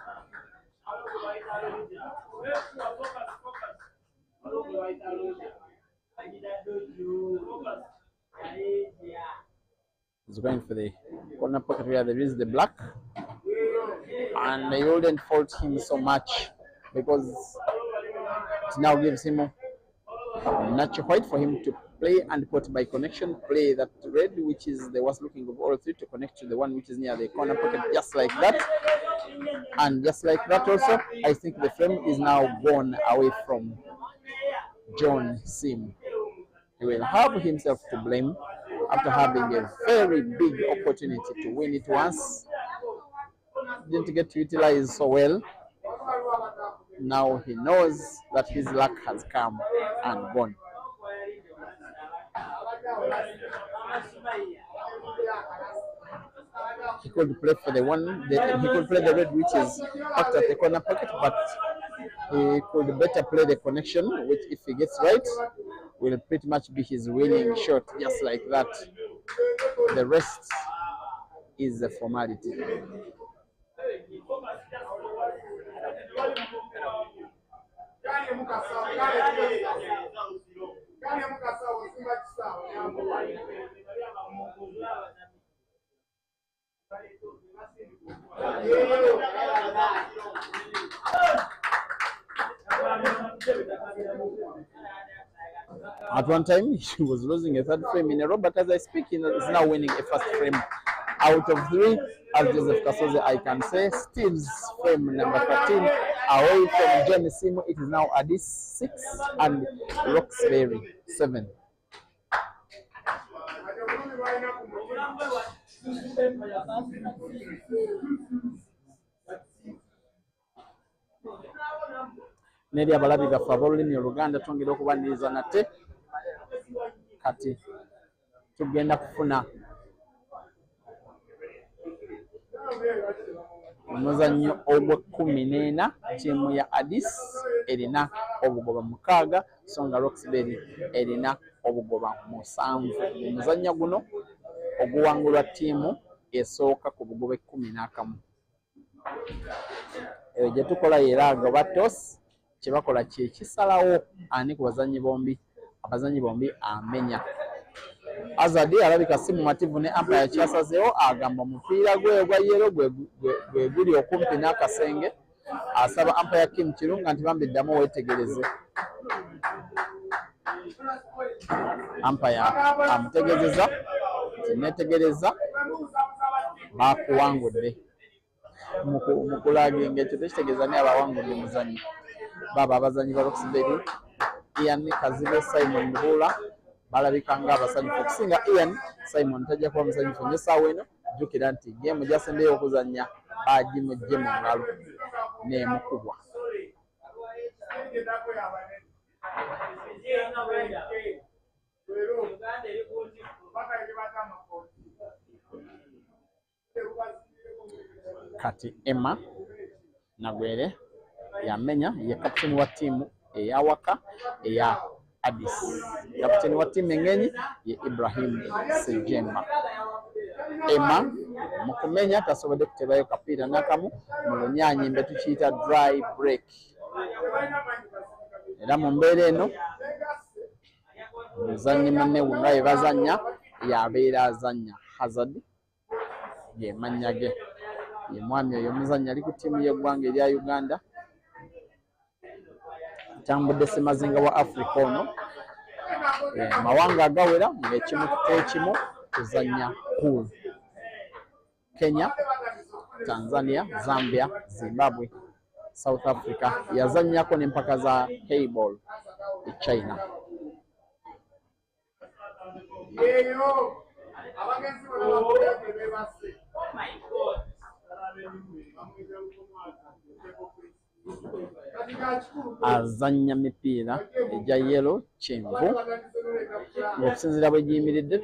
He's going for the corner pocket where there is the black, and they wouldn't fault him so much because it now gives him natural white for him to play and put by connection, play that red, which is the worst looking of all three, to connect to the one which is near the corner pocket, just like that. And just like that also, I think the frame is now gone away from John Sim. He will have himself to blame after having a very big opportunity to win it once. Didn't get to utilize so well. Now he knows that his luck has come and gone. He could play for the one, he could play the red, which is packed at the corner pocket, but he could better play the connection, which if he gets right, will pretty much be his winning shot, just like that. The rest is a formality. At one time, he was losing a third frame in a row, but as I speak, he is now winning a first frame out of three. As Joseph Kasozi, I can say, Steve's frame number 13 away from Johnny Simo. It is now Addis 6 and Rox Berry 7. Neri abalabi gaffe ab'olulimi Oluganda twongera okubaniriza nate kati tugenda kufuna omuzannyo ogw'14. Ttiimu ya Addis erina obugoba 6 so nga Rox Berry erina obugoba 7. Omuzannyo guno oguwangulwa ttiimu esooka ku bugoba 11. Eyo gye tukola yeeraga oba toss, kye bakola kye kisalawo ani ku bazannyi bombi, abazannyi bombi amenya. Azadi alabika si mumativu ne ampaya kyasazeewo, agamba omupiira gwe ogwa yero gwe guli okumpi n'akasenge, asaba ampaya Kim Kirunga nti bambi ddamu weetegereze. Ampaya amutegeezeza nti neetegereza baakuwangudde. Mu kulaginga ekyo tekitegeeza ni abawangudde muzannyo, baba abazannyi ba Rox Berry, Ian Kazibe, Simon Mbula balabika nga abasanyufu okusinga Ian. Simon tajja kuba musanyufu n'essaawa eno. Jjukira nti geemu gy'asembeyo okuzannya bagimugye mu ngalo n'emukubwa. Kati Emma Nagwere yamenya ye kapiteni wa tiimu eyawaka eya Addis. Kapiteni wa tiimu engenyi ye Ibrahim Sejemba. Emma mu kumenya tasobodde kutebayo kapiira nakamu mu lunyanyimbe tukiyita dry break. Era mu mbeera eno muzannyi munne nga bwe bazannya yabeera azannya Hazard ge mannya ge. Ye mwami oyo omuzannyi ali ku ttiimu y'eggwanga erya Uganda. Tambudde Ssemazinga wa Africa ono mawanga agawera ng'ekimu ekimu kuzannya pool. Kenya, Tanzania, Zambia, Zimbabwe, South Africa yazannyako n'empaka za Hayball e China. Azannya mipiira egya yellow kyenvu ng'okusinziira bwe giyimiridde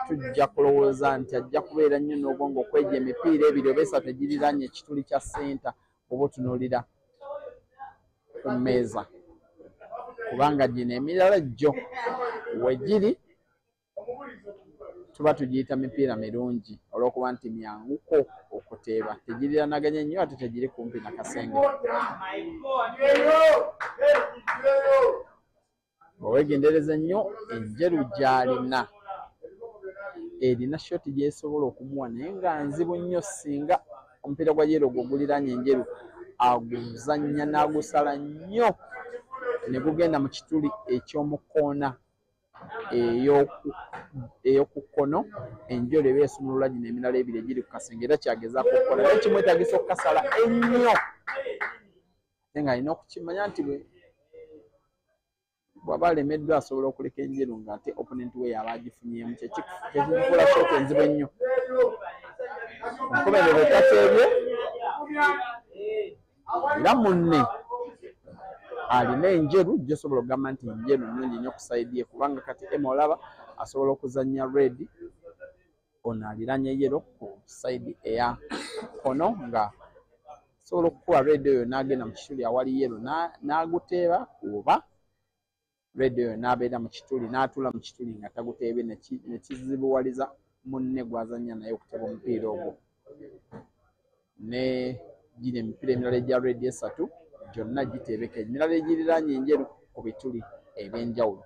tujja kulowooza nti ajja kubeera nnyo n'obwongo okwejja emipiira ebiri oba esatu egiriraanye ekituli kya senta oba otunuulira ku mmeeza, kubanga gino emirala gyo we giri tuba tugiyita mipiira mirungi olw'okuba nti myanguko okuteeba, tegiriranaganye nnyo ate tegiri kumpi na kasenge. Oweegendereza ennyo enjeru gy'alina erina shoti gy'esobola okumuwa naye nga nzibu nnyo singa omupiira gwa yero gw'oguliraanye enjeru aguzannya n'agusala nnyo ne gugenda mu kituli eky'omukoona ey'oku kkono, enjeru eba esumulula gino emirala ebiri egiri ku kasenge era kyagezaako okukola naye kimwetaagisa okukasala ennyo ate ng'alina okukimanya nti bw'aba alemeddwa asobola okuleka enjeru ng'ate opponent we yaba agifunyeemu kyekikola shoti enzibu ennyo. Omukomerero tateebye era munne alina enjeru gy'osobola okugamba nti enjeru nnungi nnyo ku sayidi ye, kubanga kati Emma olaba asobola okuzannya red, ono aliranye yero ku sayidi eya kono nga asobola okukuba red oyo n'agenda mu kituli awali yero n'aguteeba, oba red oyo n'abeera mu kituli n'atuula mu kituli nga taguteebye ne kizibuwaliza munne gw'azannya naye okuteeba omupiira ogwo. Ne gino emipiira emirala egya red esatu gyonna giteebeka, emirala egiriraanye enjeru ku bituli eby'enjawulo.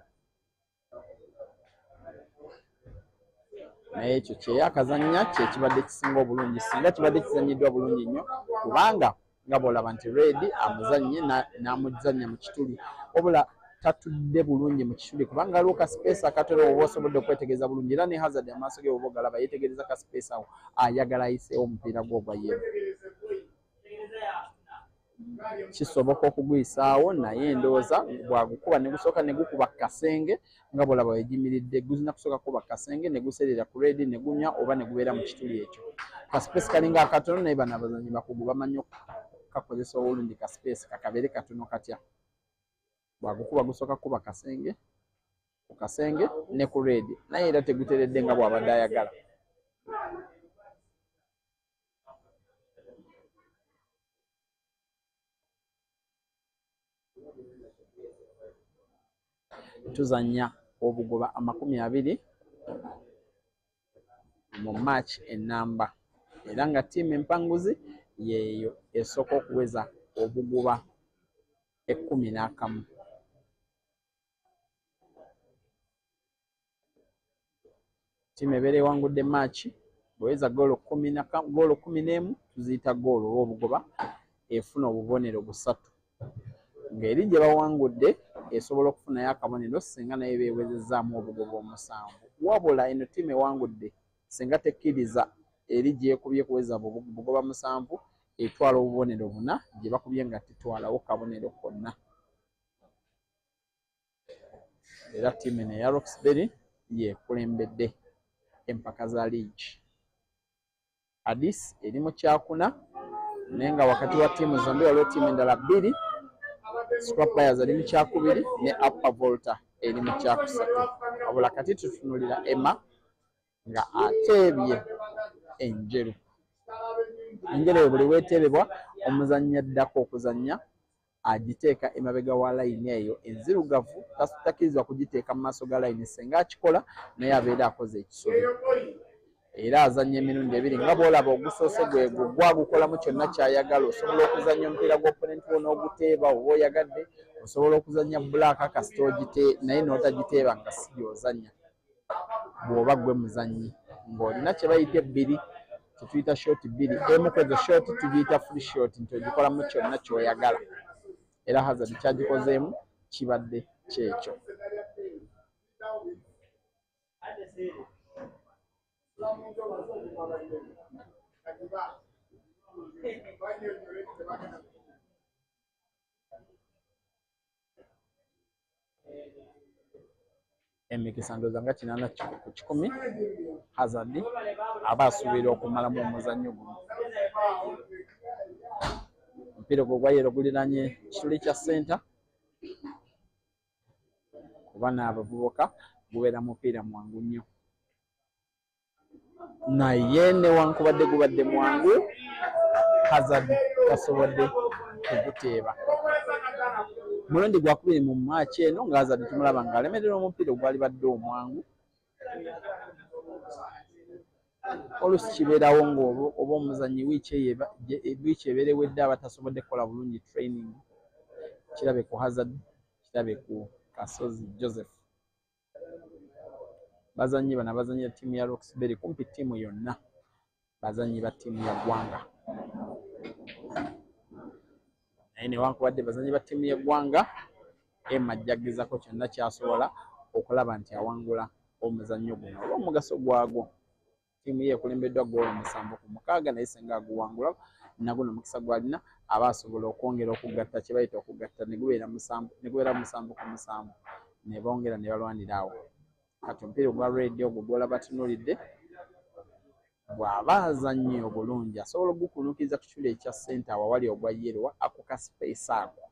Naye ekyo kyeyakazannya kye kibadde kisinga obulungi singa kibadde kizannyiddwa bulungi nnyo, kubanga nga bw'olaba nti red amuzannye n'amuzannya mu kituli wabula tatudde bulungi mu kituli kubanga aliwo ka space akatono oba osobodde okwetegereza bulungi era ne Hazard amaaso ge oba ogalaba yeetegereza ka space awo ayagala ayiseewo omupiira gw'ogwa yero. Kisoboka okuguyisaawo naye ndowooza bwagukuba ne gusooka ne gukuba kasenge nga bw'olaba wegimiridde guzina kusooka kuba kasenge ne guserera ku red ne gunywa oba ne gubeera mu kituli ekyo. Ka space kalinga akatono naye bano abazannyi bakugu bamanyi okukakozesa obulungi ka space kakabeere katono katya. Bwagukuba gusooka kuba kasenge ku kasenge ne ku red naye era teguteredde nga bw'abadde ayagala. Tuzannya obugoba 20 mu match enamba era nga ttiimu empanguzi yeeyo esooka okuweza obugoba 11. Ttiimu ebeera ewangudde match bweweza goolo 11 tuziyita goolo olw'obugoba efuna obubonero 3 ng'eri gye bawangudde esobola okufunayo akabonero singa naye beewezezzaamu obugoba 7, wabula eno ttiimu ewangudde singa tekkiriza eri gyekubye kuweza bugoba 7 etwala obubonero 4 gye bakubye nga titwalawo kabonero konna. Era ttiimu eno eya Rox Berry yeekulembedde empaka za liigi. Addis eri mu kyakuna naye nga wakati wa ttiimu zombi waliwo ttiimu endala 2 Scrap Buyers ali mu kyakubiri ne Upper Volta eri mu kyakusatu. Wabula kati tutunulira Emma nga ateebye enjeru. engeri buli weeterebwa omuzannyi addako okuzannya agiteeka emabega wa layini eyo enzirugavu takkirizibwa kugiteeka mu maaso ga layini senga akikola naye abeera akoze ekisubi era azannya emirundi ebiri nga bw'olaba ogusoose gwagukolamu kyonna kyayagala osobola okuzannya omupiira gw'opponenti wo n'oguteeba oba oyagadde osobola okuzannya bulaaka kasita naye n'otagiteeba nga si gy'ozannya bw'oba gwe muzannyi ng'olina kye bayita ebbiri kyetuyita shooti bbiri emu ku ezo shooti tugiyita free shot nti ogikolamu kyonna ky'oyagala era Hazard kyagikozeemu kibadde kyekyo. Emikisa ndowooza nga 80 Hazard aba asuubira okumalamu omuzannyo guno. Omupiira gwo gwa yero guliraanye kituli kya ssenta kuba n'abavubuka gubeera mupiira mwangu nnyo naye newankubadde gubadde mwangu Hazard tasobodde kuguteeba. Mulundi gwakubiri mu maaci eno nga Hazard tumulaba ng'alemerera omupiira ogwali badde omwangu. Oluusi kibeerawo ng'oba omuzannyi wiiki ebeera ewedde aba tasobodde kukola bulungi training. Kirabe ku Hazard, kirabe ku Kasozi Joseph. Bazannyi bano abazannyira ttiimu ya Rox Berry kumpi ttiimu yonna bazannyi ba ttiimu ya ggwanga. Naye newankubadde bazannyi ba ttiimu y'eggwanga Emma ajjagizako kyonna kyasobola okulaba nti awangula omuzannyo guno olw'omugaso gwagwo. Ttiimu ye ekulembeddwa goolo 7-6 naye senga aguwangula naguno omukisa gwalina aba asobola okwongera okugatta kye bayita okugatta ne gubeera 7-7 ne bongera ne balwanira awo. Kati omupiira ogwa red ogwo gw'olaba tunuulidde bw'aba azannye obulungi asobola ogukunuukiriza ku kituli ekya ssente awawali ogwa yero ako ka space ako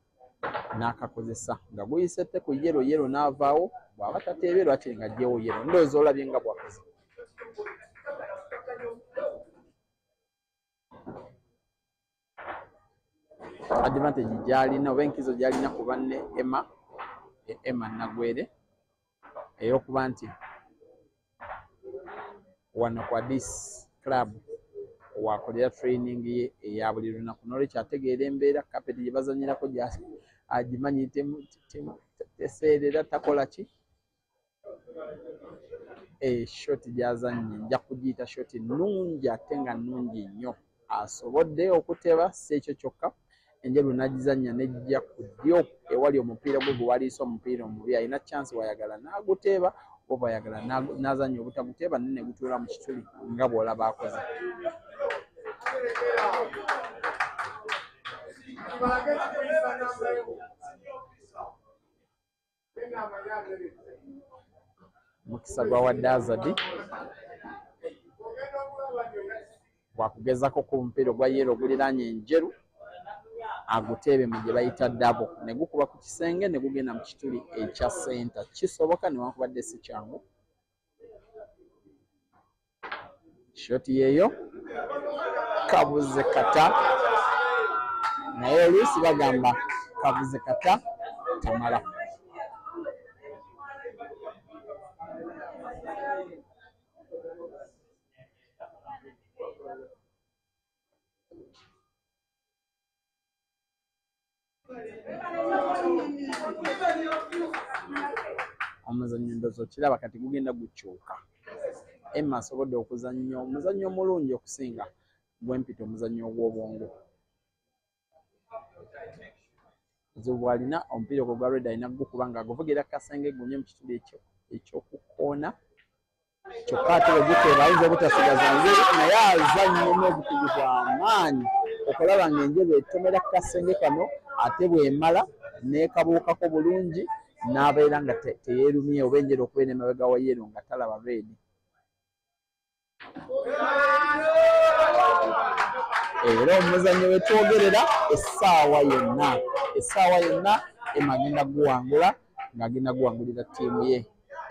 n'akakozesa nga guyisette ku yero n'avaawo bw'aba tateebye lwakiri nga ajjeewo yero ndowooza olabye nga bwakoze. Advantage gy'alina oba enkizo gy'alina ku banne Emma Nagwere ey'okuba nti wano ku Addis Club wakolera training ye eya buli lunaku n'olwekyo ategeera embeera kapeti gye bazannyirako agimanyi teseerera takola ki shoti gy'azannye nja kugiyita shoti nnungi ate nga nnungi nnyo asobodde okuteeba si ekyo kyokka enjeru n'agizannya nejja ku ddyo ewali omupiira gwe gwe waliisa omupiira omubi alina chance wayagala n'aguteeba oba wayagala n'azannya obutaguteeba ne gutuula mu kituli nga bw'olaba akoze. Mukisa gwa wadde Hazard bwakugezako ku mupiira ogwa yero oguliraanye enjeru aguteebe mu gye bayita dabo ne gukuba ku kisenge ne gugenda mu kituli ekya ssenta. Kisoboka newankubadde si kyangu. Shoti yeeyo kabuze kata naye oluusi bagamba kabuze kata tamala. Omuzannyo ndowooza okiraba kati gugenda gukyuka. Emma asobodde okuzannya omuzannyo omulungi okusinga gw'empita omuzannyo ogw'obwongo. Obuzibu bw'alina omupiira ogwo gwa red alina gukuba ng'aguvugira kasenge gunye mu kituli ekyokukoona kyokka ate bwe guteeba ayinza obutasigaza ngeri naye azannye n'obutugu bw'amaanyi okulaba ng'enjeru etomera kasenge kano ate bw'emala n'ekabuukako bulungi n'abeera nga teyeerumye oba enjeru okubeera emabega wa yero nga talaba red. Era omuzannyo we twogerera essaawa yonna Emma agenda guwangula ng'agenda guwangulira ttiimu ye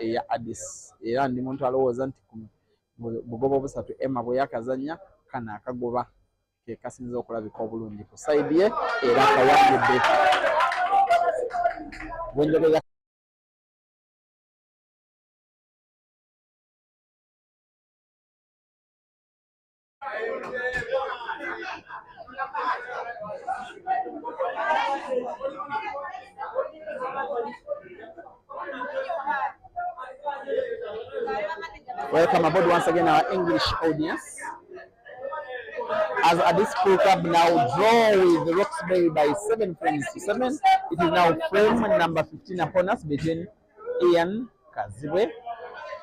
eya Addis. Era ndi muntu alowooza nti bugoba obusatu Emma bwe yakazannya kano akagoba ke kasinza okulabika obulungi ku side ye era kawangudde bwenjogeza welcome aboard once again our English audience. As this pool club now draw with Roxbury by 7 frames to 7, it is now frame number 15 upon us between Ian Kazibwe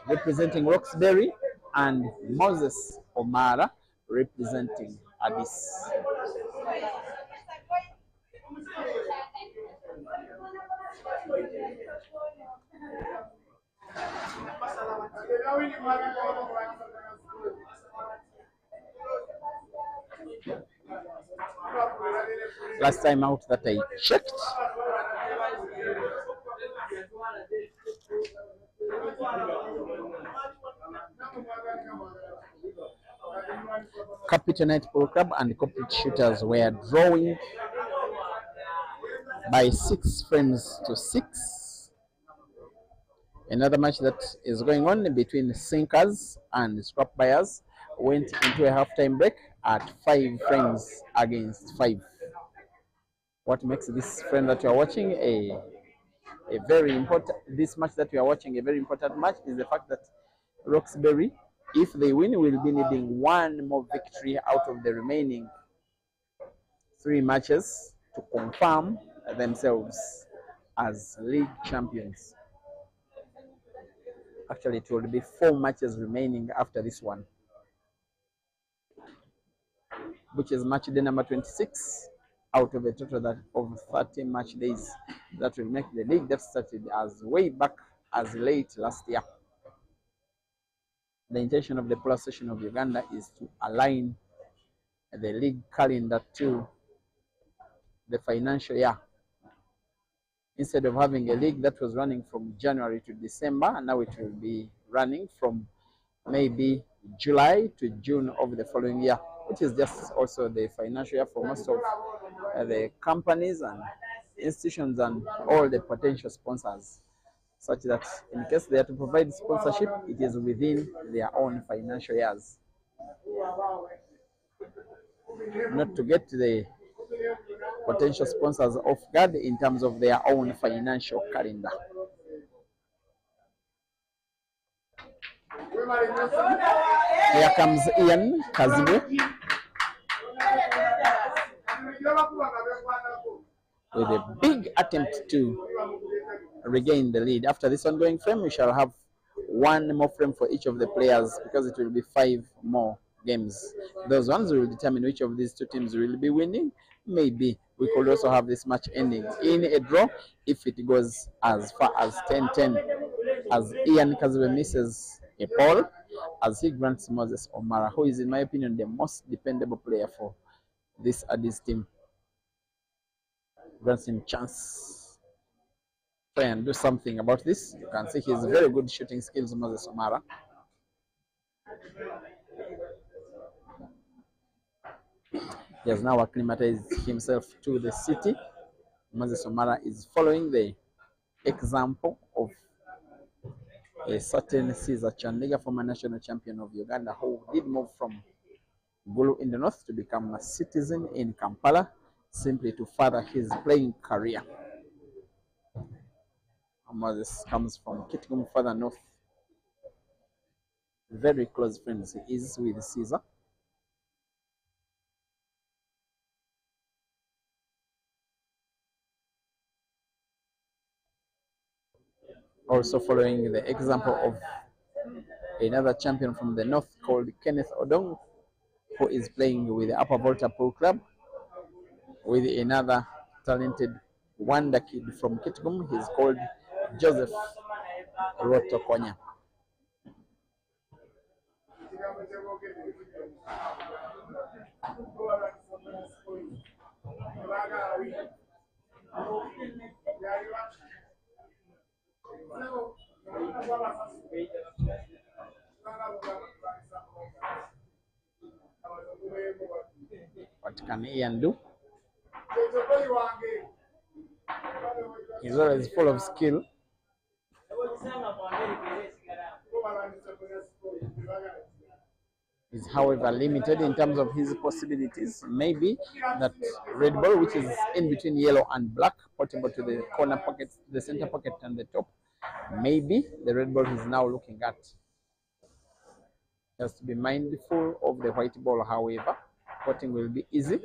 representing Roxbury and Moses Omara representing Addis. Last time out that I checked, Capital Night Polo Club and Corporate Shooters were drawing by 6 frames to 6. Another match that is going on between Sinkers and Scrap Buyers went into a halftime break at 5 frames against 5. What makes this frame that you are watching a very important, this match that you are watching a very important match is the fact that Roxbury, if they win, will be needing 1 more victory out of the remaining 3 matches to confirm themselves as league champions. Actually, it will be 4 matches remaining after this one, which is match day number 26 out of a total that of 30 match days that will make the league that started as way back as late last year. The intention of the Polo Association of Uganda is to align the league calendar to the financial year. Instead of having a league that was running from January to December, now it will be running from maybe July to June of the following year, which is just also the financial year for most of the companies and institutions and all the potential sponsors, such that in case they are to provide sponsorship, it is within their own financial years, not to get the potential sponsors off guard in terms of their own financial calendar. Here comes Ian Kazibwe with a big attempt to regain the lead. After this ongoing frame, we shall have 1 more frame for each of the players because it will be 5 more games. Those ones will determine which of these 2 teams will be winning. Maybe we could also have this match ending in a draw if it goes as far as 10-10, as Ian Kazibwe misses a ball as he grants Moses Omara, who is in my opinion the most dependable player for this Addis team, grants him chance. Try and do something about this. You can see his very good shooting skills, Moses Omara. He has now acclimatized himself to the city. Moses Omara is following the example of a certain Caesar Chandiga, former national champion of Uganda, who did move from Gulu in the north to become a citizen in Kampala simply to further his playing career. Moses comes from Kitgum further north. Very close friends he is with Caesar. Also following the example of another champion from the north called Kenneth Odong, who is playing with the Upper Volta Pool Club, with another talented wonder kid from Kitgum. He's called Joseph Rotokonya. What can Ian do? He's always full of skill. Is however limited in terms of his possibilities. Maybe that red ball, which is in between yellow and black, portable to the corner pocket, the center pocket and the top, maybe the red ball he's now looking at. Just to be mindful of the white ball, however. Potting will be easy.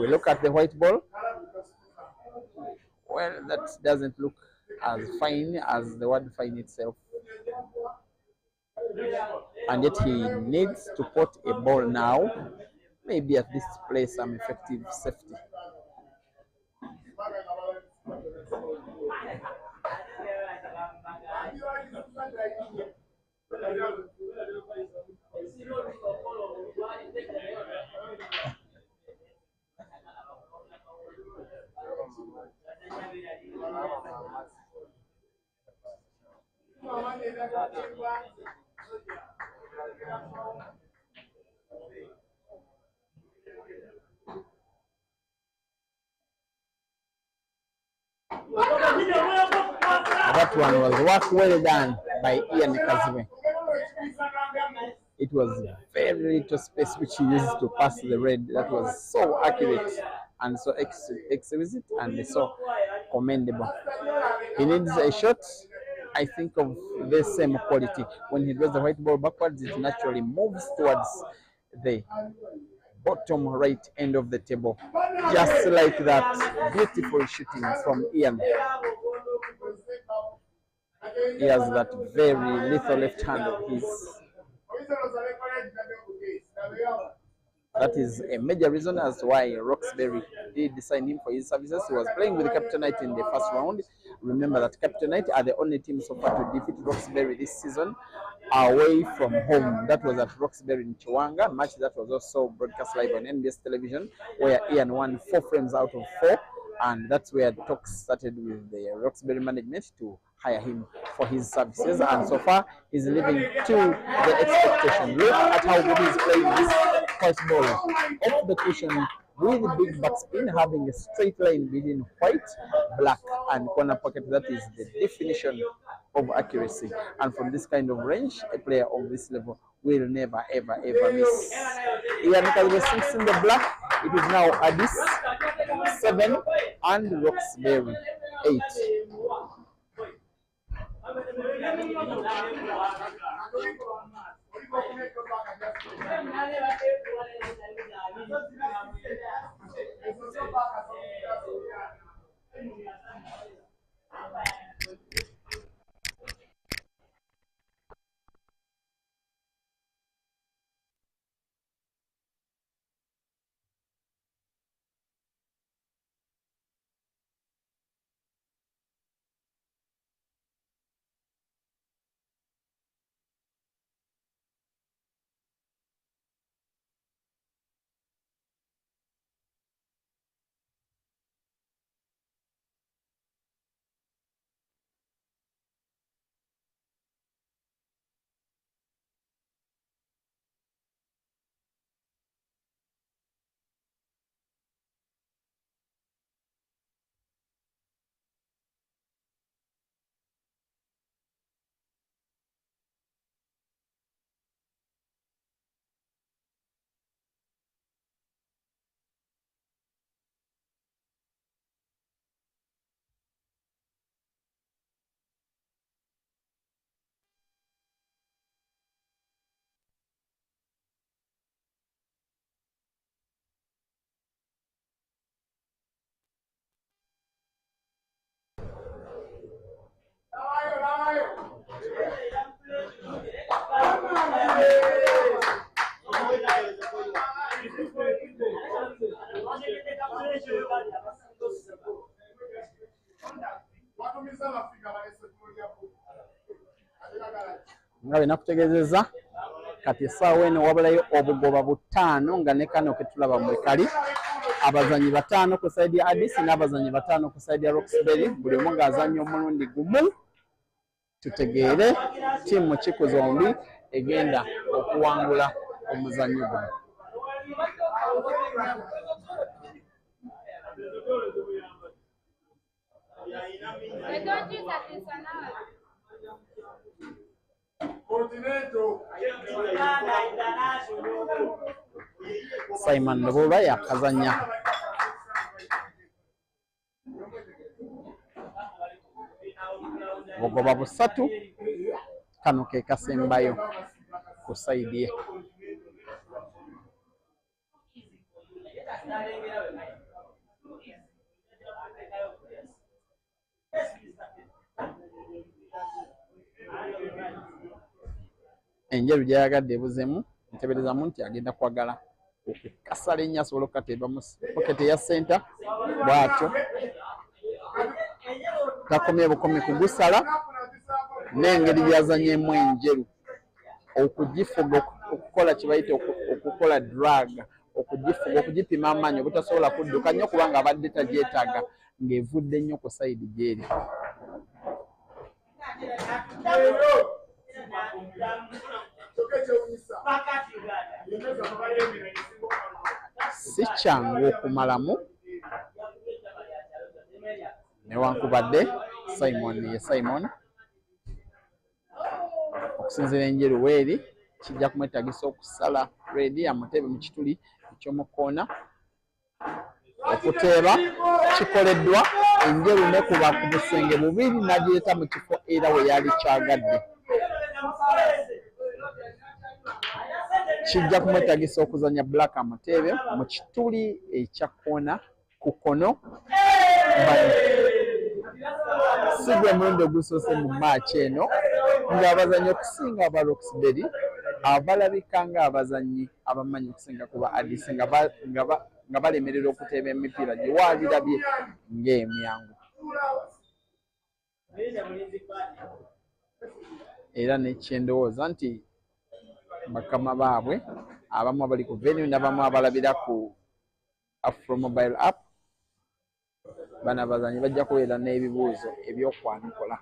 We look at the white ball. Well, that doesn't look as fine as the word fine itself. And yet he needs to put a ball now, maybe at least play some effective safety. That one was work well done by Ian Kaziwe. It was very little space which he used to pass the red. That was so accurate and so exquisite and so commendable. He needs a shot, I think, of the same quality. When he draws the white ball backwards, it naturally moves towards the bottom right end of the table, just like that. Beautiful shooting from Ian. He has that very lethal left hand of his. That is a major reason as to why Rox Berry did sign him for his services. He was playing with Captainite in the first round. Remember that Captainite are the only team so far to defeat Rox Berry this season away from home. That was at Rox Berry in Chiwanga, match that was also broadcast live on NBS television, where Ian won 4 frames out of 4. And that's where talks started with the Rox Berry management to hire him for his services. And so far, he's living to the expectation. Look at how good he's playing this first ball off the cushion with big backspin, having a straight line between white, black, and corner pocket. That is the definition of accuracy. And from this kind of range, a player of this level will never, ever, ever miss. Ian Kaziwe 6 in the black. It is now Addis 7 and Rox Berry 8. nga bwe nakutegeezezza kati essaawa eno wabulayo obugoba 5 nga ne kano ketulaba mwekali abazanyi 5 ku saidi ya Addis n'abazanyi 5 ku saidi ya Rox Berry, buli omu ng'azannya omulundi gumu. Tutegeere ttiimu ki ku zombi egenda okuwangula omuzannyo guno. Simon Nobola yakazanya bugoba busatu kano ke kasembayo ku side ye. Enjeru gyayagadde ebuzemu nteberezamu nti agenda kwagala okukasala ennyo asobole okukateeba mu poketi eya senta bw'atyo takomye bukomi kugusala n'engeri gyazanyemu enjeru okugifuga okukola kibayita okukola drug okugifuga okugipima amaanyi obutasobola kudduka nnyo kubanga abadde tagyetaaga ng'evudde nnyo ku sayidi gyeri. Si kyangu okumalamu newankubadde Simon ye Simon okusinziira enjeru weeri kijja kumwetagisa okusala redi amuteebe mu kituli ekyomukoona. Okuteeba kikoleddwa enjeru nekuba ku busenge bubiri n'agireeta mu kifo era we yali kyagadde. Kijja kumwetagisa okuzanya black amuteebe mu kituli ekya koona ku kono. Si gwe mulundi ogusoose mu maaci eno ng'abazanyi okusinga aba Rox Berry abalabika ng'abazanyi abamanyi okusinga kuba Addis nga balemerera okuteeba emipiira gye waalirabye ng'emyangu. Era nekyendowooza nti bakama baabwe abamu abali ku venue n'abamu abalabira ku Afro Mobile app bano abazanyi bajja kubeera n'ebibuuzo ebyokwanikola.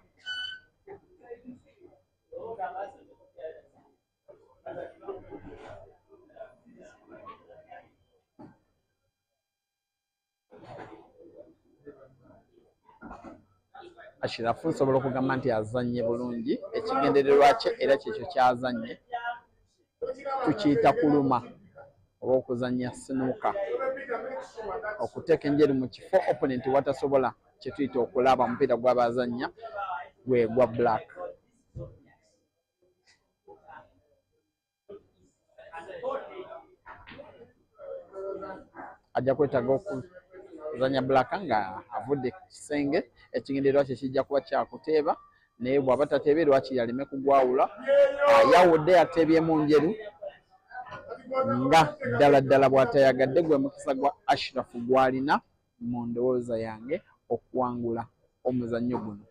Ashraf nsobola okugamba nti azannye bulungi ekigendererwa kye era kyekyo kyazannye tukiyita kuluma oba okuzannya sinuuka okuteeka enjeru mu kifo opponent watasobola kye tuyita okulaba omupiira gw'abazannya gwegwa black. Ajja kwetaaga okuzanya black nga avudde ku kisenge ekigendererwa kye kijja kuba kyakuteeba naye bw'aba tateeberwa kiri aleme kugwawula ayawudde yateebyemu njeru nga ddala bw'atayagadde gwe mukisa gwa Ashraf gw'alina mu ndowooza yange okuwangula omuzannyo guno.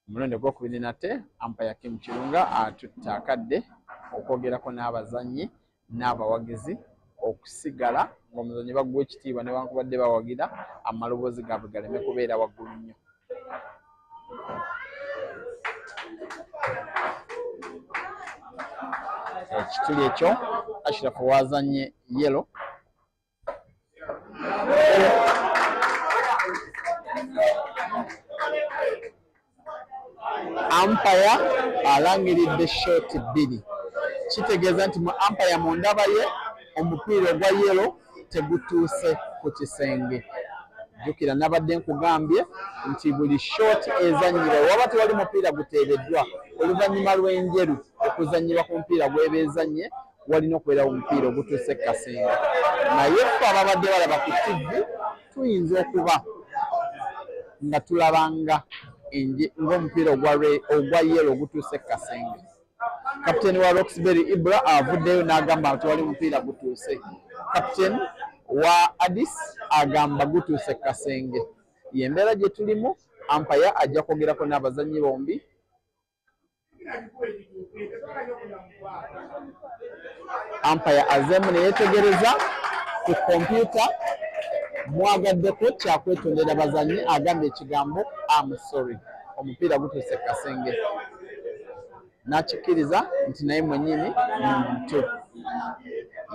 Omulundi ogwokubiri nate ampaya Kim Kirunga atutte akadde okwogerako n'abazannyi n'abawagizi okusigala ng'omuzannyi baggwa ekitiibwa newankubadde bawagira amaloboozi gaabwe galeme kubeera waggulu nnyo. Ekituli ekyo Ashraf wazannye yellow ampaya alangiridde short bbiri kitegeeza nti mu ampaya mu ndaba ye omupiira ogwa yellow tegutuuse ku kisenge. Jjukira nabadde nkugambye nti buli short ezannyibwa waba tewali mupiira guteebeddwa oluvannyuma lw'enjeru okuzannyibwa ku mupiira gw'ebeezannye walina okubeerawo omupiira ogutuuse ku kasenge. Naye ffe ababadde balaba ku TV tuyinza okuba nga tulabanga ng'omupiira ogwa yellow ogutuuse ku kasenge. Kapiteeni wa Rox Berry Ibrahim avuddeyo n'agamba nti wali mupiira gutuuse. Kapiteeni wa Addis agamba gutuuse ku kasenge. Y'embeera gye tulimu. Ampaya ajja kwogerako n'abazannyi bombi. Ampaya azzeemu ne yeetegereza ku kompyuta mwagaddeko kyakwetondera bazannyi agambye ekigambo I'm sorry. Omupiira gutuuse ku kasenge. n'akikkiriza nti naye mwennyini muntu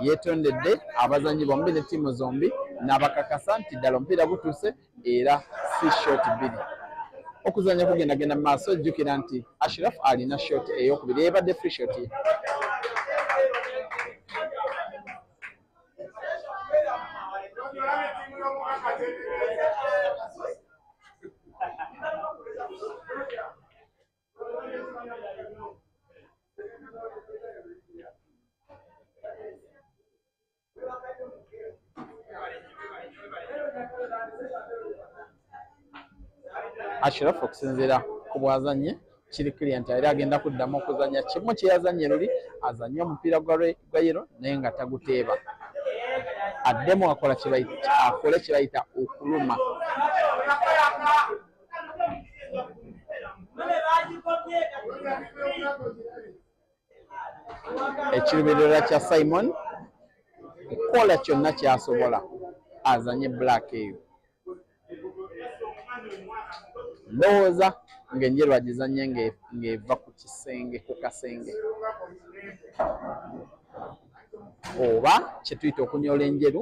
yeetondedde abazanyi bombi ne ttiimu zombi n'abakakasa nti ddala omupiira gutuuse era si shoti bbiri. Okuzannya kugendagenda mu maaso, jjukira nti Ashraf alina shot ey'okubiri ebadde free shot ye. Ashraf okusinziira ku bwazanye kiri clear nti era agenda kuddamu okuzanya kimu kye yazanye luli, azanye omupiira gwa yero naye nga taguteeba, addemu akole kye bayita okuluma. Ekiruubirirwa kya Simon kukola kyonna ky'asobola azanye black eyo. Ndowooza ng'enjeru agizanye ng'eva ku kasenge oba kye tuyita okunyoola enjeru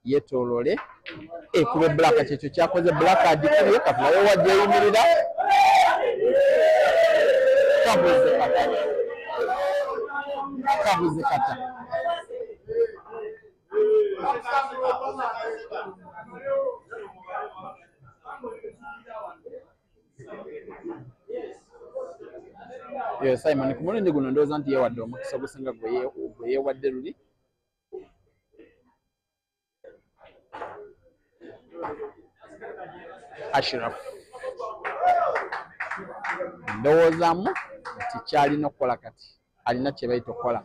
yeetoolole ekube black, kyekyo kyakoze black agikubye katulabe wajja eyimirira kabuze kata. Yo Simon ku mulundi guno ndowooza nti yeewadde omukisa ogusinga gwe yeewadde luli. Ashraf ndowoozaamu nti kyalina okukola kati alina kye bayita okukola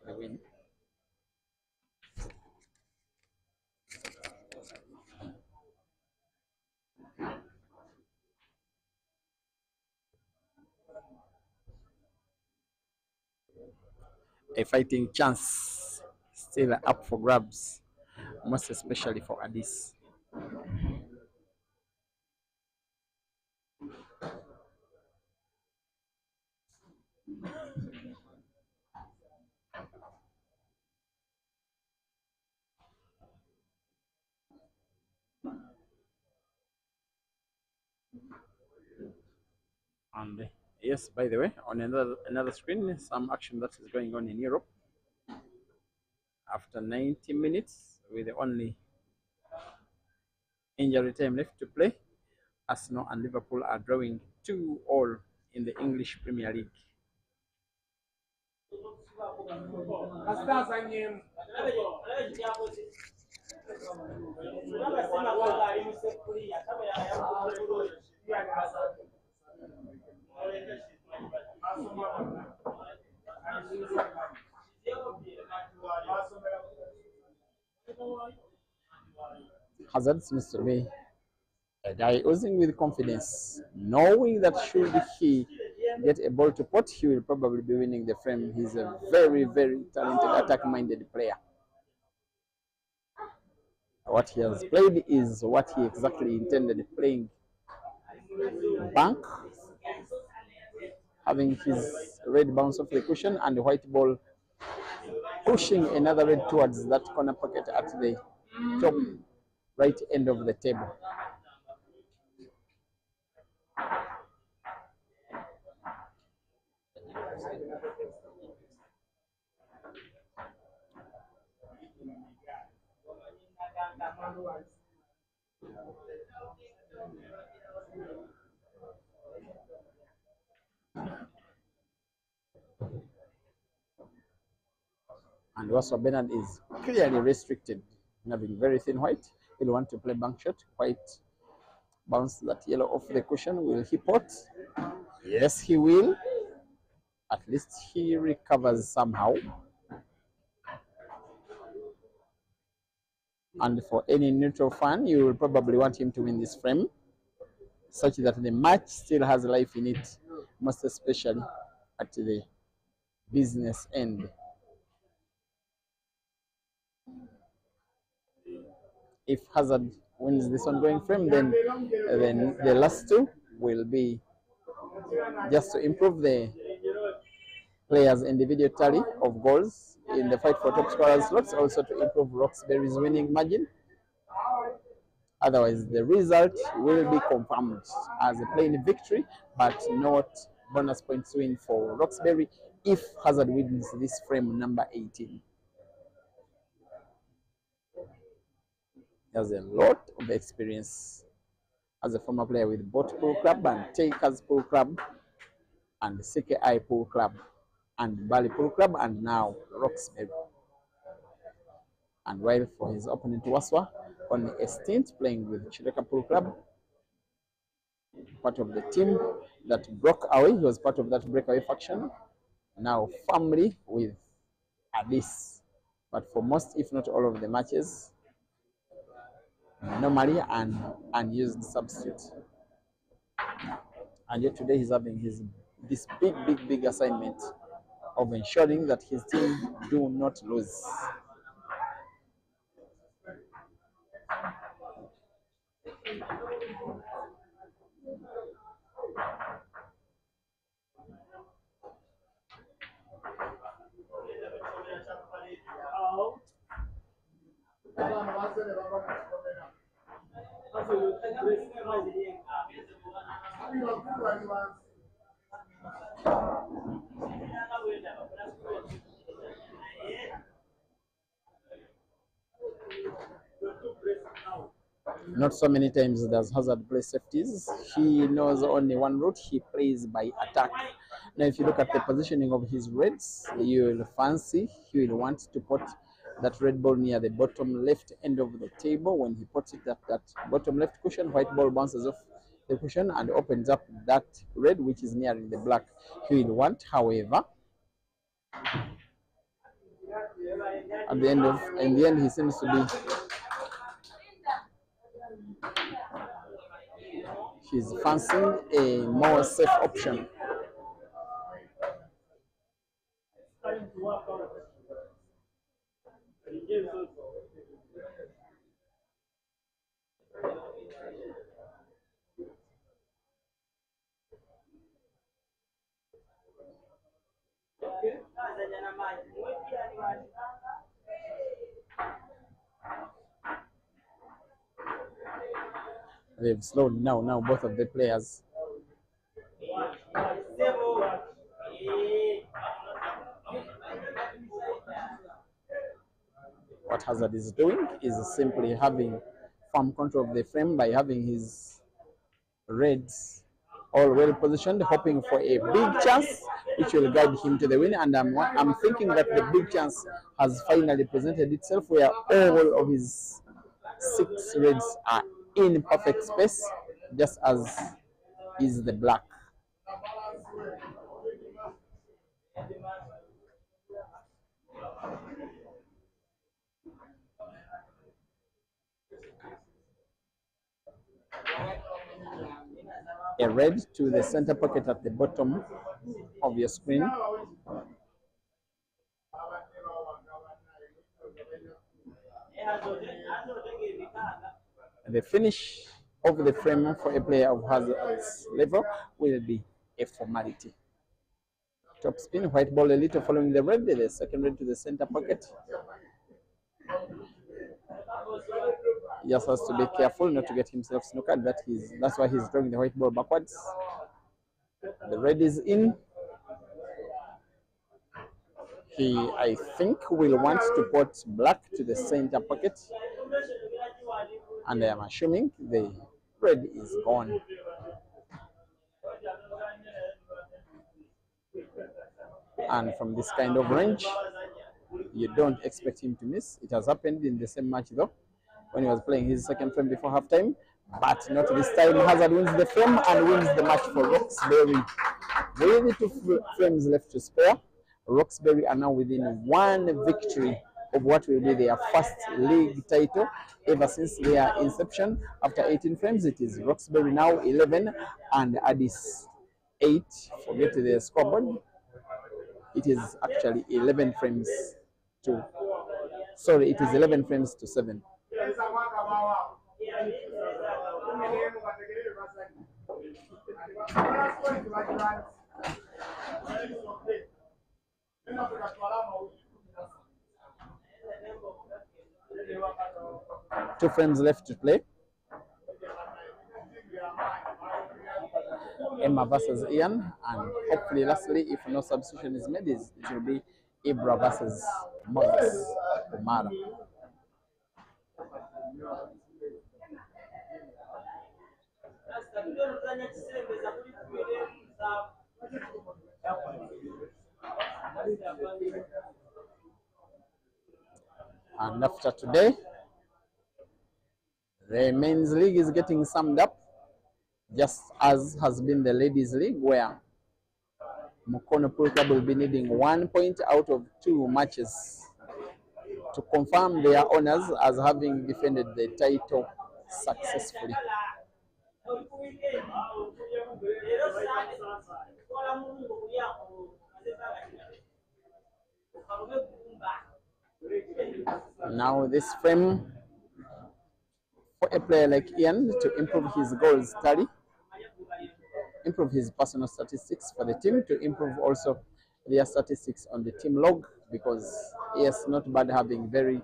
The win. A fighting chance still up for grabs, most especially for Addis. And yes, by the way, on another screen, some action that is going on in Europe. After 90 minutes, with only injury time left to play, Arsenal and Liverpool are drawing 2-2 in the English Premier League. Hazard seems to be a guy oozing with confidence, knowing that should he get a ball to pot, he will probably be winning the frame. He's a very, very talented attack-minded player. What he has played is what he exactly intended playing. Bank, having his red bounce off the cushion and the white ball pushing another red towards that corner pocket at the top right end of the table. And Waswa Bernard is clearly restricted, having very thin white. He'll want to play bank shot. White bounce that yellow off the cushion. Will he pot? Yes, he will. At least he recovers somehow. And for any neutral fan, you will probably want him to win this frame, such that the match still has life in it, most especially at the business end. If Hazard wins this ongoing frame, then the last two will be just to improve the players' individual tally of goals in the fight for top scorers slots, also to improve Rox Berry's winning margin. Otherwise, the result will be confirmed as a plain victory, but not bonus points win for Rox Berry if Hazard wins this frame number 18. He has a lot of experience as a former player with Bot Pool Club and Takers Pool Club and CKI Pool Club and Bali Pool Club and now Rox Berry. And while for his opponent Waswa, on a stint playing with Chileka Pool Club, part of the team that broke away, he was part of that breakaway faction, now firmly with Addis. But for most, if not all of the matches, normally an unused substitute. And yet today he's having this big assignment of ensuring that his team do not lose. Not so many times does Hazard play safeties. He knows only one route. He plays by attack. Now, if you look at the positioning of his reds, you will fancy he will want to put that red ball near the bottom left end of the table. When he puts it at that bottom left cushion, white ball bounces off the cushion and opens up that red which is nearing the black. He will want, however, in the end he seems to be he's fancying a more safe option. They've slowed now both of the players. What Hazard is doing is simply having firm control of the frame by having his reds all well positioned, hoping for a big chance which will guide him to the win. And I'm thinking that the big chance has finally presented itself, where all of his 6 reds are in perfect space, just as is the black. A red to the center pocket at the bottom of your screen. The finish of the frame for a player of Hazard's level will be a formality. Top spin, white ball a little following the red, the second red to the center pocket. He just has to be careful not to get himself snookered. That's why he's drawing the white ball backwards. The red is in. He, I think, will want to put black to the center pocket, and I am assuming the red is gone. And from this kind of range, you don't expect him to miss. It has happened in the same match though, when he was playing his second frame before halftime, but not this time. Hazard wins the frame and wins the match for Rox Berry. With 2 frames left to spare, Rox Berry are now within 1 victory of what will be their first league title ever since their inception. After 18 frames, it is Rox Berry now 11 and Addis 8. Forget the scoreboard. It is actually 11 frames to, sorry, it is 11 frames to 7. Two frames left to play. Emma versus Ian, and hopefully lastly, if no substitution is made, it will be Ibrahim versus Moses Umara. And after today, the men's league is getting summed up, just as has been the ladies' league, where Mukono Pool Club will be needing 1 point out of 2 matches to confirm their honors as having defended the title successfully. Now this frame for a player like Ian to improve his goals tally, improve his personal statistics for the team, to improve also their statistics on the team log, because yes, not bad having very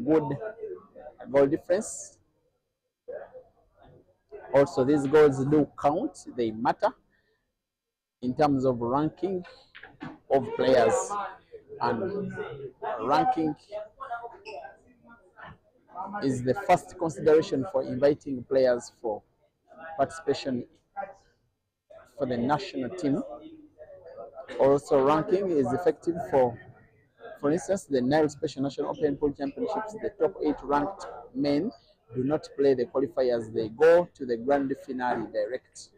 good goal difference. Also, these goals do count, they matter in terms of ranking of players, and ranking is the first consideration for inviting players for participation for the national team. Also, ranking is effective for For instance, the Nile Special National Open Pool Championships, the top 8 ranked men do not play the qualifiers, they go to the grand finale direct.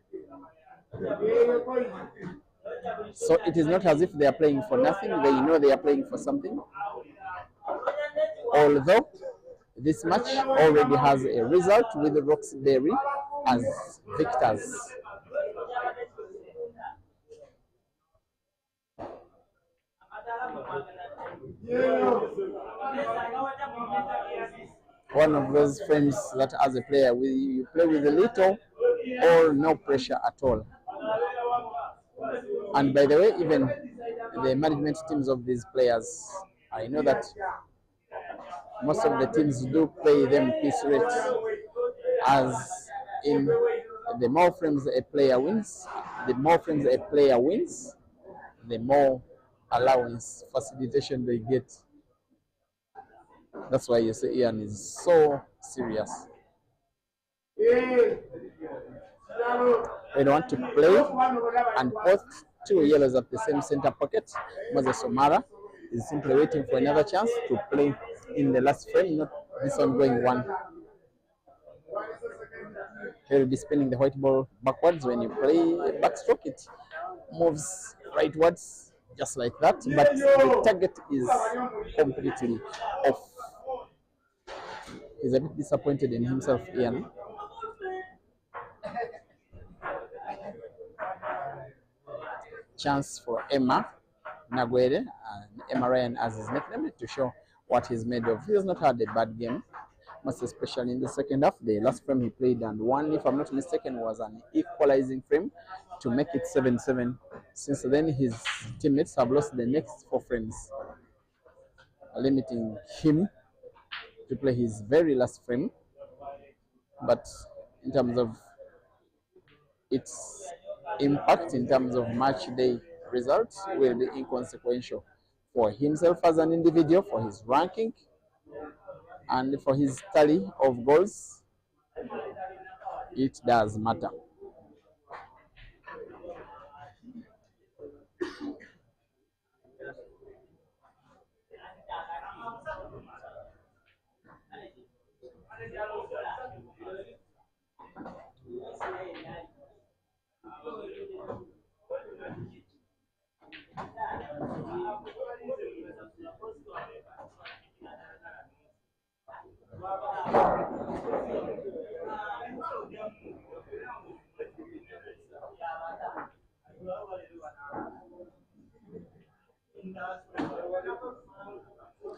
So it is not as if they are playing for nothing, they know they are playing for something. Although this match already has a result with Rox Berry as victors. One of those friends that as a player you play with a little or no pressure at all. And by the way, even the management teams of these players, I know that most of the teams do pay them piece rates, as in the more frames a player wins, the more allowance facilitation they get. That's why you say Ian is so serious. We don't want to play and post 2 yellows at the same center pocket. Moses Omara is simply waiting for another chance to play in the last frame, not this ongoing one. He will be spinning the white ball backwards. When you play backstroke, it moves rightwards just like that, but the target is completely off. He's a bit disappointed in himself, Ian. Chance for Emma Nagwere and Emma Ryan as his nickname to show what he's made of. He has not had a bad game, most especially in the second half. The last frame he played and won, if I'm not mistaken, was an equalizing frame to make it 7-7. Since then, his teammates have lost the next 4 frames, limiting him to play his very last frame. But in terms of its impact, in terms of match day results, will be inconsequential for himself as an individual, for his ranking, and for his tally of goals. It does matter.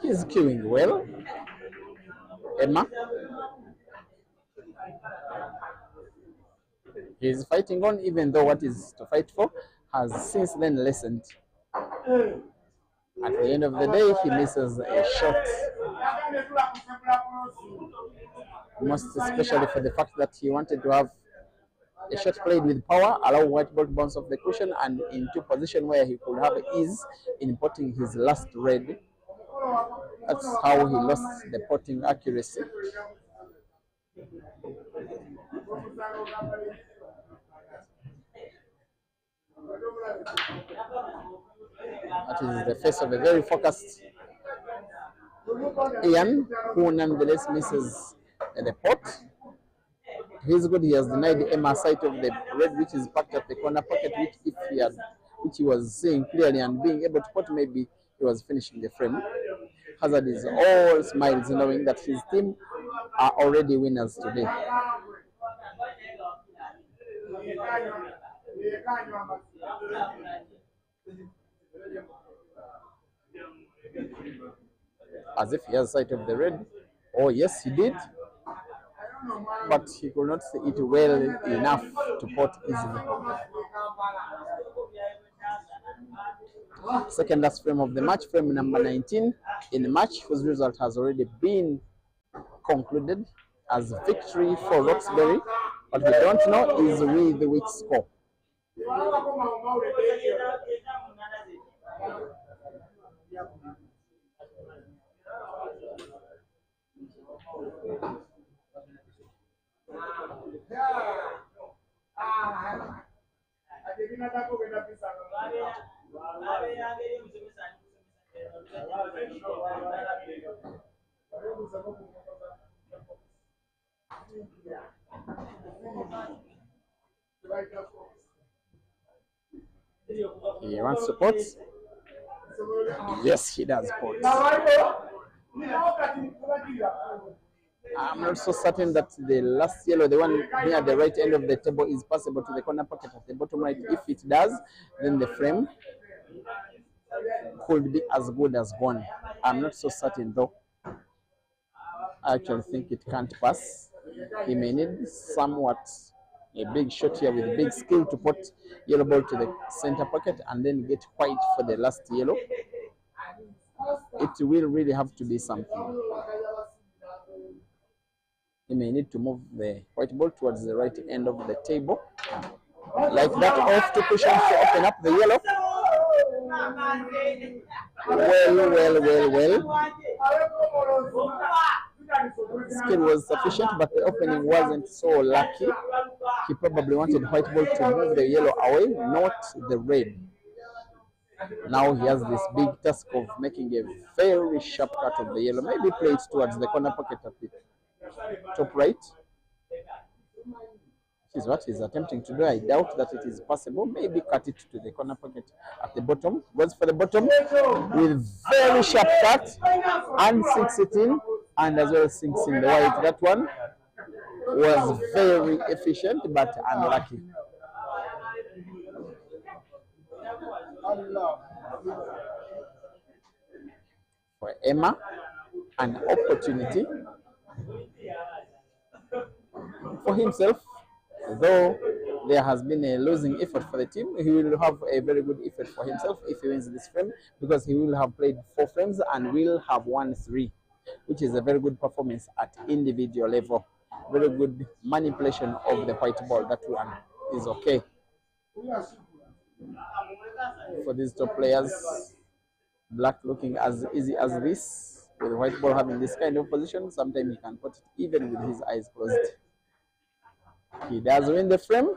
He's queuing well, Emma. He's fighting on, even though what is to fight for has since then lessened. At the end of the day, he misses a shot. Most especially for the fact that he wanted to have a shot played with power, allow white ball to bounce off the cushion, and into position where he could have ease in potting his last red. That's how he lost the potting accuracy. That is the face of a very focused Ian, who nonetheless misses the pot. He's good. He has denied Emma sight of the red, which is parked at the corner pocket, which he was seeing clearly and being able to pot. Maybe he was finishing the frame. Hazard is all smiles, knowing that his team are already winners today. As if he has sight of the red. Oh yes, he did, but he could not see it well enough to pot easily. Second last frame of the match, frame number 19 in the match, whose result has already been concluded as victory for Rox Berry. What we don't know is with which score. He wants to pot. Yes, he does pot. I'm not so certain that the last yellow, the one near the right end of the table, is passable to the corner pocket at the bottom right. If it does, then the frame could be as good as gone. I'm not so certain though. I actually think it can't pass. He may need somewhat a big shot here with big skill to put yellow ball to the center pocket and then get white for the last yellow. It will really have to be something. He may need to move the white ball towards the right end of the table. Like that, off to cushion to open up the yellow. Well. Skill was sufficient, but the opening wasn't so lucky. He probably wanted white ball to move the yellow away, not the red. Now he has this big task of making a very sharp cut of the yellow. Maybe play it towards the corner pocket at the top right. This is what he's attempting to do. I doubt that it is possible. Maybe cut it to the corner pocket at the bottom. Goes for the bottom with very sharp cut and sinks it in, and as well sinks in the white. That one was very efficient but unlucky. For Emma, an opportunity for himself. Though there has been a losing effort for the team, he will have a very good effort for himself if he wins this frame, because he will have played 4 frames and will have won 3, which is a very good performance at individual level. Very good manipulation of the white ball. That one is okay for these top players. Black looking as easy as this, with white ball having this kind of position. Sometimes he can put it even with his eyes closed. He does win the frame.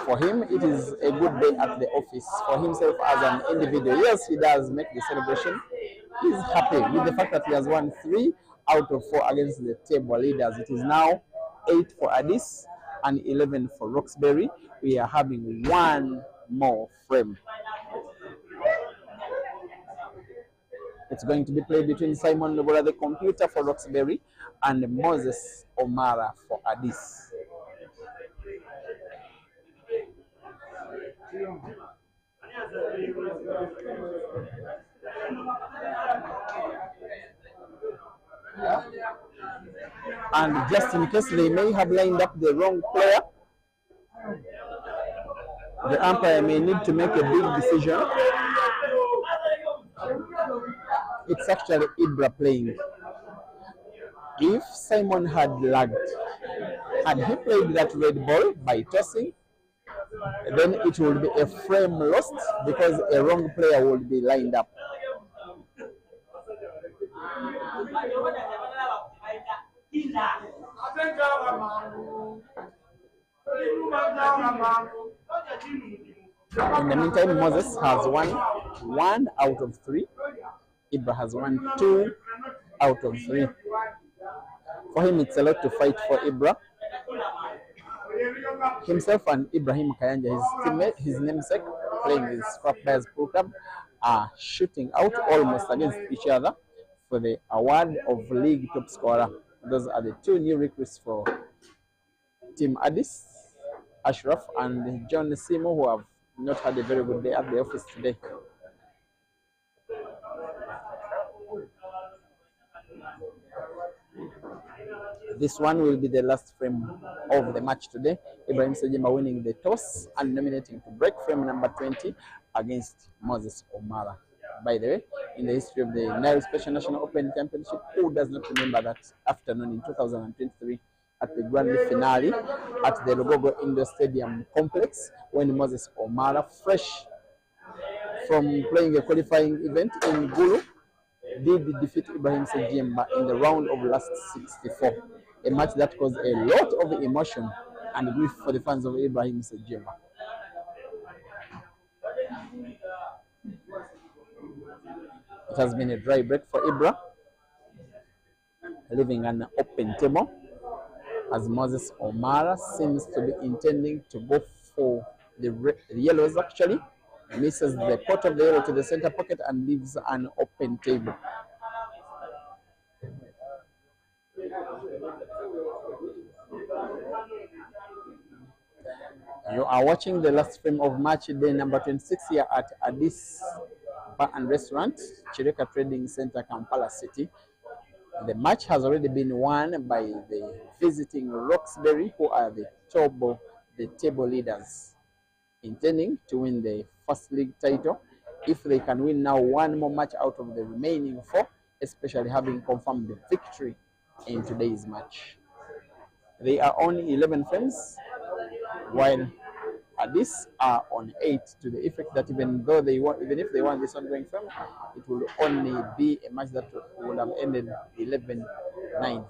For him, it is a good day at the office. For himself as an individual, yes, he does make the celebration. He's happy with the fact that he has won 3 out of 4 against the table leaders. It is now 8 for Addis and 11 for Rox Berry. We are having 1 more frame. It's going to be played between Simon Lobora, the computer, for Rox Berry, and Moses Omara for Addis. And just in case they may have lined up the wrong player, the umpire may need to make a big decision. It's actually Ibrahim playing. If Simon had lagged, had he played that red ball by tossing, then it would be a frame lost because a wrong player would be lined up. In the meantime, Moses has won 1 out of 3. Ibra has won 2 out of 3. For him, it's a lot to fight for Ibra. Himself and Ibrahim Kayanja, his teammate, his namesake, playing his Scrap Bears Pro Club, are shooting out almost against each other for the award of league top scorer. Those are the 2 new recruits for Team Addis, Ashraf and John Simo, who have not had a very good day at the office today. This one will be the last frame of the match today. Ibrahim Sejema winning the toss and nominating to break frame number 20 against Moses Omara. By the way, in the history of the Nile Special National Open Championship, who does not remember that afternoon in 2023 at the grand finale at the Logogo Indoor Stadium complex, when Moses Omara, fresh from playing a qualifying event in Gulu, did defeat Ibrahim Sejemba in the round of last 64. A match that caused a lot of emotion and grief for the fans of Ibrahim Sejemba. It has been a dry break for Ibra, leaving an open table as Moses Omara seems to be intending to go for the yellows actually, misses the pot of the yellow to the center pocket and leaves an open table. You are watching the last frame of match day number 26 here at Addis Bar and Restaurant, Chireka Trading Center, Kampala City. The match has already been won by the visiting Roxbury, who are the table leaders, intending to win the first league title if they can win now one more match out of the remaining 4, especially having confirmed the victory in today's match. They are only 11 frames, while Addis are on 8, to the effect that even if they won this ongoing frame, it will only be a match that would have ended 11-9.